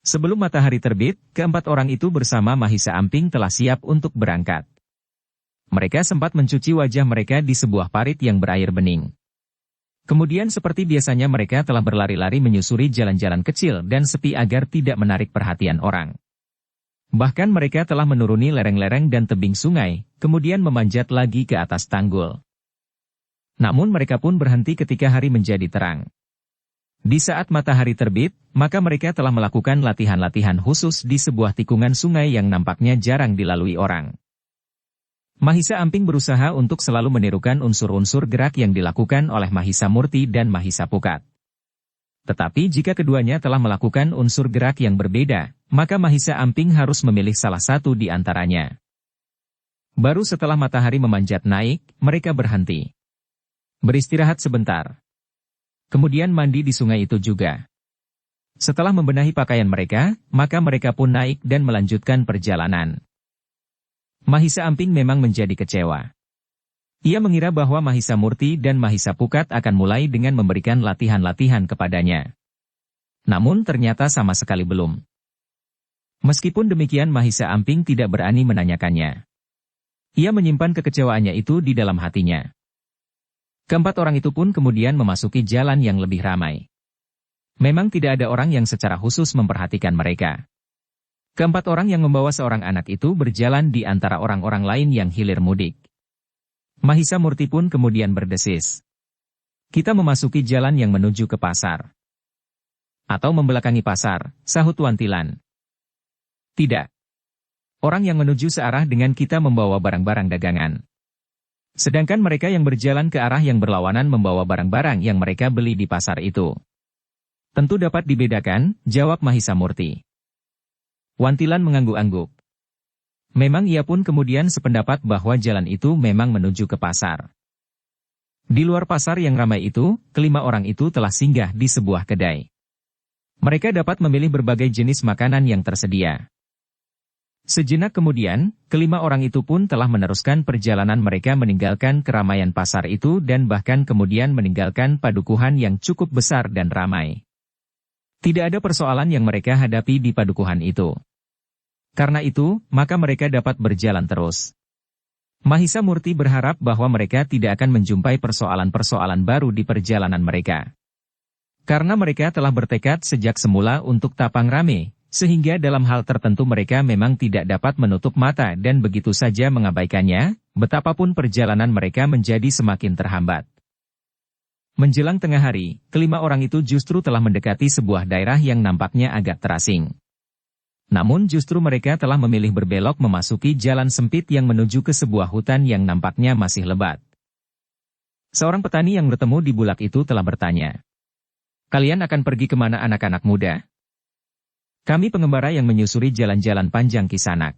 Sebelum matahari terbit, keempat orang itu bersama Mahisa Amping telah siap untuk berangkat. Mereka sempat mencuci wajah mereka di sebuah parit yang berair bening. Kemudian seperti biasanya mereka telah berlari-lari menyusuri jalan-jalan kecil dan sepi agar tidak menarik perhatian orang. Bahkan mereka telah menuruni lereng-lereng dan tebing sungai, kemudian memanjat lagi ke atas tanggul. Namun mereka pun berhenti ketika hari menjadi terang. Di saat matahari terbit, maka mereka telah melakukan latihan-latihan khusus di sebuah tikungan sungai yang nampaknya jarang dilalui orang. Mahisa Amping berusaha untuk selalu menirukan unsur-unsur gerak yang dilakukan oleh Mahisa Murti dan Mahisa Pukat. Tetapi jika keduanya telah melakukan unsur gerak yang berbeda, maka Mahisa Amping harus memilih salah satu di antaranya. Baru setelah matahari memanjat naik, mereka berhenti. Beristirahat sebentar. Kemudian mandi di sungai itu juga. Setelah membenahi pakaian mereka, maka mereka pun naik dan melanjutkan perjalanan. Mahisa Amping memang menjadi kecewa. Ia mengira bahwa Mahisa Murti dan Mahisa Pukat akan mulai dengan memberikan latihan-latihan kepadanya. Namun ternyata sama sekali belum. Meskipun demikian Mahisa Amping tidak berani menanyakannya. Ia menyimpan kekecewaannya itu di dalam hatinya. Keempat orang itu pun kemudian memasuki jalan yang lebih ramai. Memang tidak ada orang yang secara khusus memperhatikan mereka. Keempat orang yang membawa seorang anak itu berjalan di antara orang-orang lain yang hilir mudik. Mahisa Murti pun kemudian berdesis. Kita memasuki jalan yang menuju ke pasar. Atau membelakangi pasar, sahut Wantilan. Tidak. Orang yang menuju searah dengan kita membawa barang-barang dagangan. Sedangkan mereka yang berjalan ke arah yang berlawanan membawa barang-barang yang mereka beli di pasar itu. Tentu dapat dibedakan, jawab Mahisa Murti. Wantilan mengangguk-angguk. Memang ia pun kemudian sependapat bahwa jalan itu memang menuju ke pasar. Di luar pasar yang ramai itu, kelima orang itu telah singgah di sebuah kedai. Mereka dapat memilih berbagai jenis makanan yang tersedia. Sejenak kemudian, kelima orang itu pun telah meneruskan perjalanan mereka meninggalkan keramaian pasar itu dan bahkan kemudian meninggalkan padukuhan yang cukup besar dan ramai. Tidak ada persoalan yang mereka hadapi di padukuhan itu. Karena itu, maka mereka dapat berjalan terus. Mahisa Murti berharap bahwa mereka tidak akan menjumpai persoalan-persoalan baru di perjalanan mereka. Karena mereka telah bertekad sejak semula untuk tapang rame, sehingga dalam hal tertentu mereka memang tidak dapat menutup mata dan begitu saja mengabaikannya, betapapun perjalanan mereka menjadi semakin terhambat. Menjelang tengah hari, kelima orang itu justru telah mendekati sebuah daerah yang nampaknya agak terasing. Namun justru mereka telah memilih berbelok memasuki jalan sempit yang menuju ke sebuah hutan yang nampaknya masih lebat. Seorang petani yang bertemu di bulak itu telah bertanya. Kalian akan pergi kemana anak-anak muda? Kami pengembara yang menyusuri jalan-jalan panjang Kisanak.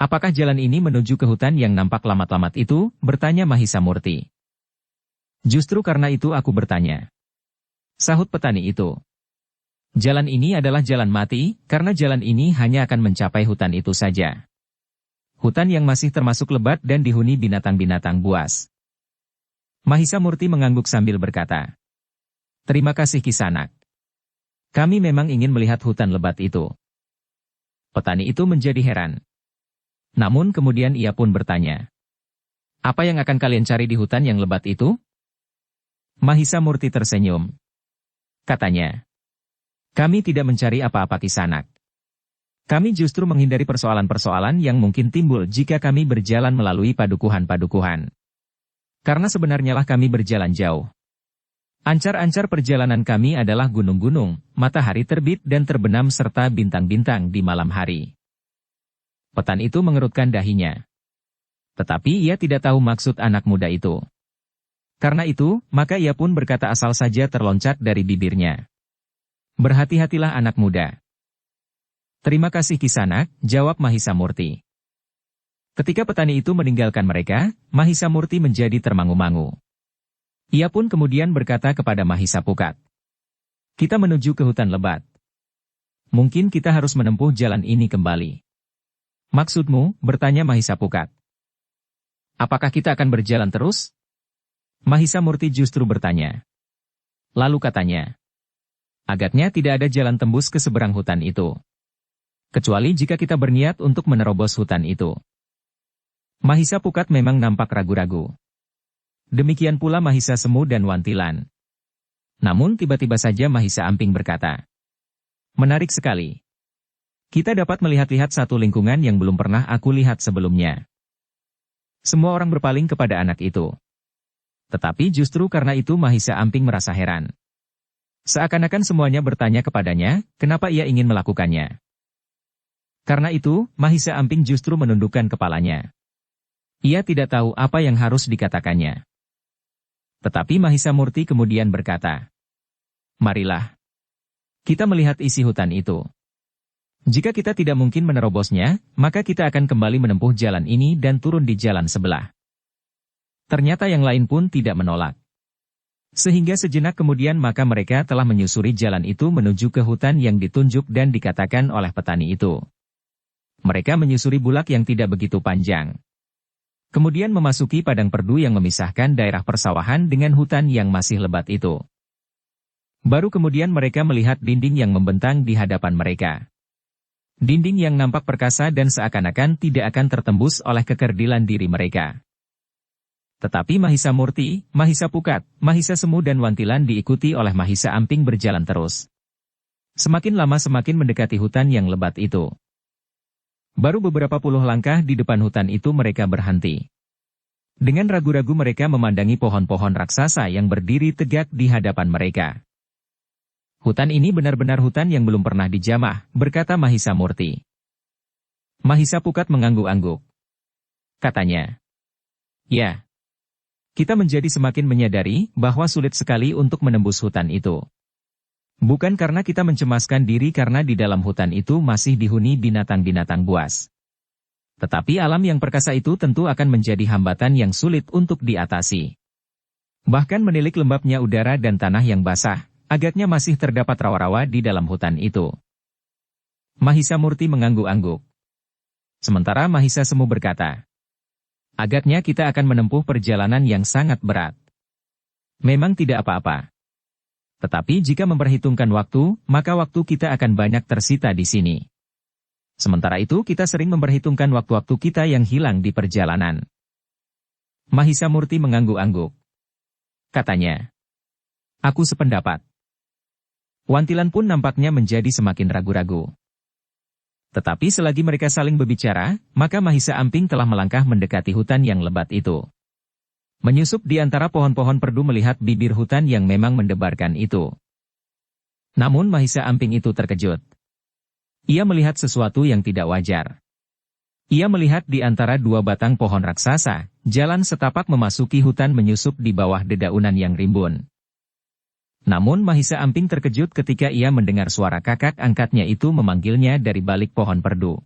Apakah jalan ini menuju ke hutan yang nampak lamat-lamat itu? Bertanya Mahisa Murti. Justru karena itu aku bertanya. Sahut petani itu. Jalan ini adalah jalan mati, karena jalan ini hanya akan mencapai hutan itu saja. Hutan yang masih termasuk lebat dan dihuni binatang-binatang buas. Mahisa Murti mengangguk sambil berkata. Terima kasih Kisanak. Kami memang ingin melihat hutan lebat itu. Petani itu menjadi heran. Namun kemudian ia pun bertanya. Apa yang akan kalian cari di hutan yang lebat itu? Mahisa Murti tersenyum. Katanya. Kami tidak mencari apa-apa Kisanak. Kami justru menghindari persoalan-persoalan yang mungkin timbul jika kami berjalan melalui padukuhan-padukuhan. Karena sebenarnya lah kami berjalan jauh. Ancar-ancar perjalanan kami adalah gunung-gunung, matahari terbit dan terbenam serta bintang-bintang di malam hari. Petan itu mengerutkan dahinya. Tetapi ia tidak tahu maksud anak muda itu. Karena itu, maka ia pun berkata asal saja terloncat dari bibirnya. Berhati-hatilah anak muda. Terima kasih Kisanak, jawab Mahisa Murti. Ketika petani itu meninggalkan mereka, Mahisa Murti menjadi termangu-mangu. Ia pun kemudian berkata kepada Mahisa Pukat. Kita menuju ke hutan lebat. Mungkin kita harus menempuh jalan ini kembali. Maksudmu, bertanya Mahisa Pukat. Apakah kita akan berjalan terus? Mahisa Murti justru bertanya. Lalu katanya. Agaknya tidak ada jalan tembus ke seberang hutan itu. Kecuali jika kita berniat untuk menerobos hutan itu. Mahisa Pukat memang nampak ragu-ragu. Demikian pula Mahisa Semu dan Wantilan. Namun tiba-tiba saja Mahisa Amping berkata. Menarik sekali. Kita dapat melihat-lihat satu lingkungan yang belum pernah aku lihat sebelumnya. Semua orang berpaling kepada anak itu. Tetapi justru karena itu Mahisa Amping merasa heran. Seakan-akan semuanya bertanya kepadanya, kenapa ia ingin melakukannya. Karena itu, Mahisa Amping justru menundukkan kepalanya. Ia tidak tahu apa yang harus dikatakannya. Tetapi Mahisa Murti kemudian berkata, marilah. Kita melihat isi hutan itu. Jika kita tidak mungkin menerobosnya, maka kita akan kembali menempuh jalan ini dan turun di jalan sebelah. Ternyata yang lain pun tidak menolak. Sehingga sejenak kemudian maka mereka telah menyusuri jalan itu menuju ke hutan yang ditunjuk dan dikatakan oleh petani itu. Mereka menyusuri bulak yang tidak begitu panjang. Kemudian memasuki padang perdu yang memisahkan daerah persawahan dengan hutan yang masih lebat itu. Baru kemudian mereka melihat dinding yang membentang di hadapan mereka. Dinding yang nampak perkasa dan seakan-akan tidak akan tertembus oleh kekerdilan diri mereka. Tetapi Mahisa Murti, Mahisa Pukat, Mahisa Semu dan Wantilan diikuti oleh Mahisa Amping berjalan terus. Semakin lama semakin mendekati hutan yang lebat itu. Baru beberapa puluh langkah di depan hutan itu mereka berhenti. Dengan ragu-ragu mereka memandangi pohon-pohon raksasa yang berdiri tegak di hadapan mereka. Hutan ini benar-benar hutan yang belum pernah dijamah, berkata Mahisa Murti. Mahisa Pukat mengangguk-angguk. Katanya, ya. Kita menjadi semakin menyadari bahwa sulit sekali untuk menembus hutan itu. Bukan karena kita mencemaskan diri karena di dalam hutan itu masih dihuni binatang-binatang buas. Tetapi alam yang perkasa itu tentu akan menjadi hambatan yang sulit untuk diatasi. Bahkan menilik lembabnya udara dan tanah yang basah, agaknya masih terdapat rawa-rawa di dalam hutan itu. Mahisa Murti mengangguk-angguk. Sementara Mahisa Semu berkata, agaknya kita akan menempuh perjalanan yang sangat berat. Memang tidak apa-apa. Tetapi jika memperhitungkan waktu, maka waktu kita akan banyak tersita di sini. Sementara itu kita sering memperhitungkan waktu-waktu kita yang hilang di perjalanan. Mahisa Murti mengangguk-angguk. Katanya, aku sependapat. Wantilan pun nampaknya menjadi semakin ragu-ragu. Tetapi selagi mereka saling berbicara, maka Mahisa Amping telah melangkah mendekati hutan yang lebat itu. Menyusup di antara pohon-pohon perdu melihat bibir hutan yang memang mendebarkan itu. Namun Mahisa Amping itu terkejut. Ia melihat sesuatu yang tidak wajar. Ia melihat di antara dua batang pohon raksasa, jalan setapak memasuki hutan menyusup di bawah dedaunan yang rimbun. Namun Mahisa Amping terkejut ketika ia mendengar suara kakak angkatnya itu memanggilnya dari balik pohon perdu.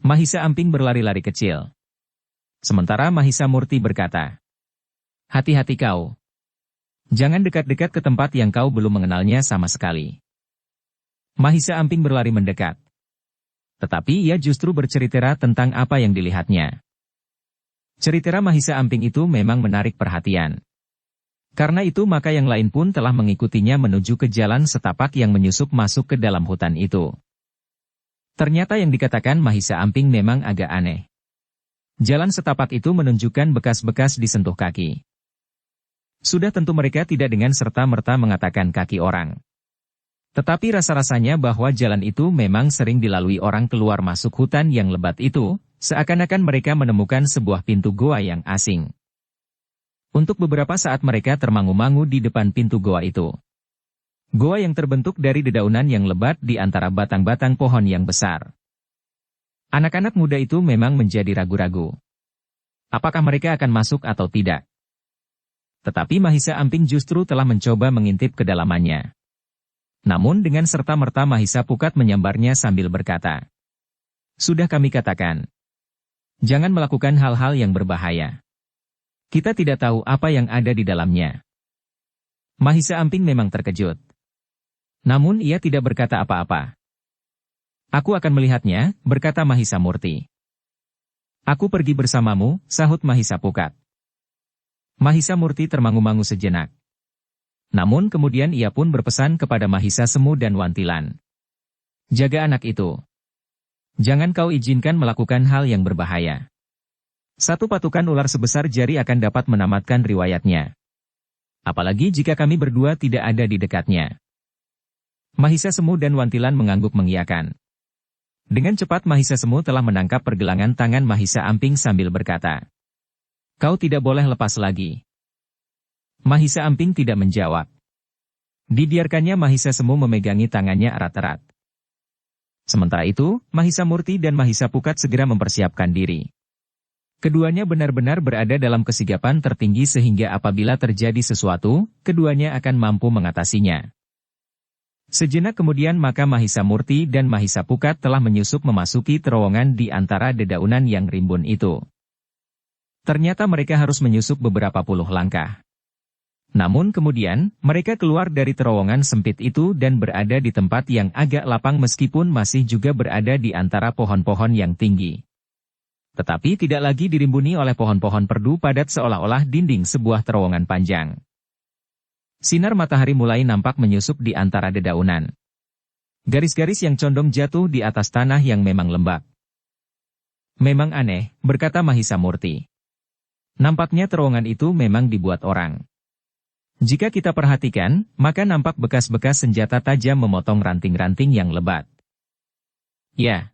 Mahisa Amping berlari-lari kecil. Sementara Mahisa Murti berkata, "Hati-hati kau. Jangan dekat-dekat ke tempat yang kau belum mengenalnya sama sekali." Mahisa Amping berlari mendekat. Tetapi ia justru bercerita tentang apa yang dilihatnya. Cerita Mahisa Amping itu memang menarik perhatian. Karena itu maka yang lain pun telah mengikutinya menuju ke jalan setapak yang menyusup masuk ke dalam hutan itu. Ternyata yang dikatakan Mahisa Amping memang agak aneh. Jalan setapak itu menunjukkan bekas-bekas disentuh kaki. Sudah tentu mereka tidak dengan serta-merta mengatakan kaki orang. Tetapi rasa-rasanya bahwa jalan itu memang sering dilalui orang keluar masuk hutan yang lebat itu, seakan-akan mereka menemukan sebuah pintu goa yang asing. Untuk beberapa saat mereka termangu-mangu di depan pintu goa itu. Goa yang terbentuk dari dedaunan yang lebat di antara batang-batang pohon yang besar. Anak-anak muda itu memang menjadi ragu-ragu. Apakah mereka akan masuk atau tidak? Tetapi Mahisa Amping justru telah mencoba mengintip kedalamannya. Namun dengan serta-merta Mahisa Pukat menyambarnya sambil berkata, "Sudah kami katakan. Jangan melakukan hal-hal yang berbahaya. Kita tidak tahu apa yang ada di dalamnya." Mahisa Amping memang terkejut. Namun ia tidak berkata apa-apa. "Aku akan melihatnya," berkata Mahisa Murti. "Aku pergi bersamamu," sahut Mahisa Pukat. Mahisa Murti termangu-mangu sejenak. Namun kemudian ia pun berpesan kepada Mahisa Semu dan Wantilan. "Jaga anak itu. Jangan kau izinkan melakukan hal yang berbahaya. Satu patukan ular sebesar jari akan dapat menamatkan riwayatnya. Apalagi jika kami berdua tidak ada di dekatnya." Mahisa Semu dan Wantilan mengangguk mengiyakan. Dengan cepat Mahisa Semu telah menangkap pergelangan tangan Mahisa Amping sambil berkata, "Kau tidak boleh lepas lagi." Mahisa Amping tidak menjawab. Dibiarkannya Mahisa Semu memegangi tangannya erat-erat. Sementara itu, Mahisa Murti dan Mahisa Pukat segera mempersiapkan diri. Keduanya benar-benar berada dalam kesigapan tertinggi sehingga apabila terjadi sesuatu, keduanya akan mampu mengatasinya. Sejenak kemudian maka Mahisa Murti dan Mahisa Pukat telah menyusup memasuki terowongan di antara dedaunan yang rimbun itu. Ternyata mereka harus menyusup beberapa puluh langkah. Namun kemudian, mereka keluar dari terowongan sempit itu dan berada di tempat yang agak lapang meskipun masih juga berada di antara pohon-pohon yang tinggi. Tetapi tidak lagi dirimbuni oleh pohon-pohon perdu padat seolah-olah dinding sebuah terowongan panjang. Sinar matahari mulai nampak menyusup di antara dedaunan. Garis-garis yang condong jatuh di atas tanah yang memang lembab. "Memang aneh," berkata Mahisa Murti. "Nampaknya terowongan itu memang dibuat orang. Jika kita perhatikan, maka nampak bekas-bekas senjata tajam memotong ranting-ranting yang lebat. Ya.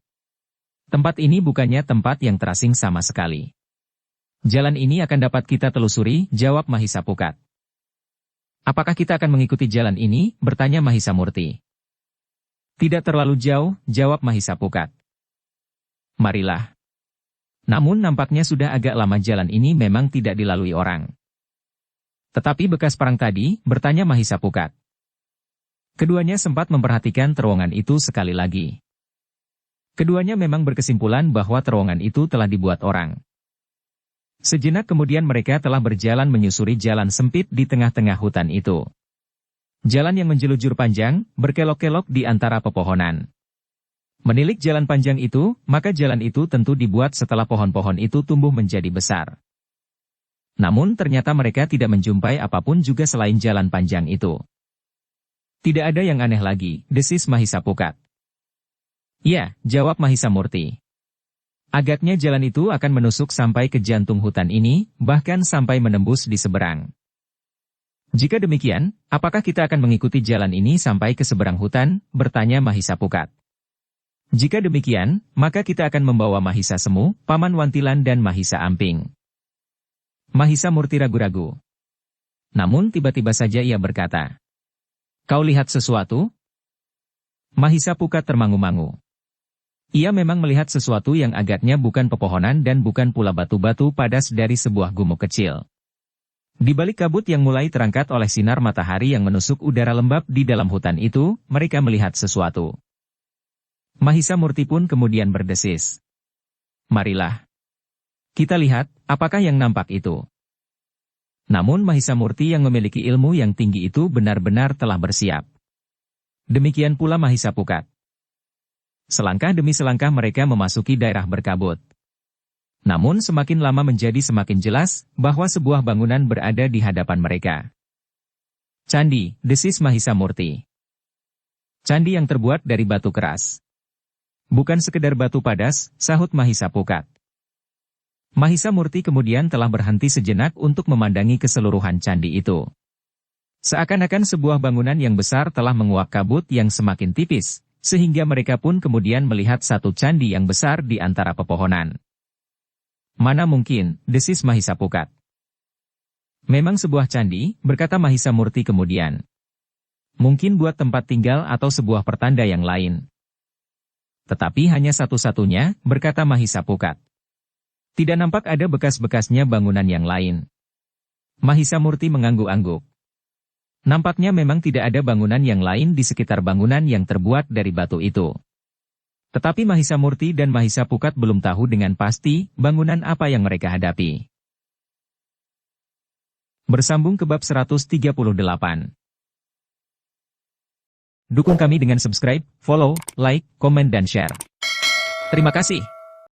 Tempat ini bukannya tempat yang terasing sama sekali. Jalan ini akan dapat kita telusuri," jawab Mahisa Pukat. "Apakah kita akan mengikuti jalan ini?" bertanya Mahisa Murti. "Tidak terlalu jauh," jawab Mahisa Pukat. "Marilah." Namun nampaknya sudah agak lama jalan ini memang tidak dilalui orang. "Tetapi bekas perang tadi?" bertanya Mahisa Pukat. Keduanya sempat memperhatikan terowongan itu sekali lagi. Keduanya memang berkesimpulan bahwa terowongan itu telah dibuat orang. Sejenak kemudian mereka telah berjalan menyusuri jalan sempit di tengah-tengah hutan itu. Jalan yang menjelujur panjang, berkelok-kelok di antara pepohonan. Menilik jalan panjang itu, maka jalan itu tentu dibuat setelah pohon-pohon itu tumbuh menjadi besar. Namun ternyata mereka tidak menjumpai apapun juga selain jalan panjang itu. "Tidak ada yang aneh lagi," desis Mahisa Pukat. "Ya," jawab Mahisa Murti. "Agaknya jalan itu akan menusuk sampai ke jantung hutan ini, bahkan sampai menembus di seberang. Jika demikian, apakah kita akan mengikuti jalan ini sampai ke seberang hutan?" bertanya Mahisa Pukat. "Jika demikian, maka kita akan membawa Mahisa Semu, Paman Wantilan dan Mahisa Amping." Mahisa Murti ragu-ragu. Namun tiba-tiba saja ia berkata, "Kau lihat sesuatu?" Mahisa Pukat termangu-mangu. Ia memang melihat sesuatu yang agaknya bukan pepohonan dan bukan pula batu-batu padas dari sebuah gumuk kecil. Di balik kabut yang mulai terangkat oleh sinar matahari yang menusuk udara lembab di dalam hutan itu, mereka melihat sesuatu. Mahisa Murti pun kemudian berdesis. Marilah. Kita lihat, apakah yang nampak itu. Namun Mahisa Murti yang memiliki ilmu yang tinggi itu benar-benar telah bersiap. Demikian pula Mahisa Pukat. Selangkah demi selangkah mereka memasuki daerah berkabut. Namun semakin lama menjadi semakin jelas bahwa sebuah bangunan berada di hadapan mereka. Candi, desis Mahisa Murti. Candi yang terbuat dari batu keras. Bukan sekedar batu padas, sahut Mahisa Pukat. Mahisa Murti kemudian telah berhenti sejenak untuk memandangi keseluruhan candi itu. Seakan-akan sebuah bangunan yang besar telah menguap kabut yang semakin tipis, sehingga mereka pun kemudian melihat satu candi yang besar di antara pepohonan. Mana mungkin, desis Mahisa Pukat. Memang sebuah candi, berkata Mahisa Murti kemudian. Mungkin buat tempat tinggal atau sebuah pertanda yang lain. Tetapi hanya satu-satunya, berkata Mahisa Pukat. Tidak nampak ada bekas-bekasnya bangunan yang lain. Mahisa Murti mengangguk-angguk. Nampaknya memang tidak ada bangunan yang lain di sekitar bangunan yang terbuat dari batu itu. Tetapi Mahisa Murti dan Mahisa Pukat belum tahu dengan pasti bangunan apa yang mereka hadapi. Bersambung ke bab 138. Dukung kami dengan subscribe, follow, like, komen dan share. Terima kasih.